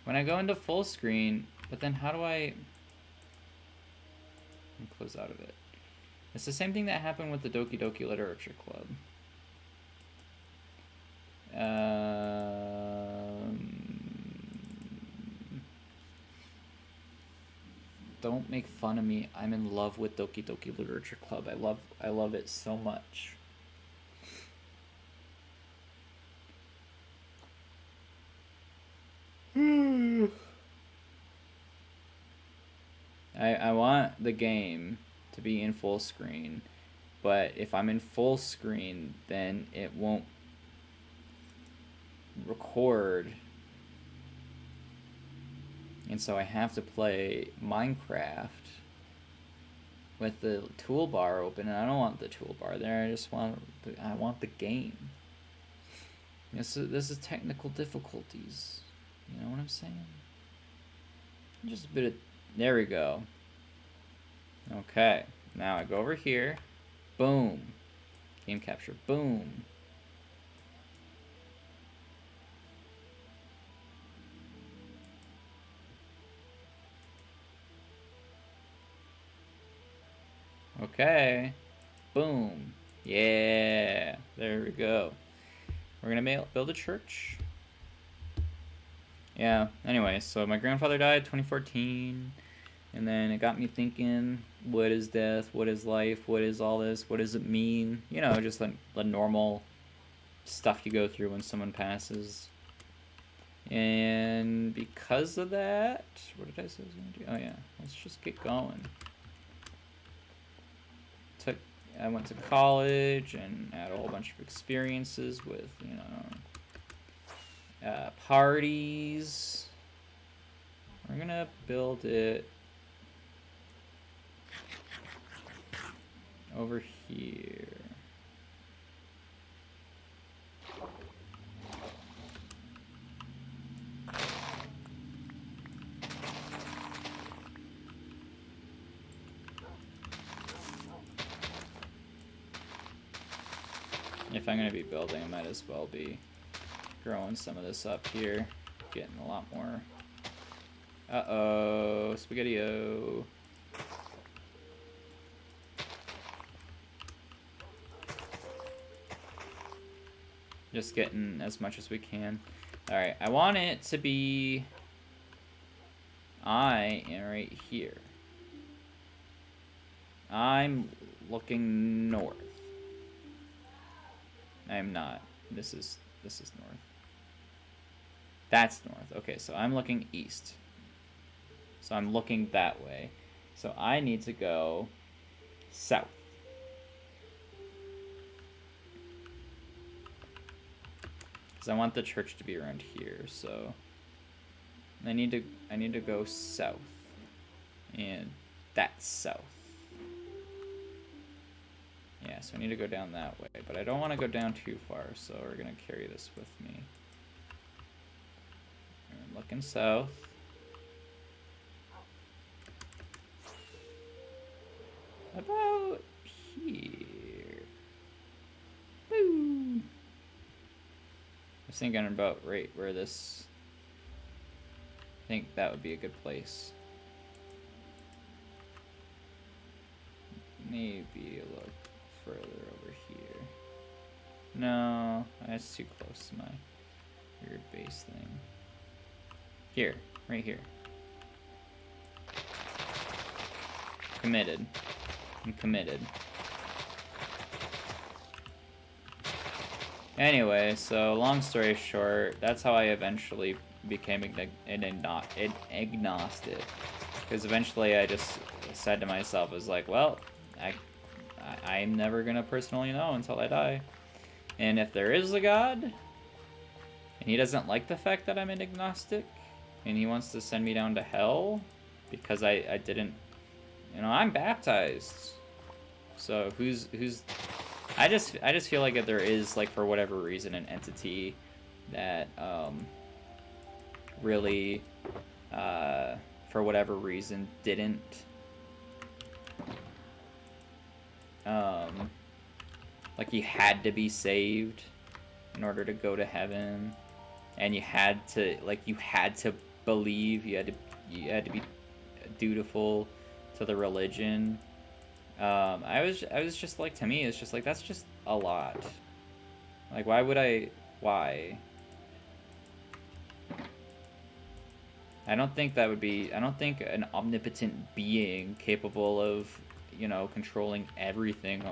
When I go into full screen, but then how do I close out of it? It's the same thing that happened with the Doki Doki Literature Club. Don't make fun of me. I'm in love with Doki Doki Literature Club. I love it so much. I want the game to be in full screen, but if I'm in full screen, then it won't record. And so I have to play Minecraft with the toolbar open, and I don't want the toolbar there. I want the game. This is technical difficulties. You know what I'm saying? Just a bit of... There we go. Okay. Now I go over here. Boom. Game capture. Boom. Okay. Boom. Yeah. There we go. We're gonna build a church. Yeah. Anyway, so my grandfather died 2014, and then it got me thinking: what is death? What is life? What is all this? What does it mean? You know, just the normal stuff you go through when someone passes. And because of that, what did I say I was gonna do? Oh yeah, let's just get going. I went to college and had a whole bunch of experiences with, you know, parties. We're gonna build it over here. If I'm going to be building, I might as well be growing some of this up here. Getting a lot more. Uh-oh, Spaghetti-O. Just getting as much as we can. Alright, I want it to be... I am right here. I'm looking north. I am not. This is north. That's north. Okay, so I'm looking east. So I'm looking that way. So I need to go south. Because I want the church to be around here, so I need to go south. And that's south. Yeah, so I need to go down that way, but I don't want to go down too far, so we're going to carry this with me. I'm looking south. About here. Woo! I was thinking about right where this... I think that would be a good place. Maybe a little further over here. No, that's too close to my... weird base thing. Here, right here. Committed. I'm committed. Anyway, so long story short, that's how I eventually became an agnostic. Because eventually I just said to myself, I was like, well, I'm never gonna personally know until I die. And if there is a God, and he doesn't like the fact that I'm an agnostic, and he wants to send me down to hell, because I didn't, you know, I'm baptized. So who's I just feel like if there is, like, for whatever reason, an entity that really for whatever reason didn't like, you had to be saved in order to go to heaven, and you had to believe, you had to be dutiful to the religion. I was just like, to me, it's just like, that's just a lot. Like, why? I don't think an omnipotent being capable of, you know, controlling everything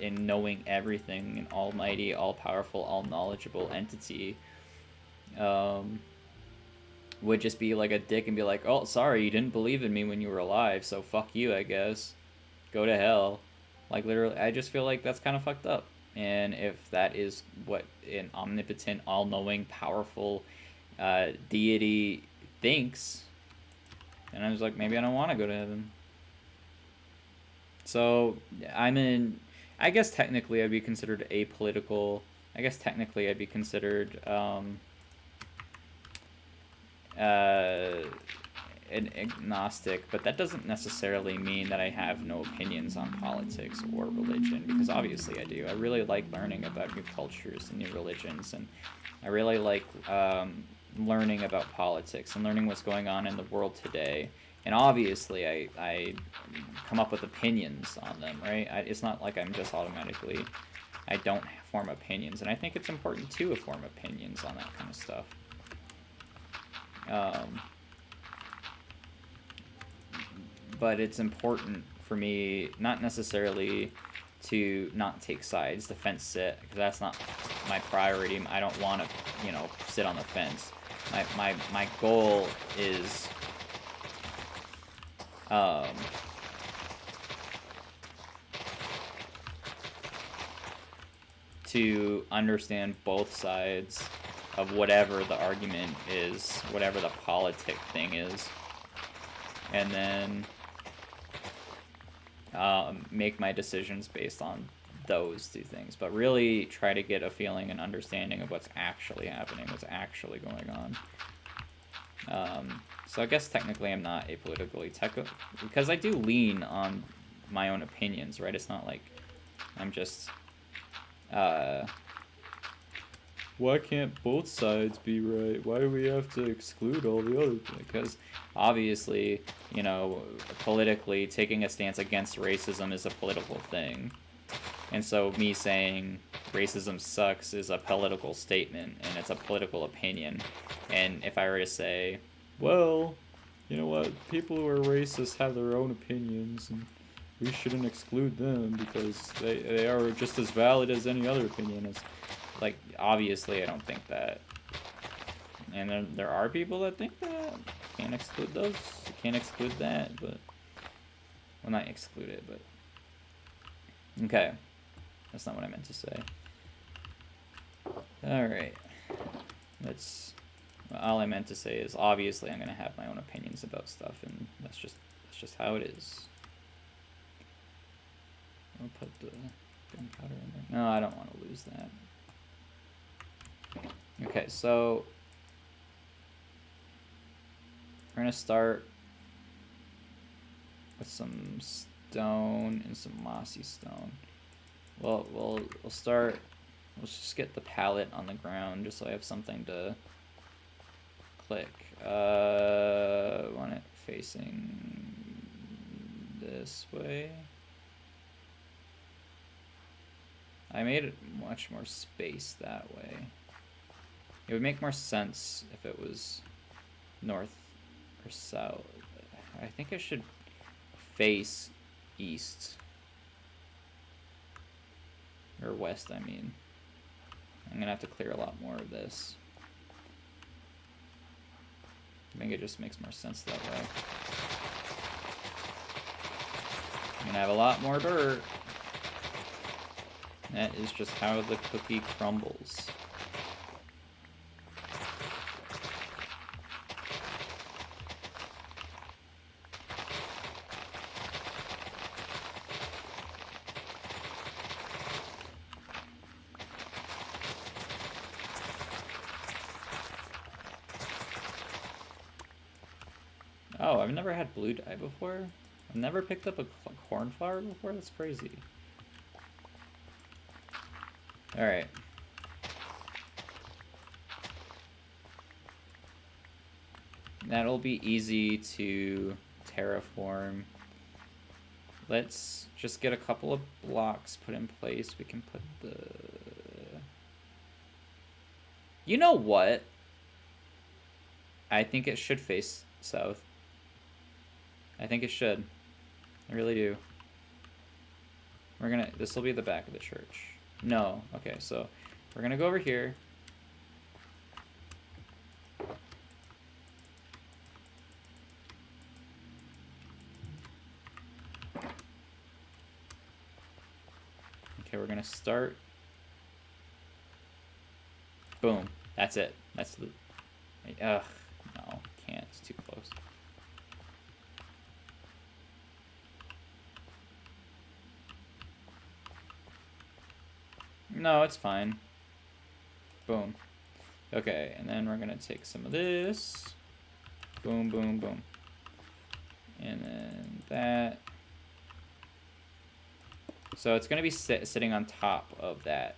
and knowing everything, an almighty, all-powerful, all-knowledgeable entity would just be like a dick and be like, oh, sorry, you didn't believe in me when you were alive, so fuck you, I guess. Go to hell. Like, literally, I just feel like that's kind of fucked up. And if that is what an omnipotent, all-knowing, powerful deity thinks, then I was like, maybe I don't want to go to heaven. So I guess technically I'd be considered apolitical. I guess technically I'd be considered an agnostic, but that doesn't necessarily mean that I have no opinions on politics or religion, because obviously I do. I really like learning about new cultures and new religions, and I really like learning about politics and learning what's going on in the world today. And obviously I come up with opinions on them, right? It's not like I'm just automatically, I don't form opinions, and I think it's important to form opinions on that kind of stuff. But it's important for me not necessarily to not take sides, the fence sit, because that's not my priority. I don't want to, you know, sit on the fence. My goal is to understand both sides of whatever the argument is, whatever the politic thing is, and then make my decisions based on those two things, but really try to get a feeling and understanding of what's actually happening, what's actually going on. So I guess technically I'm not apolitically because I do lean on my own opinions, right? It's not like I'm just why can't both sides be right? Why do we have to exclude all the other things? Because obviously, you know, politically, taking a stance against racism is a political thing. And so me saying racism sucks is a political statement, and it's a political opinion. And if I were to say, well, you know what, people who are racist have their own opinions, and we shouldn't exclude them because they are just as valid as any other opinion. It's like, obviously I don't think that. And then there are people that think that. Can't exclude those. Can't exclude that, but... Well, not exclude it, but... Okay. That's not what I meant to say. Alright. All I meant to say is, obviously I'm gonna have my own opinions about stuff, and that's just how it is. I'll put the gunpowder in there. No, I don't want to lose that. Okay, so we're gonna start with some stone and some mossy stone. Well, we'll start. Let's just get the palette on the ground, just so I have something to click. Want it facing this way. I made it much more space that way. It would make more sense if it was north or south. I think it should face east. Or west, I mean. I'm gonna have to clear a lot more of this. I think it just makes more sense that way. I'm gonna have a lot more dirt. That is just how the cookie crumbles. Oh, I've never had blue dye before. I've never picked up a cornflower before. That's crazy. Alright. That'll be easy to terraform. Let's just get a couple of blocks put in place. We can put the... You know what? I think it should face south. I think it should. I really do. We're gonna... This will be the back of the church. No. Okay, so we're gonna go over here. Okay, we're gonna start. Boom. That's it. That's the... Ugh. No, can't. It's too close. No, it's fine. Boom. Okay, and then we're gonna take some of this. Boom, boom, boom. And then that. So it's gonna be sitting on top of that.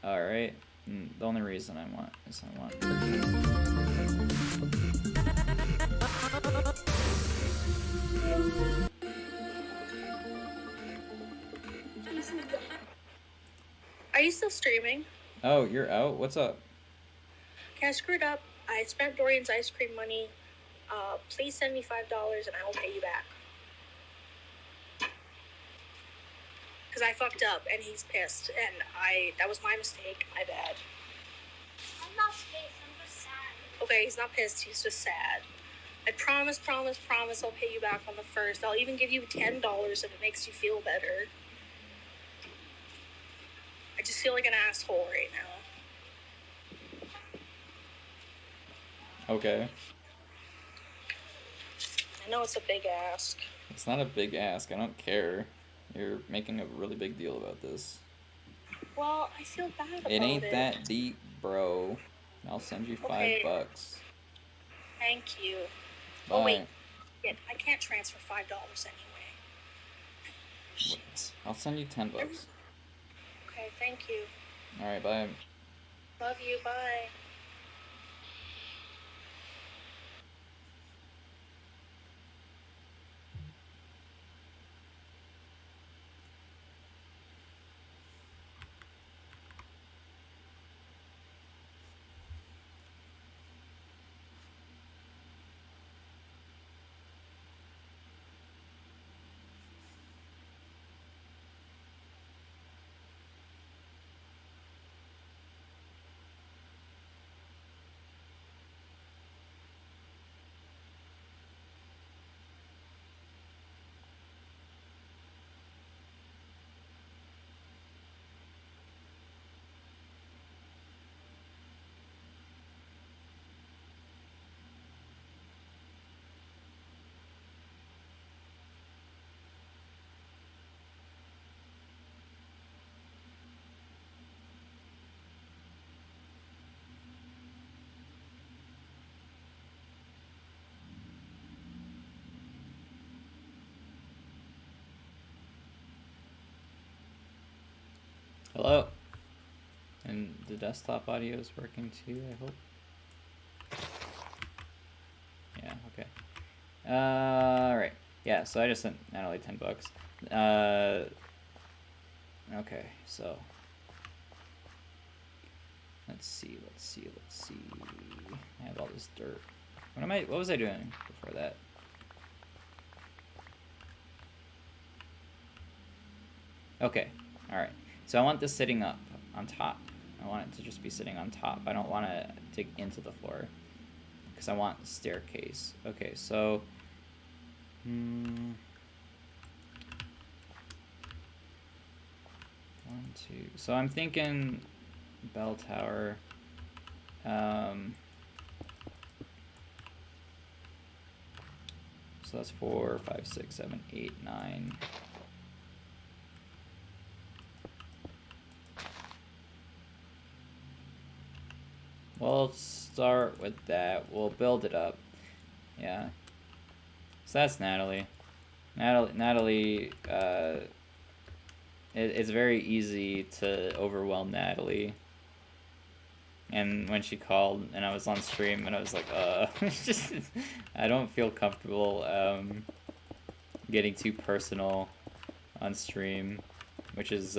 Alright. The only reason I want is I want... Are you still streaming? Oh, you're out? What's up? Okay, I screwed up. I spent Dorian's ice cream money. Please send me $5 and I will pay you back. Because I fucked up and he's pissed. And that was my mistake. My bad. I'm not pissed. I'm just sad. Okay, he's not pissed. He's just sad. I promise I'll pay you back on the 1st. I'll even give you $10 if it makes you feel better. I just feel like an asshole right now. Okay. I know it's a big ask. It's not a big ask. I don't care. You're making a really big deal about this. Well, I feel bad about it. It ain't that deep, bro. I'll send you Okay. $5. Thank you. Bye. Oh, wait. Yeah, I can't transfer $5 anyway. Shit. I'll send you $10. Okay, thank you. Alright, bye. Love you, bye. Hello? And the desktop audio is working too, I hope. Yeah, okay. Alright. Yeah, so I just sent Natalie $10. Okay, so Let's see. I have all this dirt. What was I doing before that? Okay, alright. So I want this sitting up on top. I want it to just be sitting on top. I don't want to dig into the floor because I want a staircase. Okay, so one, two. So I'm thinking bell tower. So that's 4, 5, 6, 7, 8, 9. We'll start with that. We'll build it up. Yeah. So that's Natalie. Natalie, it's very easy to overwhelm Natalie. And when she called and I was on stream and I was like, just, I don't feel comfortable getting too personal on stream, which is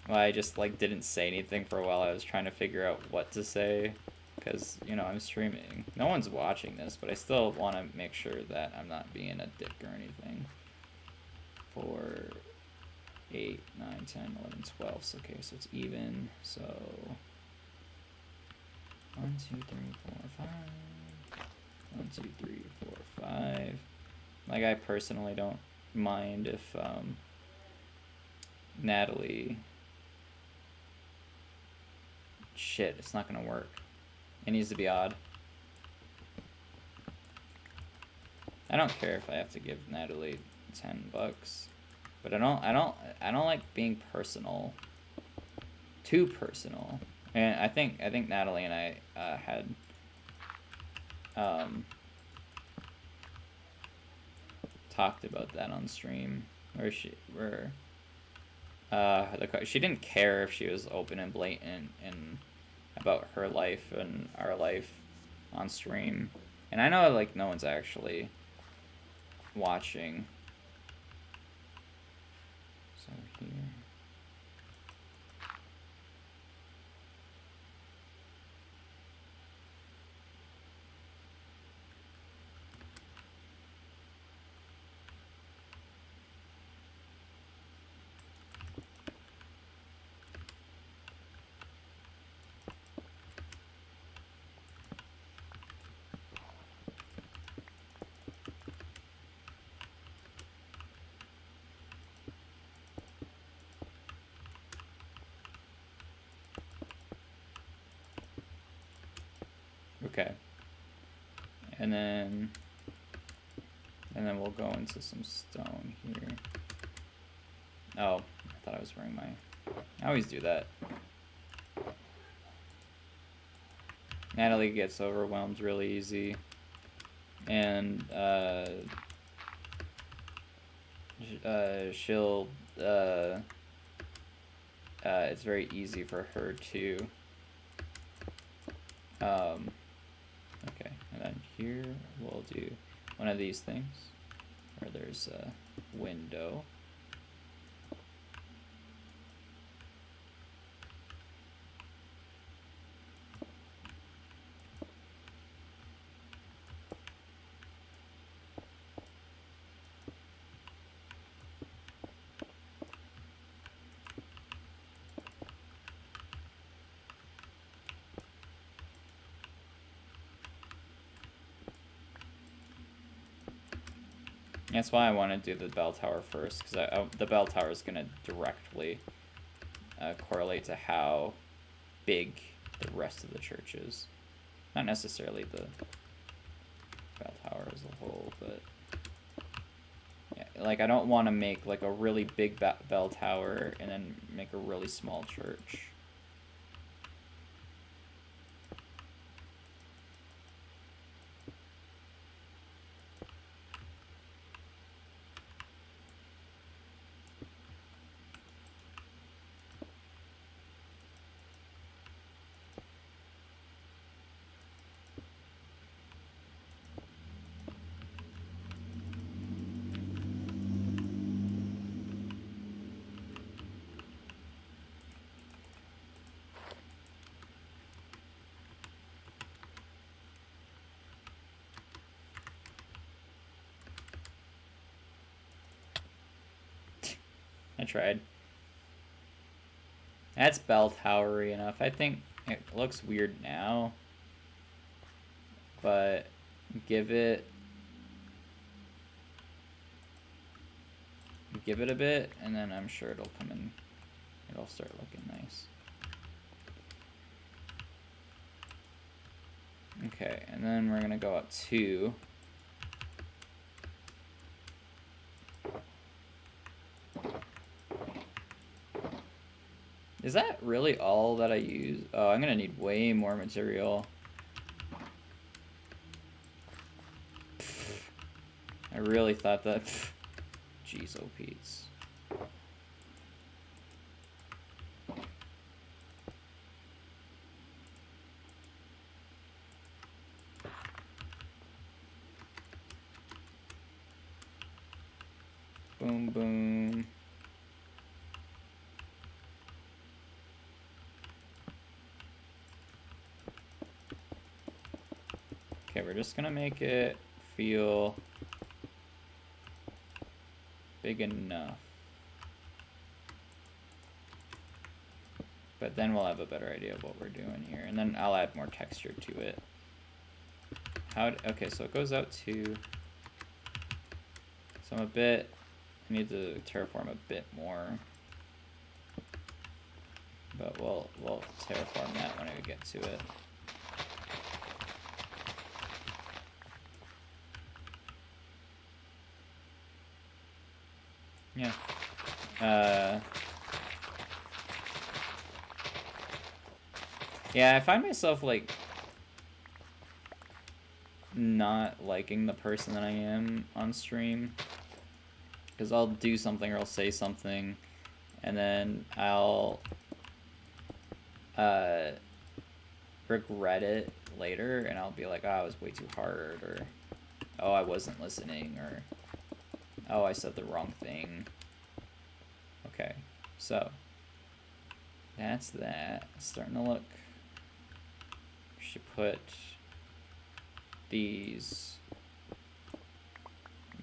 why I just like didn't say anything for a while. I was trying to figure out what to say because, you know, I'm streaming. No one's watching this, but I still want to make sure that I'm not being a dick or anything. 4, 8, 9, 10, 11, 12. So, okay, so it's even. So 1, 2, 3, 4, 5. 1, 2, 3, 4, 5. Like, I personally don't mind if Natalie. Shit, it's not gonna work. It needs to be odd. I don't care if I have to give Natalie $10, but I don't like being personal. Too personal. And I think Natalie and I had talked about that on stream, where she didn't care if she was open and blatant and about her life and our life on stream. And I know, like, no one's actually watching. So here. Okay. And then we'll go into some stone here. Oh, I thought I was wearing my... I always do that. Natalie gets overwhelmed really easy. And she'll it's very easy for her to okay, and then here we'll do one of these things where there's a window. That's why I want to do the bell tower first, because the bell tower is going to directly correlate to how big the rest of the church is. Not necessarily the bell tower as a whole, but yeah, like I don't want to make like a really big bell tower and then make a really small church. tried. That's bell towery enough. I think it looks weird now, but give it a bit, and then I'm sure it'll come in. It'll start looking nice. Okay, and then we're gonna go up 2. Is that really all that I use? Oh, I'm gonna need way more material. I really thought that. Jeez, oh Pete's. Boom, boom. Okay, we're just gonna make it feel big enough. But then we'll have a better idea of what we're doing here. And then I'll add more texture to it. Okay, so it goes out to... So I'm I need to terraform a bit more. But we'll terraform that when we get to it. Yeah. Yeah, I find myself, like, not liking the person that I am on stream. Because I'll do something or I'll say something, and then I'll regret it later, and I'll be like, oh, I was way too hard, or oh, I wasn't listening, or oh, I said the wrong thing. Okay, so that's that. It's starting to look. We should put these.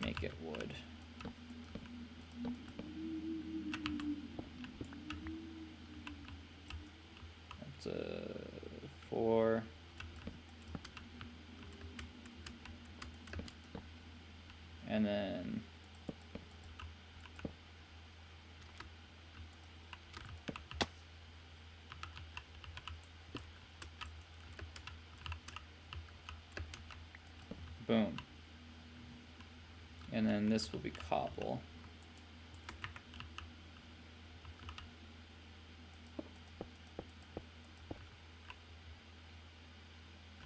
Make it wood. That's 4. And then boom. And then this will be cobble.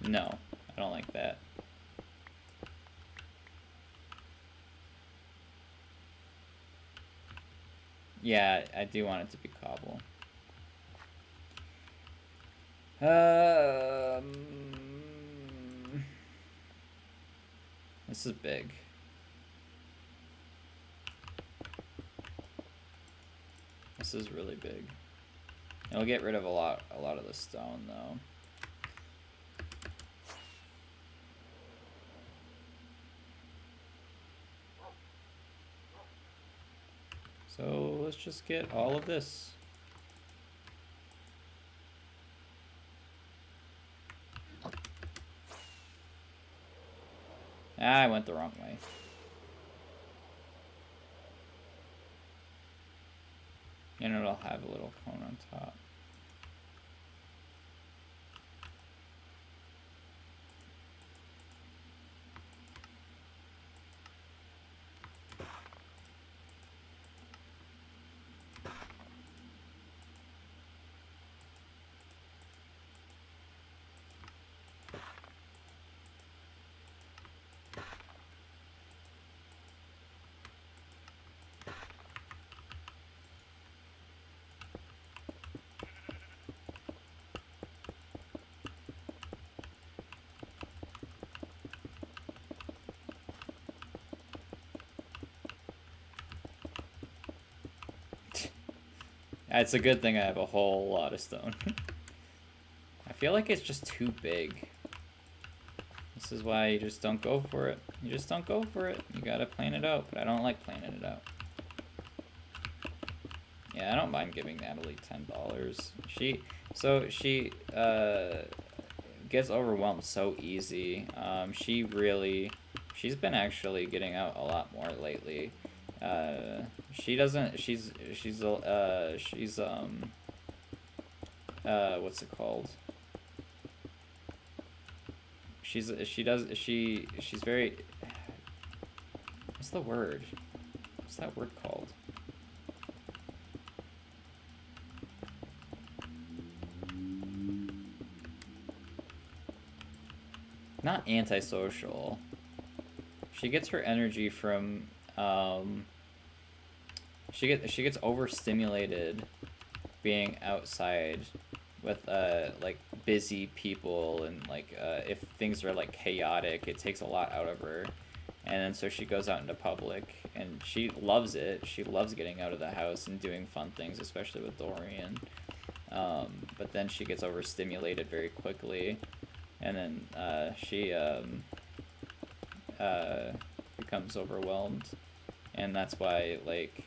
No, I don't like that. Yeah, I do want it to be cobble. This is big. This is really big. It'll get rid of a lot of the stone though. So let's just get all of this. Ah, I went the wrong way. And it'll have a little cone on top. It's a good thing I have a whole lot of stone. I feel like it's just too big. This is why you just don't go for it. You just don't go for it. You gotta plan it out, but I don't like planning it out. Yeah, I don't mind giving Natalie $10. She gets overwhelmed so easy. She's been actually getting out a lot more lately. She doesn't. She's what's it called? She's very. What's the word? What's that word called? Not antisocial. She gets her energy from she gets overstimulated being outside with like busy people, and like if things are like chaotic, it takes a lot out of her. And then so she goes out into public and she loves it. She loves getting out of the house and doing fun things, especially with Dorian. But then she gets overstimulated very quickly, and then she becomes overwhelmed, and that's why like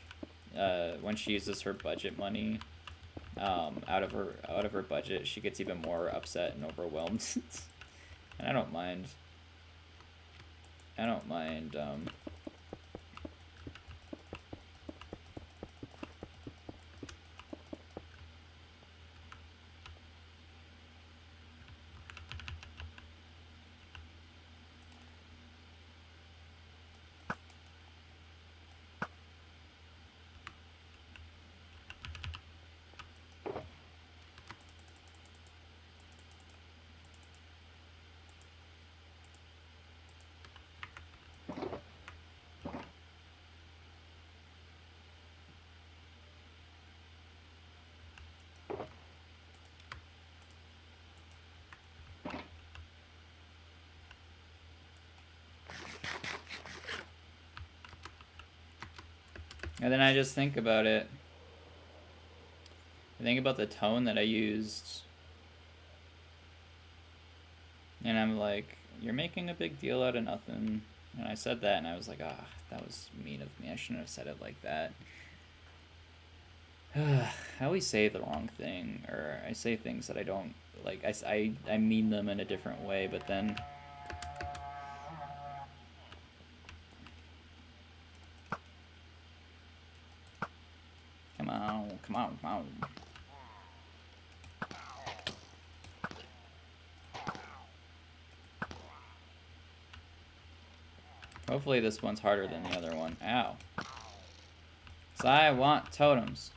when she uses her budget money out of her budget, she gets even more upset and overwhelmed. And I don't mind. And then I just think about it. I think about the tone that I used. And I'm like, you're making a big deal out of nothing. And I said that, and I was like, ah, that was mean of me. I shouldn't have said it like that. I always say the wrong thing, or I say things that I don't, like, I mean them in a different way, but then... Come on, come on, come on. Hopefully this one's harder than the other one. Ow. So I want totems.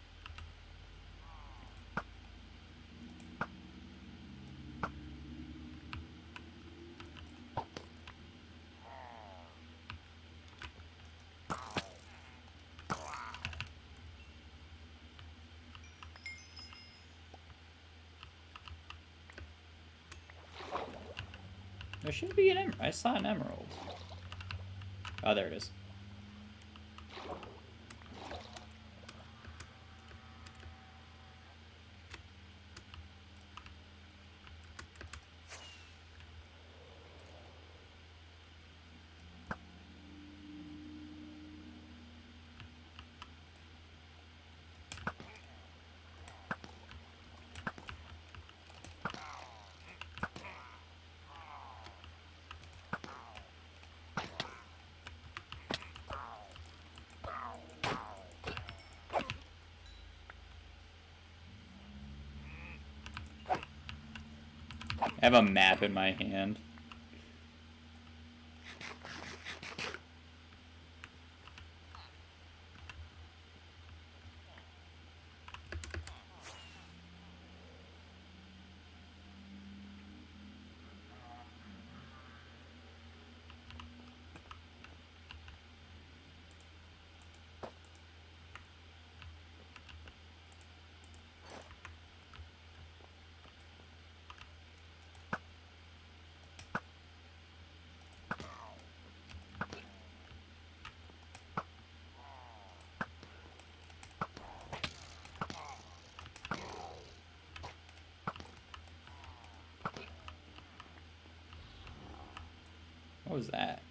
There should be an emerald. I saw an emerald. Oh, there it is. I have a map in my hand. What was that?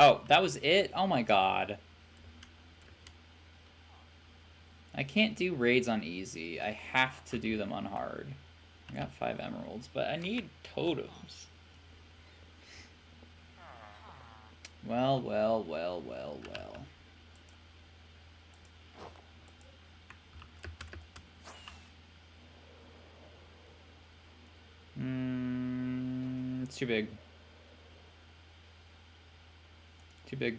Oh, that was it? Oh my god. I can't do raids on easy. I have to do them on hard. I got 5 emeralds, but I need totems. Well, well, well, well, well. It's too big. Too big.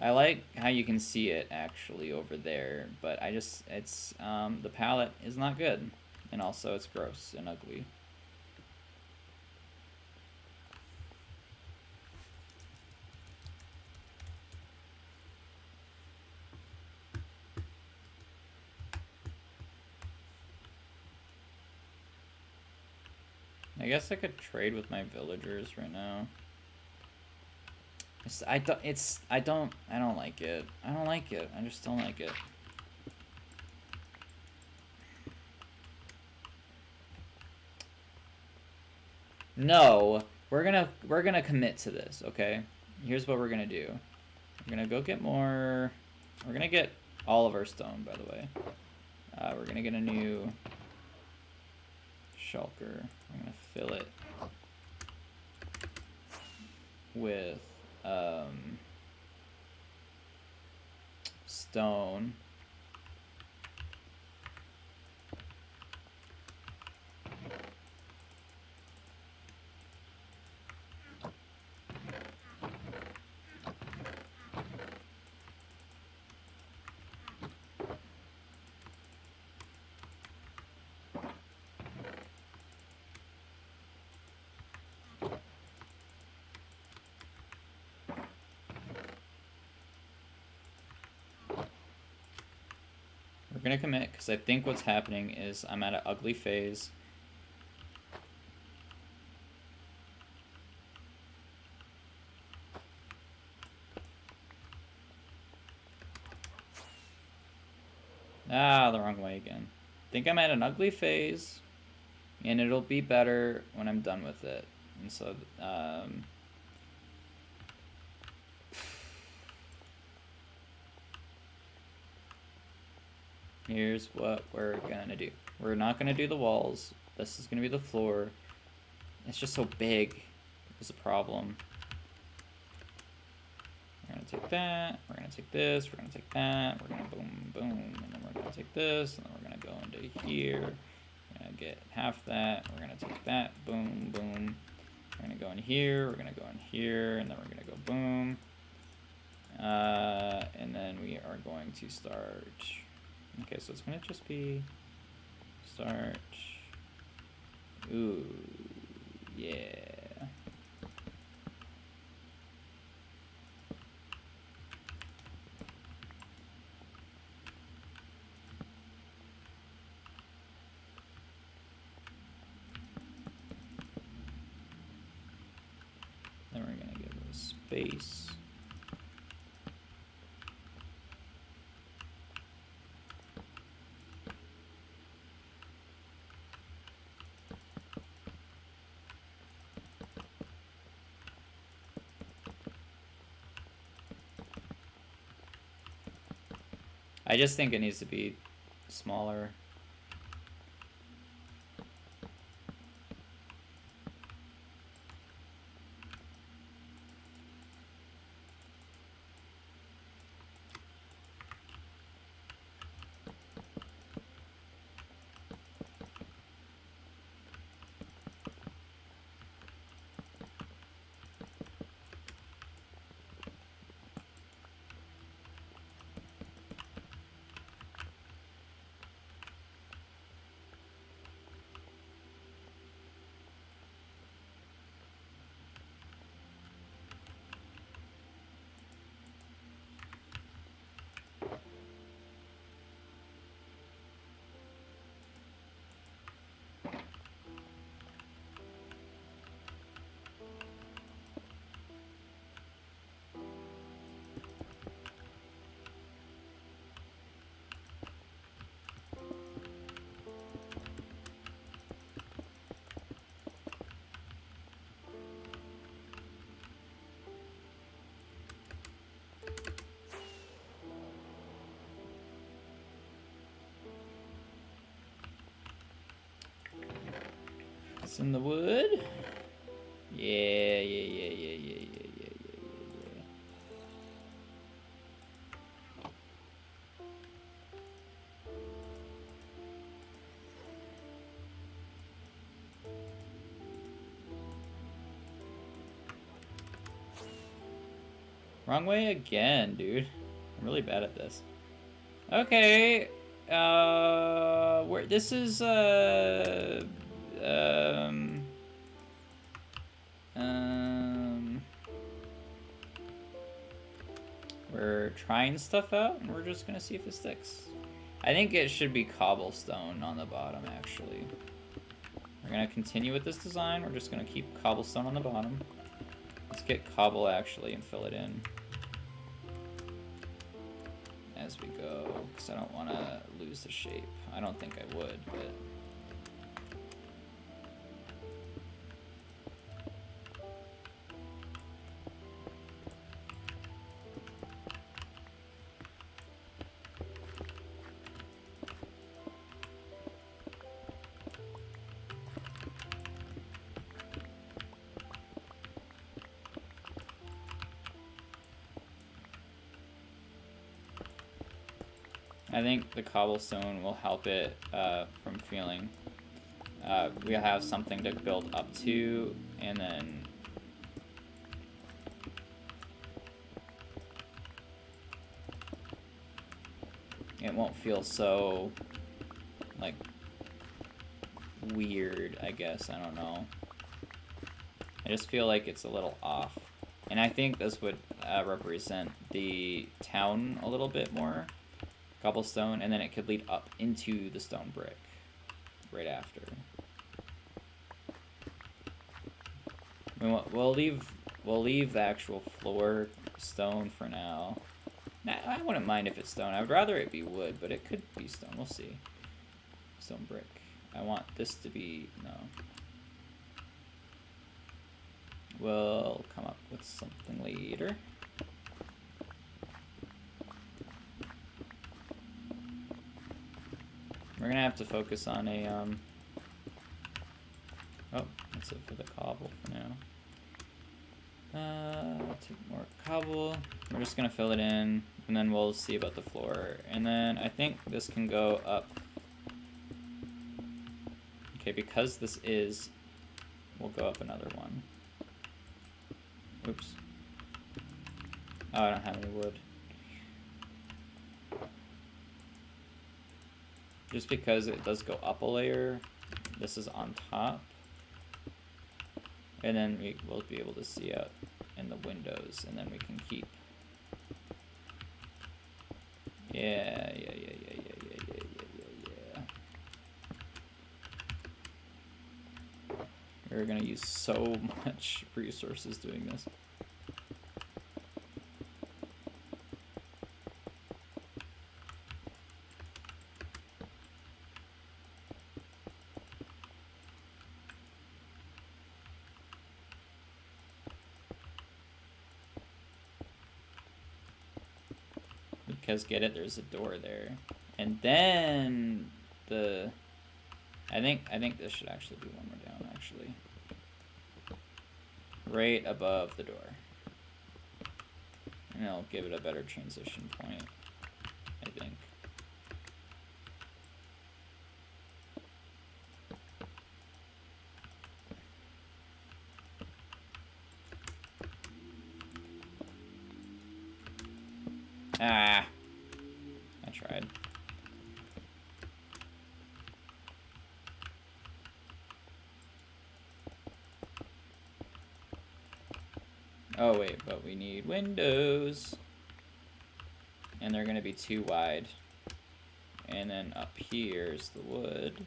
I like how you can see it actually over there, but I just, it's, the palette is not good. And also it's gross and ugly. I guess I could trade with my villagers right now. I don't like it. I don't like it. I just don't like it. No, we're gonna commit to this, okay? Here's what we're gonna do. We're gonna go get more. We're gonna get all of our stone, by the way. We're gonna get a new shulker. I'm gonna fill it with stone. We're gonna commit because I think what's happening is I'm at an ugly phase. Ah, the wrong way again. I think I'm at an ugly phase, and it'll be better when I'm done with it. And so, here's what we're gonna do. We're not gonna do the walls. This is gonna be the floor. It's just so big. It's a problem. We're gonna take that. We're gonna take this. We're gonna take that. We're gonna boom, boom, and then we're gonna take this, and then we're gonna go into here. We're gonna get half that. We're gonna take that. Boom, boom. We're gonna go in here. We're gonna go in here, and then we're gonna go boom. And then we are going to start. Okay, so it's gonna just be start. Ooh, yeah. Then we're gonna give it a space. I just think it needs to be smaller. It's in the wood. Yeah. Wrong way again, dude. I'm really bad at this. Okay. Where this is we're trying stuff out and we're just gonna see if it sticks. I think it should be cobblestone on the bottom, actually. We're gonna continue with this design. We're just gonna keep cobblestone on the bottom. Let's get cobble actually and fill it in as we go, because I don't want to lose the shape. I don't think I would, but... I think the cobblestone will help it from feeling. We'll have something to build up to, and then it won't feel so like weird, I guess. I don't know. I just feel like it's a little off. And I think this would represent the town a little bit more. Cobblestone, and then it could lead up into the stone brick right after. I mean, we'll leave the actual floor stone for now. Nah, I wouldn't mind if it's stone. I would rather it be wood, but it could be stone. We'll see. Stone brick. I want this to be no. We'll come up with something later. We're gonna have to focus on a, oh, that's it for the cobble for now. Take more cobble. We're just gonna fill it in, and then we'll see about the floor. And then I think this can go up. Okay, because this is, we'll go up another one. Oops. Oh, I don't have any wood. Just because it does go up a layer, this is on top. And then we will be able to see out in the windows, and then we can keep. Yeah. We're gonna use so much resources doing this. Because get it, there's a door there, and then the. I think this should actually be one more down, actually. Right above the door, and it'll give it a better transition point, I think. Ah. I tried. Oh wait, but we need windows. And they're gonna be too wide. And then up here's the wood.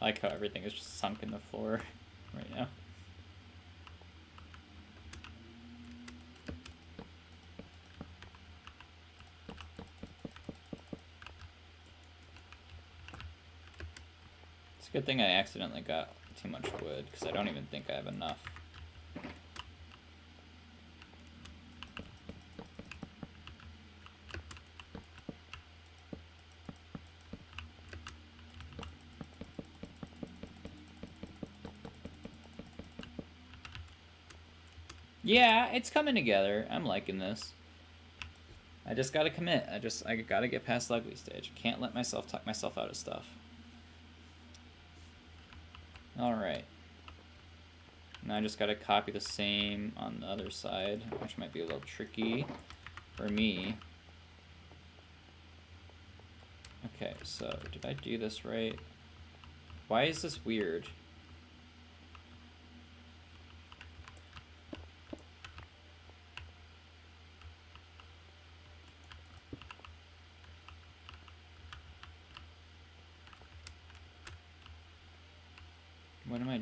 like how everything is just sunk in the floor right now. It's a good thing I accidentally got too much wood, because I don't even think I have enough. Yeah, it's coming together. I'm liking this. I just gotta commit. I gotta get past the ugly stage. I can't let myself talk myself out of stuff. Alright. Now I just gotta copy the same on the other side, which might be a little tricky for me. Okay, so did I do this right? Why is this weird? What am I...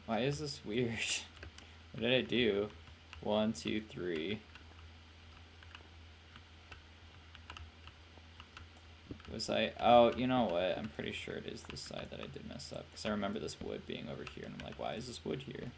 Why is this weird? What did I do? 1, 2, 3. Was I... Oh, you know what? I'm pretty sure it is this side that I did mess up. Because I remember this wood being over here, and I'm like, why is this wood here?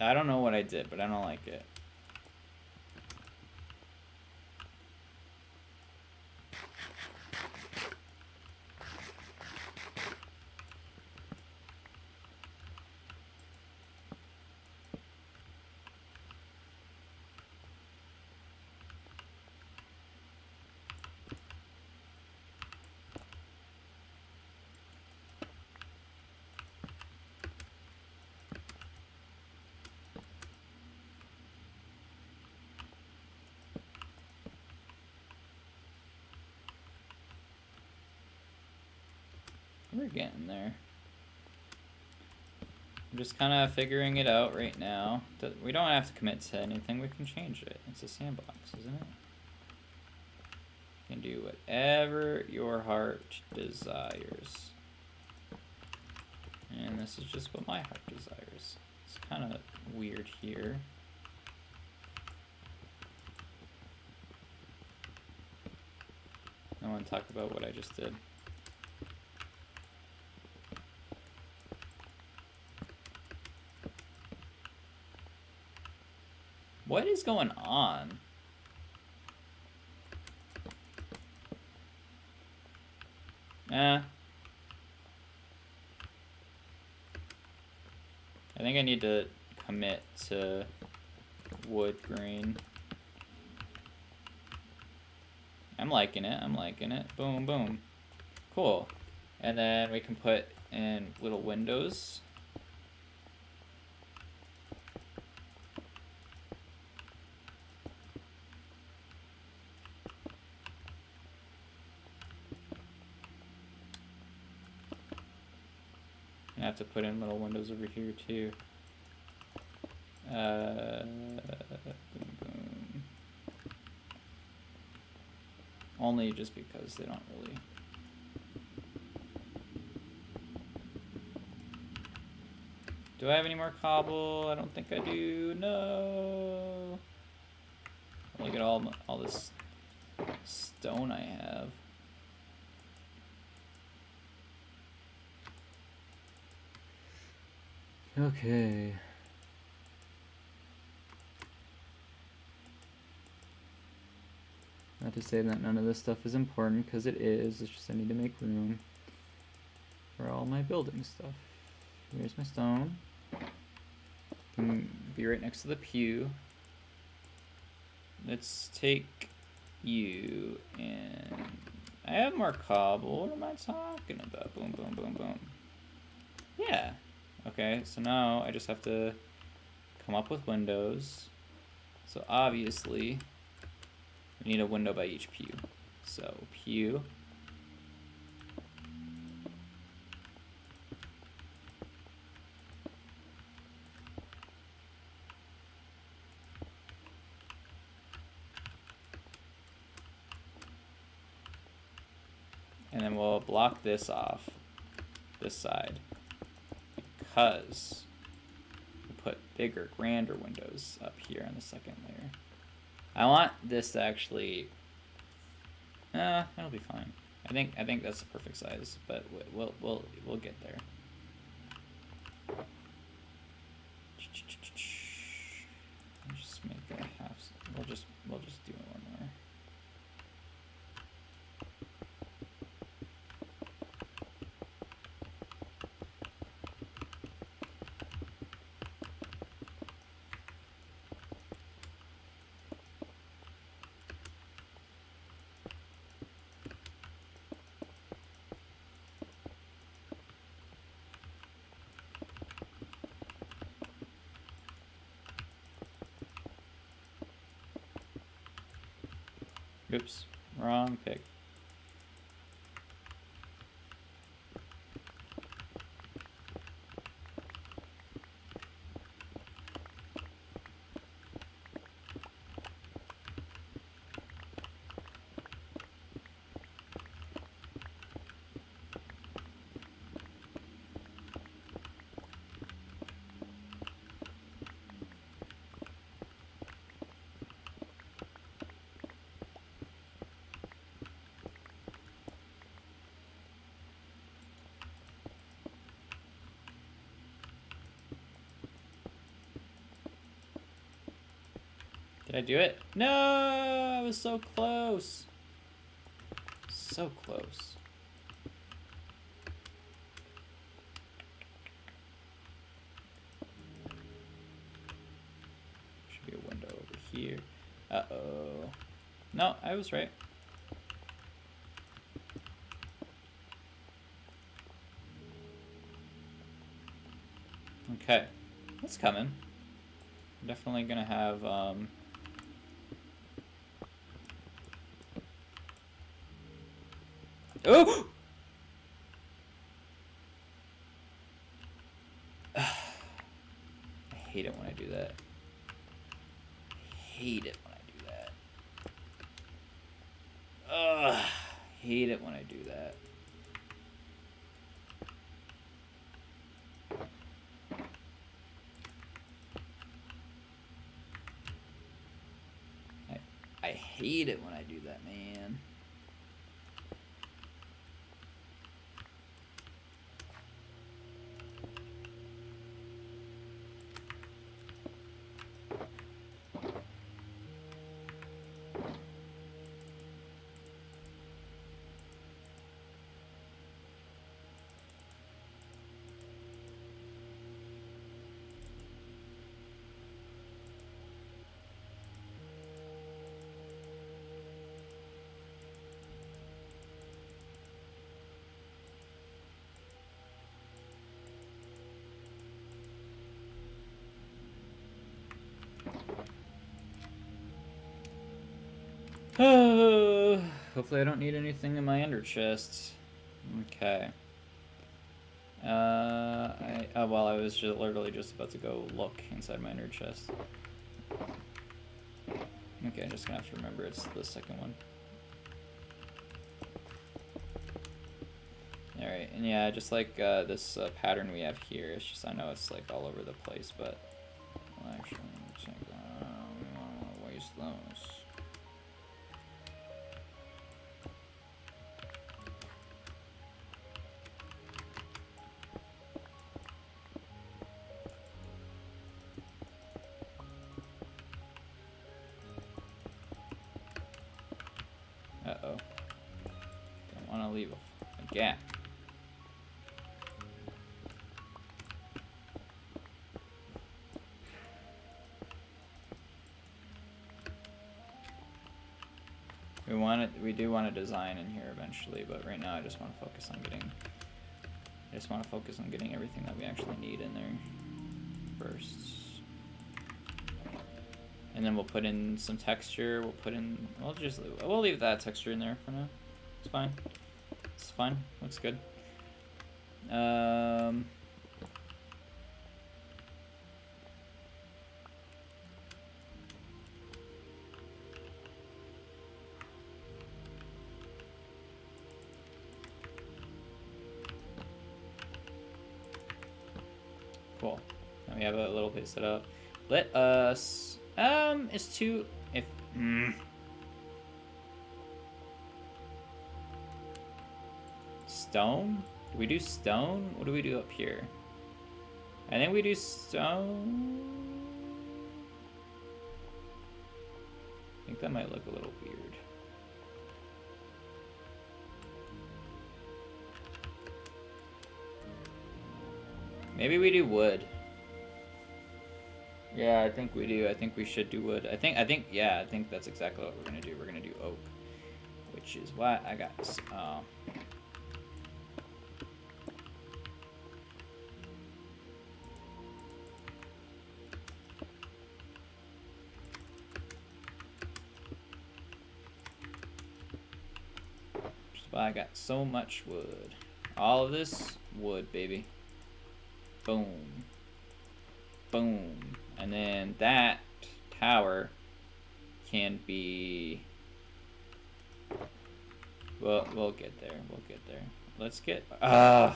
I don't know what I did, but I don't like it. We're getting there. I'm just kind of figuring it out right now. We don't have to commit to anything. We can change it. It's a sandbox, isn't it? You can do whatever your heart desires. And this is just what my heart desires. It's kind of weird here. I want to talk about what I just did. What is going on? I think I need to commit to wood grain. I'm liking it. I'm liking it. Boom, boom. Cool. And then we can put in little windows. I have to put in little windows over here too. Boom, boom. Only just because they don't really. Do I have any more cobble? I don't think I do. No. Look at all this stone I have. Okay. Not to say that none of this stuff is important, because it is. It's just I need to make room for all my building stuff. Here's my stone. Be right next to the pew. Let's take you and I have more cobble. What am I talking about? Boom, boom, boom, boom. Yeah. Okay, so now I just have to come up with windows. So obviously we need a window by each pew. So pew. And then we'll block this off, this side, because we put bigger, grander windows up here on the second layer. I want this to actually, that'll be fine. I think that's the perfect size, but we'll get there. Just make it a half. We'll just do one more. Oops, wrong pick. Did I do it? No, I was so close. So close. Should be a window over here. Uh-oh. No, I was right. Okay, that's coming. I'm definitely gonna have, Oh! I hate it when I do that. I hate it when I do that. Ugh. Hate it when I do that. I hate it when I do that, man. Hopefully I don't need anything in my ender chest. Okay. Well, I was just literally just about to go look inside my ender chest. Okay, I'm just gonna have to remember it's the second one. Alright, and yeah, just like this pattern we have here, it's just, I know it's like all over the place, but well, actually, check that out. We don't want to waste those. to leave a gap. We do want a design in here eventually, but right now I just want to focus on getting everything that we actually need in there first. And then we'll put in some texture. We'll leave that texture in there for now. It's fine. It's fine. Looks good. Cool. Now we have a little bit set up. Let us. It's too. If. Stone? Do we do stone? What do we do up here? I think we do stone. I think that might look a little weird. Maybe we do wood. Yeah, I think we do. I think we should do wood. I think that's exactly what we're gonna do. We're gonna do oak, which is what I got. Which is why I got so much wood. All of this wood, baby. Boom. Boom. And then that tower can be... Well, we'll get there. We'll get there. Let's get... I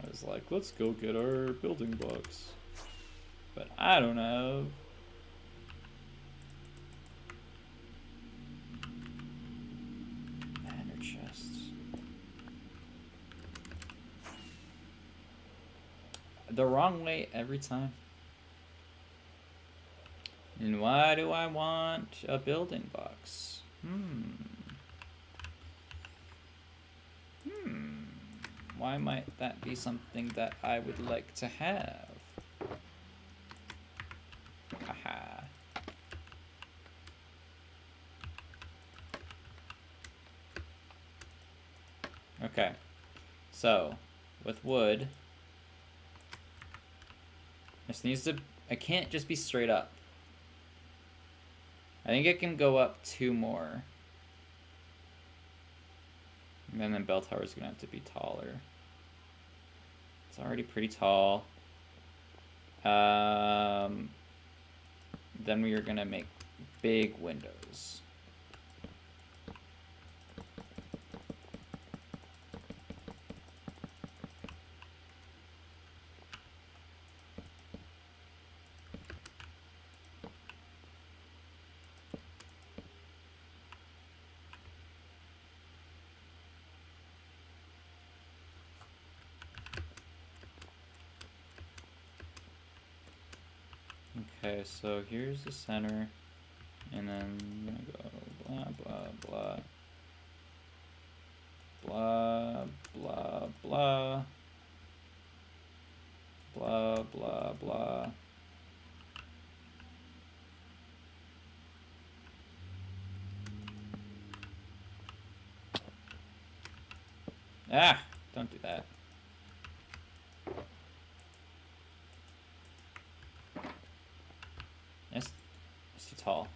was like, let's go get our building blocks. But I don't have... Ender chests. The wrong way every time. And why do I want a building box? Why might that be something that I would like to have? Haha. Okay. So, with wood, this needs to... I can't just be straight up. I think it can go up 2 more. And then bell tower's gonna have to be taller. It's already pretty tall. Then we are gonna make big windows. Okay, so here's the center, and then I'm gonna go blah blah blah blah blah blah blah blah blah. Ah, don't do that. It's too tall.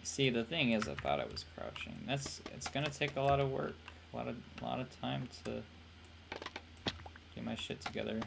See, the thing is, I thought I was crouching. It's gonna take a lot of work, a lot of time to get my shit together.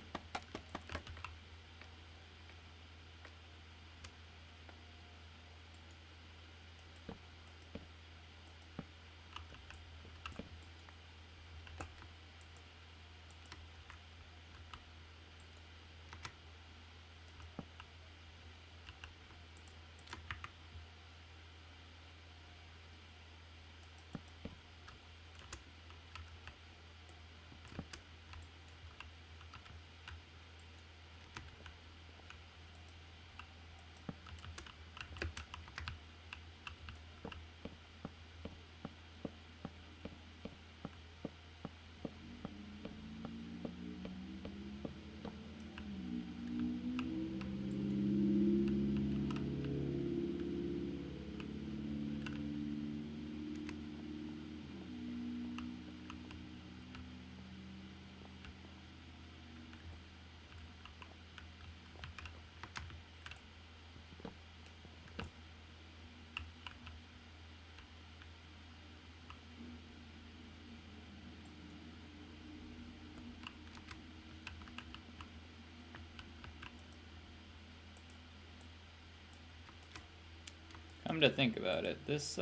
come to think about it, this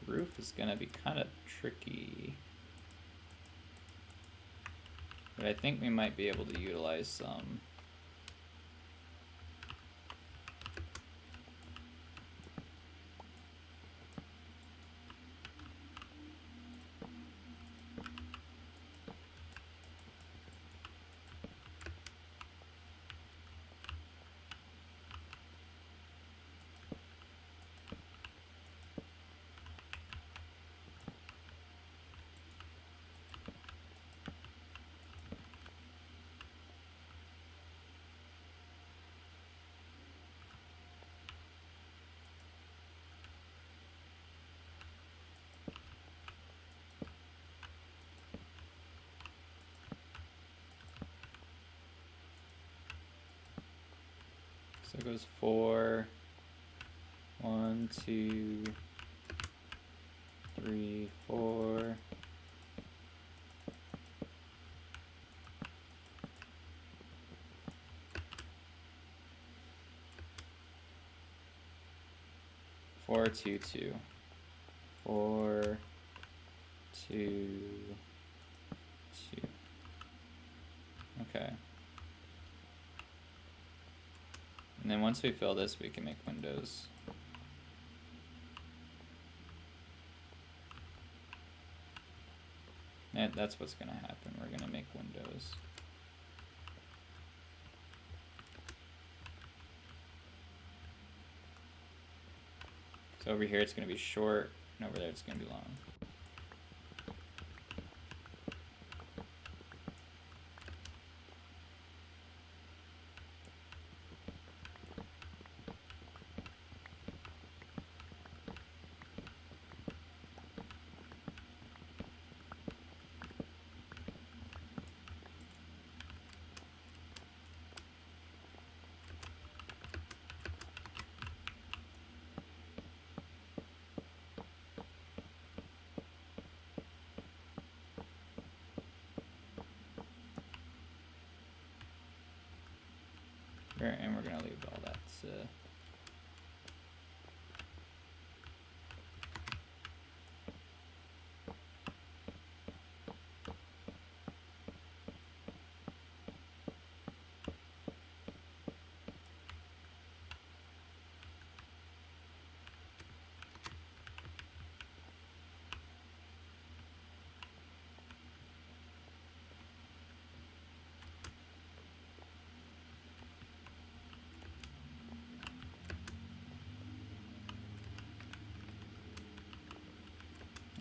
roof is gonna be kind of tricky. But I think we might be able to utilize some. So it goes 4, 1, 2, 3, 4. Four, 2, 2. 4, 2, 2. Okay. And then once we fill this, we can make windows. And that's what's gonna happen. We're gonna make windows. So over here it's gonna be short, and over there it's gonna be long. And we're gonna leave all that.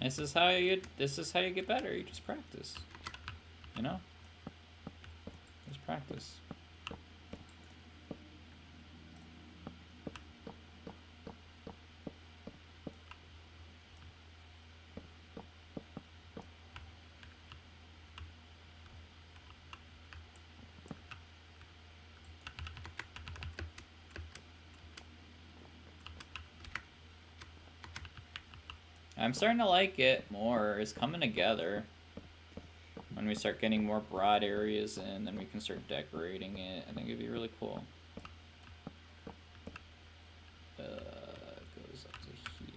This is how you get better. You just practice. You know? Just practice. I'm starting to like it more. It's coming together. When we start getting more broad areas in, then we can start decorating it. I think it'd be really cool. Goes up to here.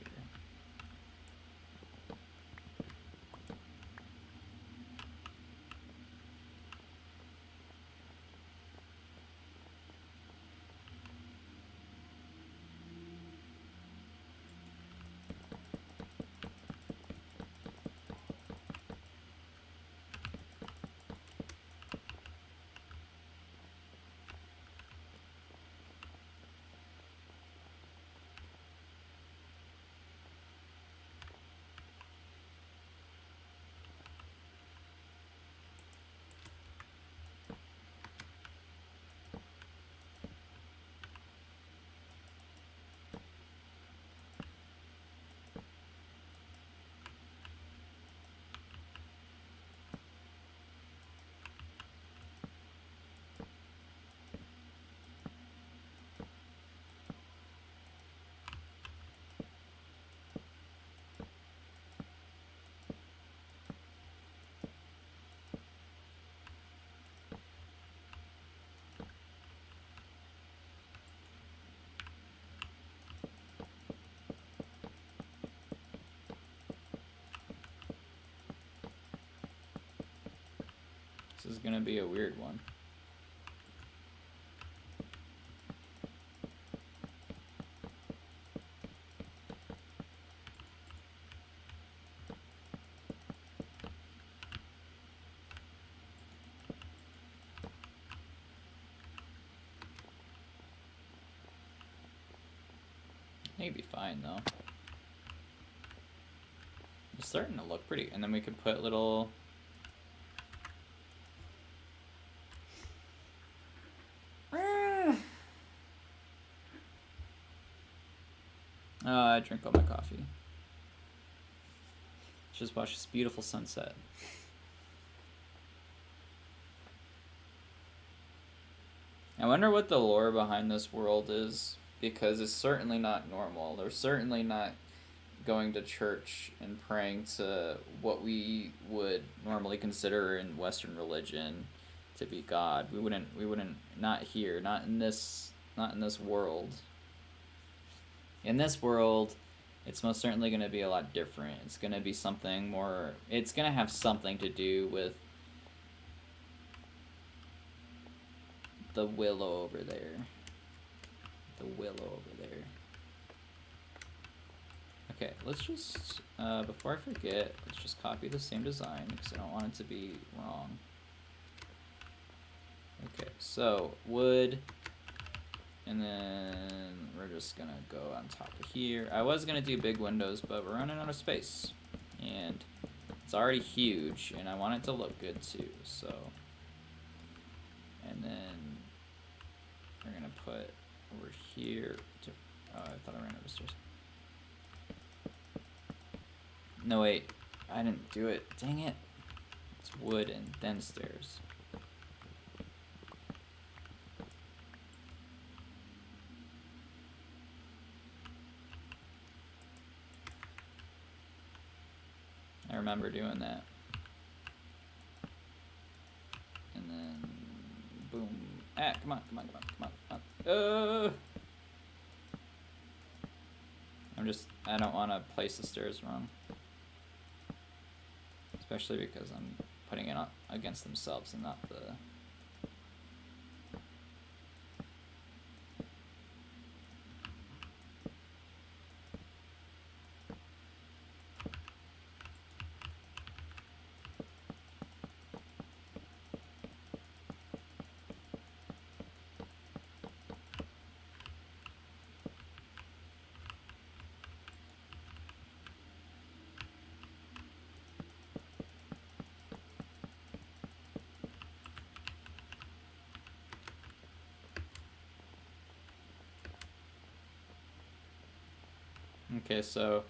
This is gonna be a weird one. I think it'd be fine though. It's starting to look pretty, and then we could put little. I drink all my coffee. Just watch this beautiful sunset. I wonder what the lore behind this world is, because it's certainly not normal. They're certainly not going to church and praying to what we would normally consider in Western religion to be God. We wouldn't not here, not in this world. In this world, it's most certainly going to be a lot different. It's going to be something more, it's going to have something to do with the willow over there. The willow over there. Okay, let's just, before I forget, let's just copy the same design because I don't want it to be wrong. Okay, so wood, and then we're just gonna go on top of here. I was gonna do big windows, but we're running out of space, and it's already huge, and I want it to look good too, so. And then we're gonna put over here, oh, I thought I ran upstairs. No, wait, I didn't do it. Dang it. It's wood and then stairs. I remember doing that. And then, boom. Ah, come on, come on, come on, come on, come on. I don't want to place the stairs wrong. Especially because I'm putting it up against themselves and not the... Okay, so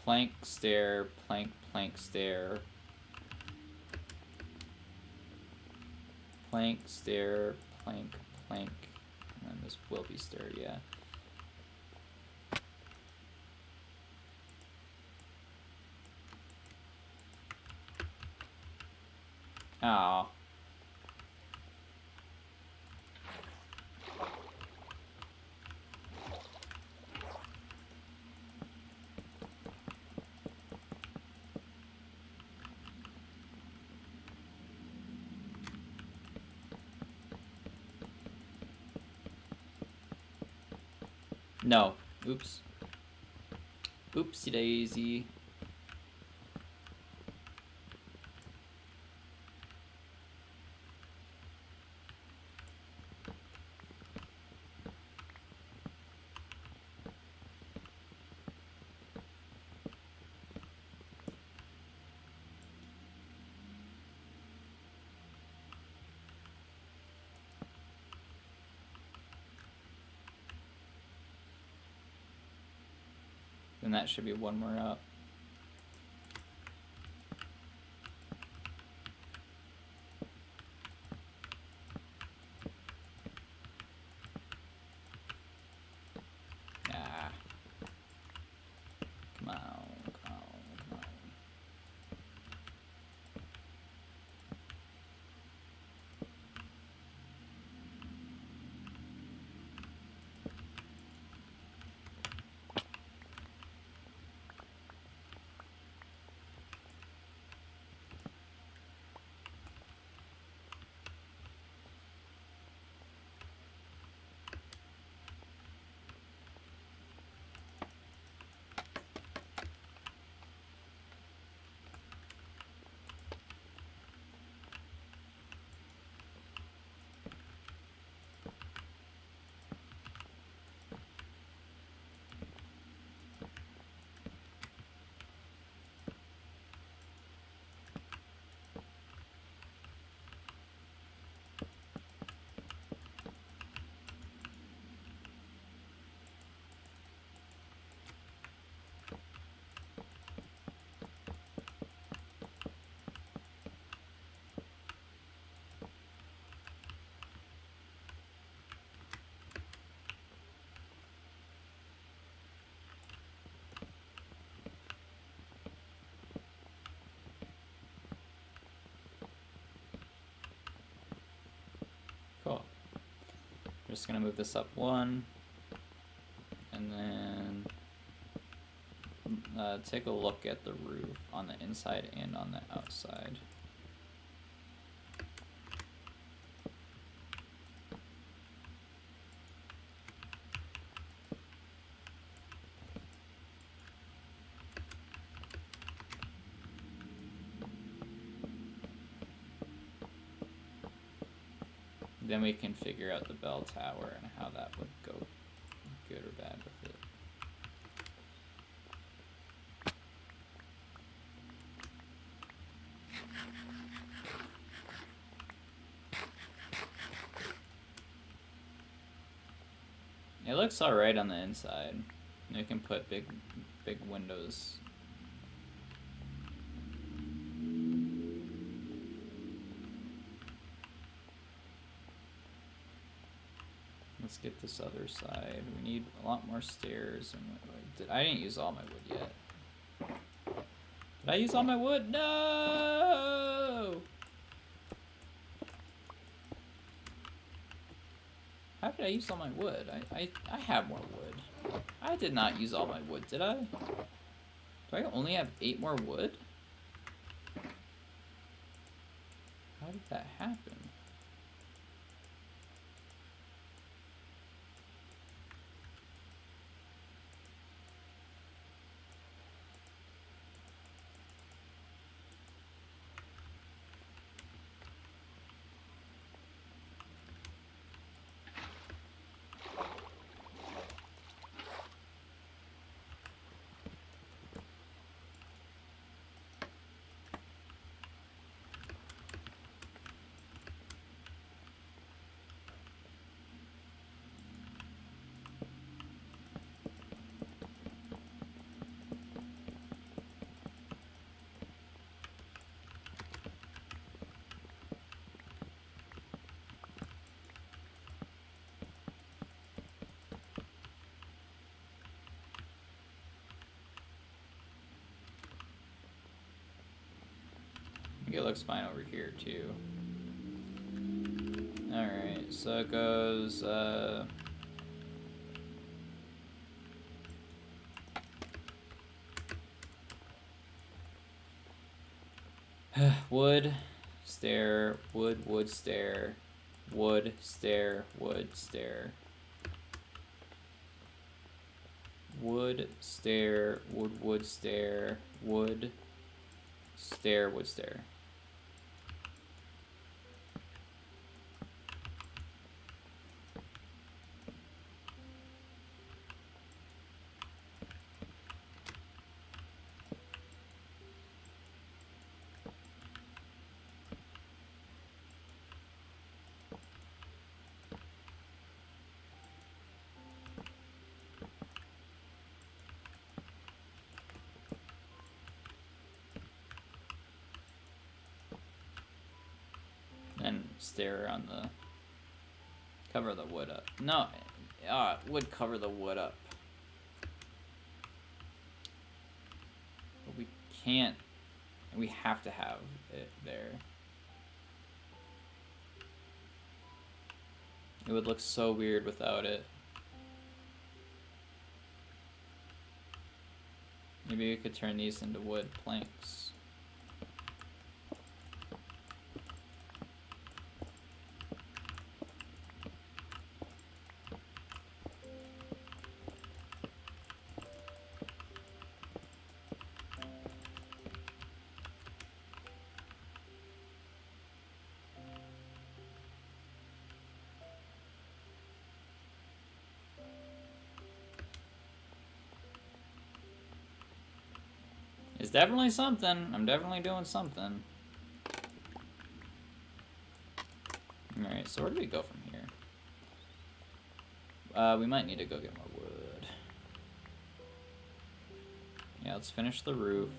plank, stair, plank, plank, stair. Plank, stair, plank, plank. And then this will be stair, yeah. Aw. No. Oops. Oopsie daisy. Then that should be one more up. Ah. Come on, come on, come on. Just gonna move this up 1, and then take a look at the roof on the inside and on the outside. Then we can figure out the bell tower and how that would go good or bad with it. It looks alright on the inside. You can put big windows. Let's get this other side. We need a lot more stairs. And I didn't use all my wood yet. Did I use all my wood? No! How did I use all my wood? I have more wood. I did not use all my wood, did I? Do I only have 8 more wood? How did that happen? It looks fine over here too. Alright, so it goes wood, stair, wood, stair, wood, stair, wood, stair. Wood, stair, wood, stair, wood, stair, wood, stair. And stair on the cover the wood up. No, would cover the wood up. But we can't. We have to have it there. It would look so weird without it. Maybe we could turn these into wood planks. It's definitely something. I'm definitely doing something. Alright, so where do we go from here? We might need to go get more wood. Yeah, let's finish the roof.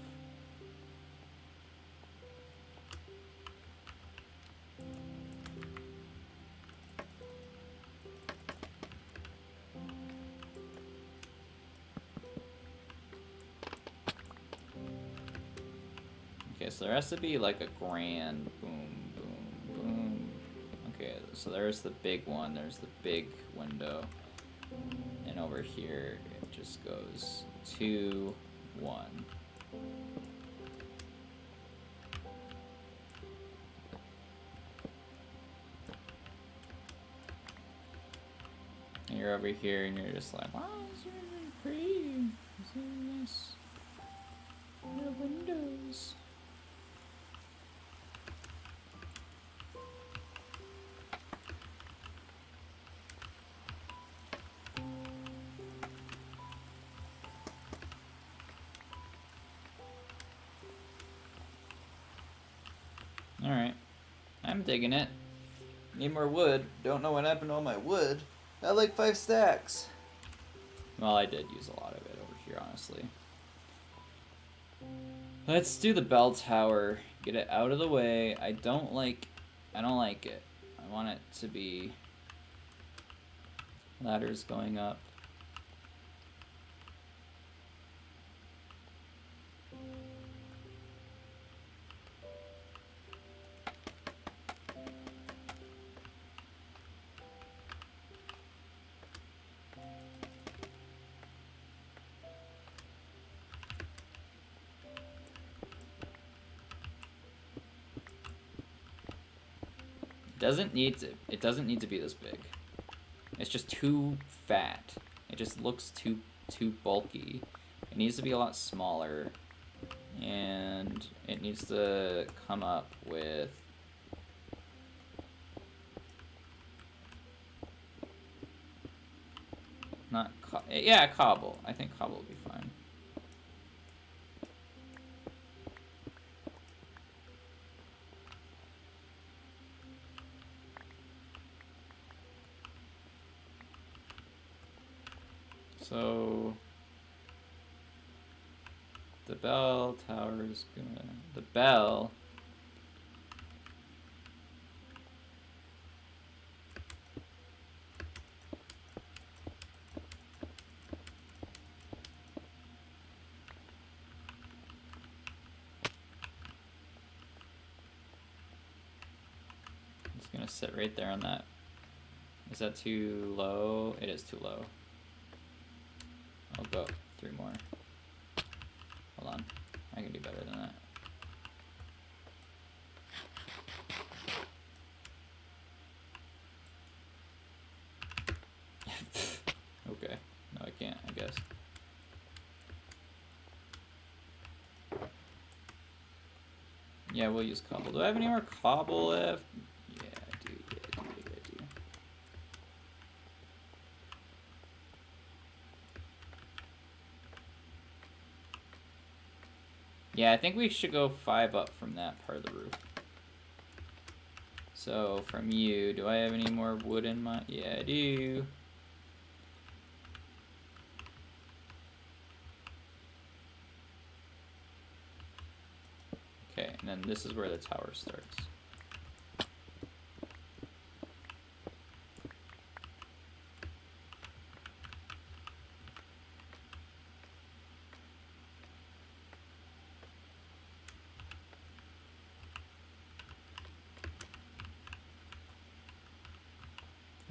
Okay, so there has to be like a grand boom, boom, boom. Okay, So there's the big one. There's the big window. And over here, it just goes 2, 1. And you're over here, and you're just like, wow, this is really pretty. This is nice. Little windows. Alright. I'm digging it. Need more wood. Don't know what happened to all my wood. I had like 5 stacks. Well, I did use a lot of it over here, honestly. Let's do the bell tower. Get it out of the way. I don't like it. I want it to be ladders going up. It doesn't need to be this big. It's just too fat. It just looks too bulky. It needs to be a lot smaller, and it needs to come up with cobble. I think cobble would be fine. So the bell tower is gonna, the bell is gonna sit right there on that. Is that too low? It is too low. I'll go 3 more. Hold on. I can do better than that. Okay. No, I can't, I guess. Yeah, we'll use cobble. Do I have any more cobble left? Yeah, I do. Yeah, I think we should go 5 up from that part of the roof. So, from you, do I have any more wood in my... Yeah, I do. Okay, and then this is where the tower starts.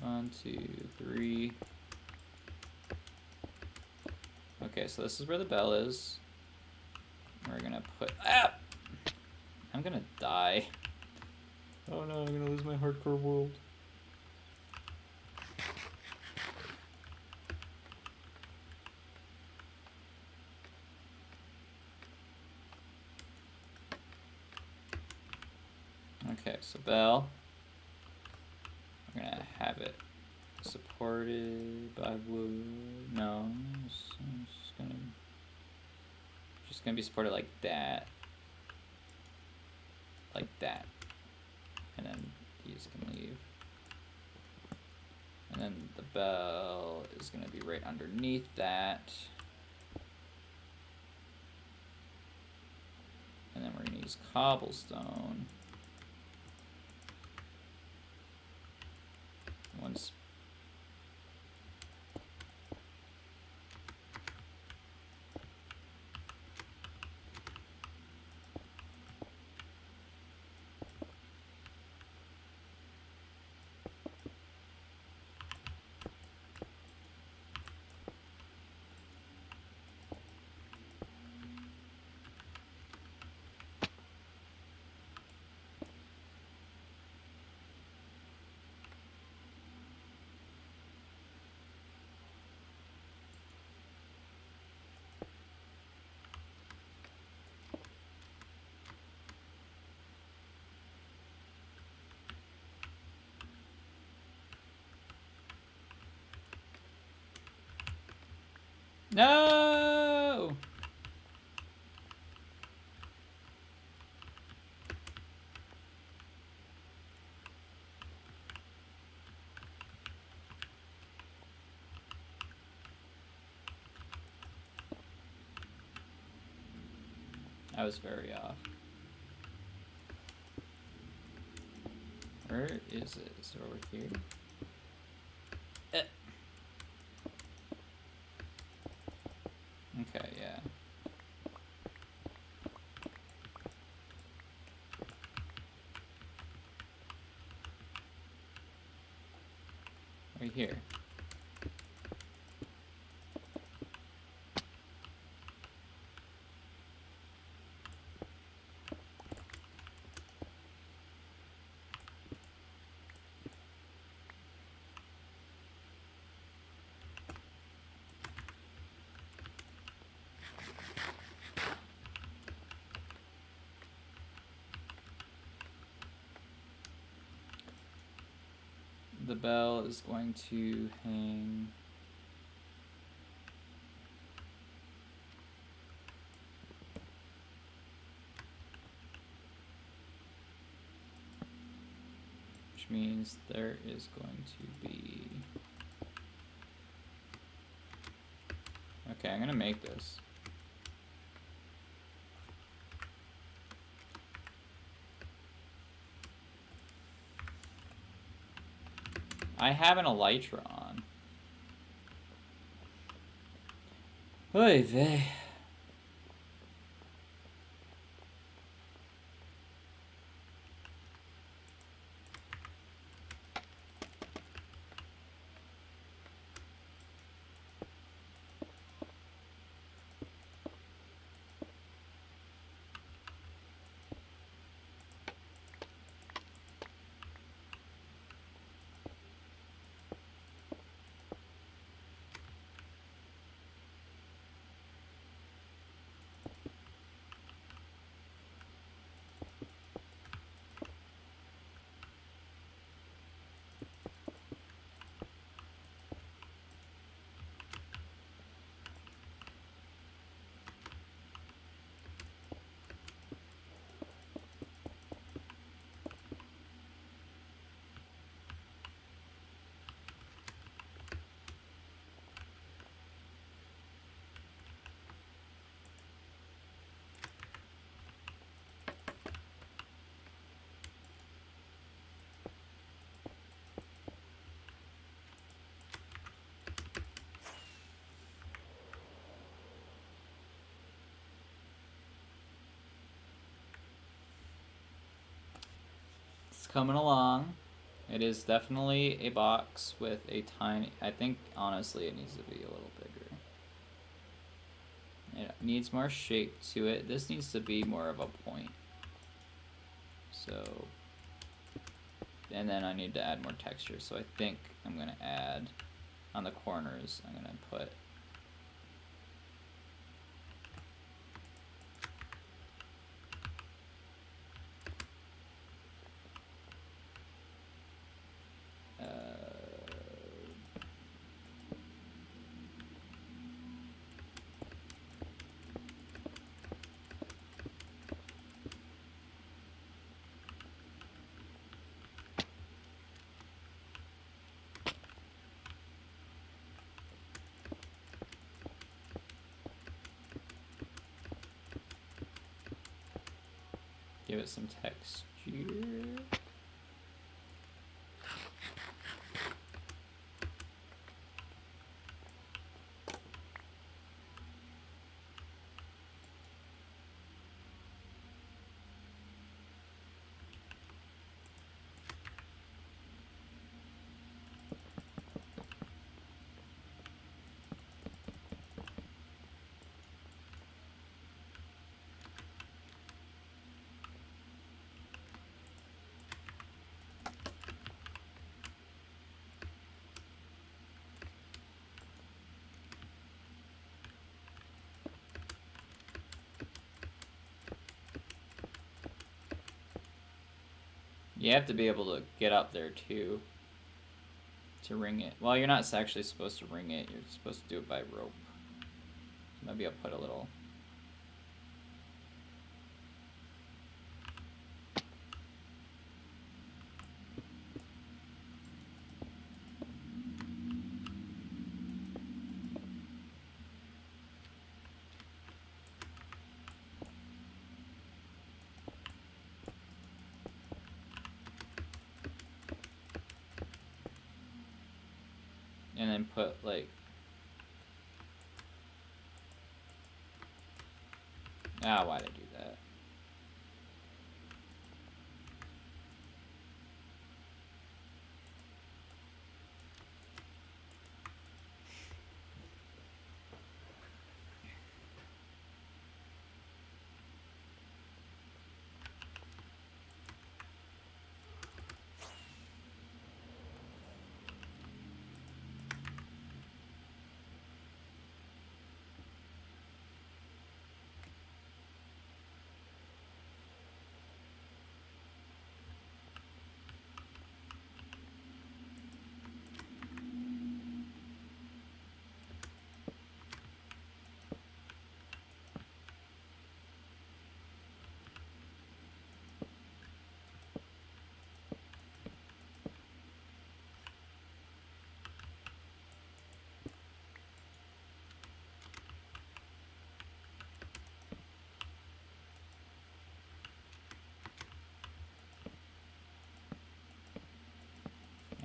One, 2, 3. Okay, so this is where the bell is. We're gonna put... Ah! I'm gonna die. Oh no, I'm gonna lose my hardcore world. Okay, so bell. We're gonna have it supported by wood. No, it's just gonna be supported like that. Like that. And then these can leave. And then the bell is gonna be right underneath that. And then we're gonna use cobblestone. Once No! I was very off. Where is it? Is it over here? Okay, yeah. Right here. The bell is going to hang which means there is going to be okay, I'm gonna make this. I have an elytra on. Oy vey. It's coming along. It is definitely a box with a tiny, I think honestly it needs to be a little bigger. It needs more shape to it. This needs to be more of a point. So, and then I need to add more texture. So I think I'm gonna add on the corners, I'm gonna put give it some texture. You have to be able to get up there too to ring it. Well, you're not actually supposed to ring it. You're supposed to do it by rope. Maybe I'll put a little. And then put like. Ah, why'd I do that?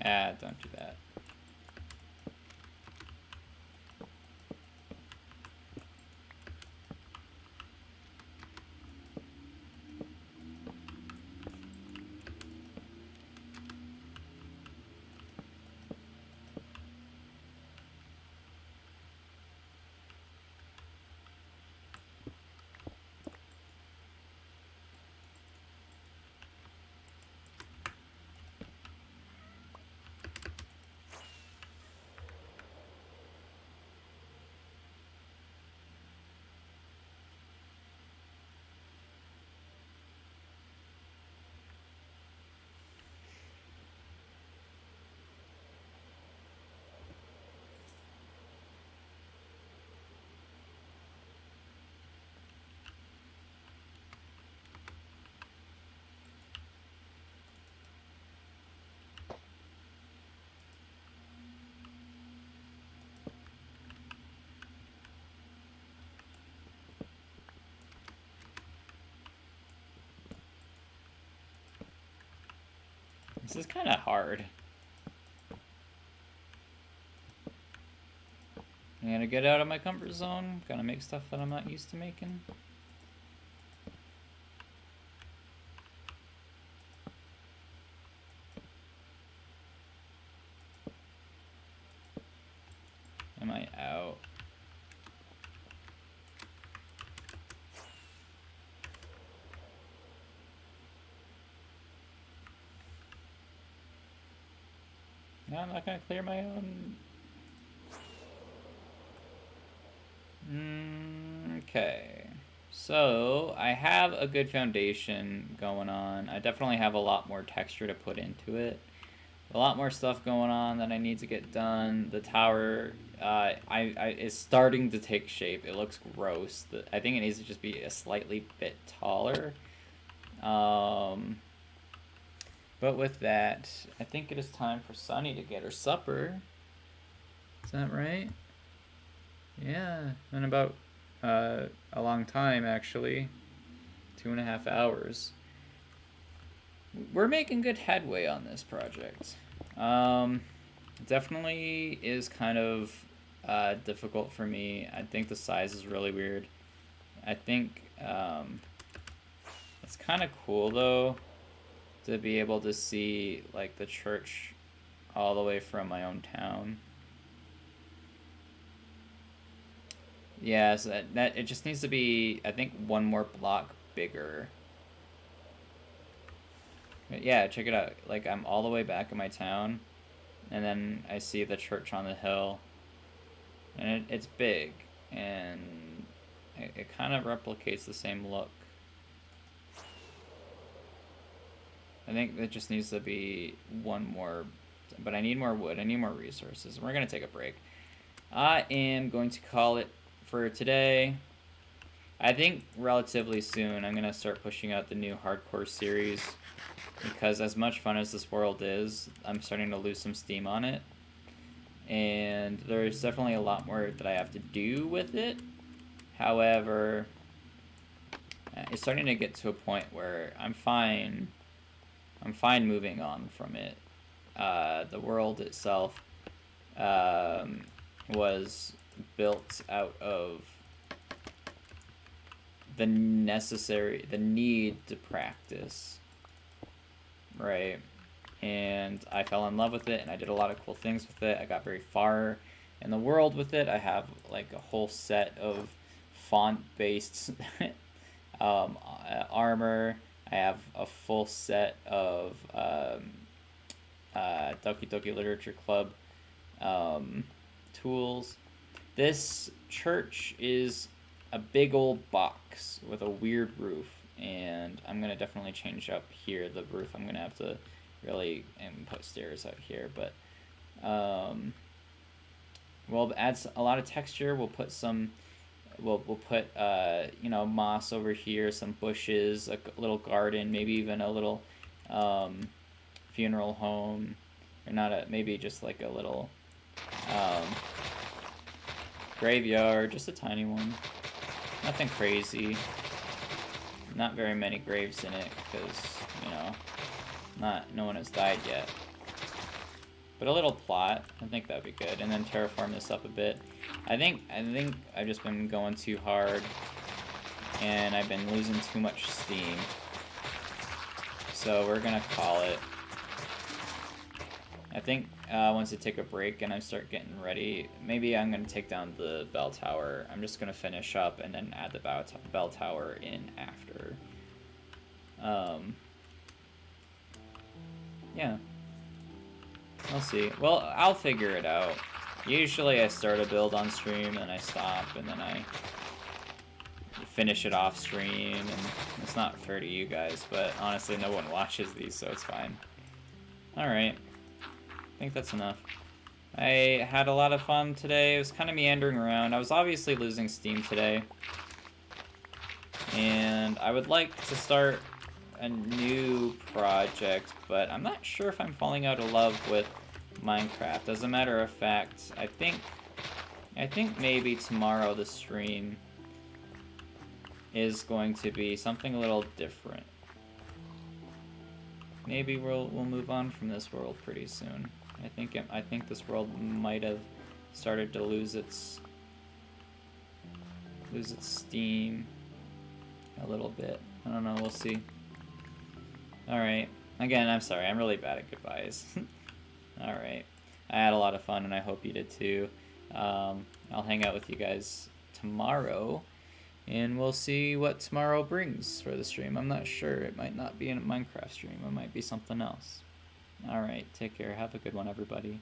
Ah, don't do that. This is kind of hard. I'm gonna get out of my comfort zone. Gonna make stuff that I'm not used to making. Am I out? No, I'm not gonna clear my own. Okay. So, I have a good foundation going on. I definitely have a lot more texture to put into it. A lot more stuff going on that I need to get done. The tower is starting to take shape. It looks gross. I think it needs to just be a slightly bit taller. But with that, I think it is time for Sunny to get her supper. Is that right? Yeah, in about a long time, actually. 2.5 hours. We're making good headway on this project. Definitely is kind of difficult for me. I think the size is really weird. I think it's kind of cool, though, to be able to see like the church all the way from my own town. Yeah, so that it just needs to be, I think, one more block bigger. But yeah, check it out. Like, I'm all the way back in my town, and then I see the church on the hill, and it's big, and it kind of replicates the same look. I think it just needs to be one more, but I need more wood. I need more resources. We're going to take a break. I am going to call it for today, I think relatively soon I'm gonna start pushing out the new hardcore series, because as much fun as this world is, I'm starting to lose some steam on it, and there's definitely a lot more that I have to do with it. However, it's starting to get to a point where I'm fine moving on from it. The world itself was built out of the need to practice, right? And I fell in love with it, and I did a lot of cool things with it. I got very far in the world with it. I have like a whole set of font-based armor. I have a full set of Doki Doki Literature Club tools. This church is a big old box with a weird roof, and I'm gonna definitely change up here the roof. I'm gonna have to really put stairs out here, but we'll add a lot of texture. We'll put some we'll put you know, moss over here, some bushes, a little garden, maybe even a little funeral home, or not a, maybe just like a little graveyard, just a tiny one. Nothing crazy. Not very many graves in it because, you know, no one has died yet. But a little plot, I think that'd be good. And then terraform this up a bit. I think I've just been going too hard, and I've been losing too much steam. So we're gonna call it. I think once I take a break and I start getting ready, maybe I'm gonna take down the bell tower. I'm just gonna finish up and then add the bell tower in after. Yeah. I'll see. Well, I'll figure it out. Usually I start a build on stream, and I stop, and then I finish it off stream, and it's not fair to you guys, but honestly no one watches these, so it's fine. Alright. I think that's enough. I had a lot of fun today. It was kind of meandering around. I was obviously losing steam today. And I would like to start a new project, but I'm not sure if I'm falling out of love with Minecraft. As a matter of fact, I think maybe tomorrow the stream is going to be something a little different. Maybe we'll move on from this world pretty soon. I think this world might have started to lose its steam a little bit. I don't know, we'll see. Alright. Again, I'm sorry, I'm really bad at goodbyes. Alright. I had a lot of fun, and I hope you did too. I'll hang out with you guys tomorrow, and we'll see what tomorrow brings for the stream. I'm not sure. It might not be a Minecraft stream. It might be something else. Alright, take care. Have a good one, everybody.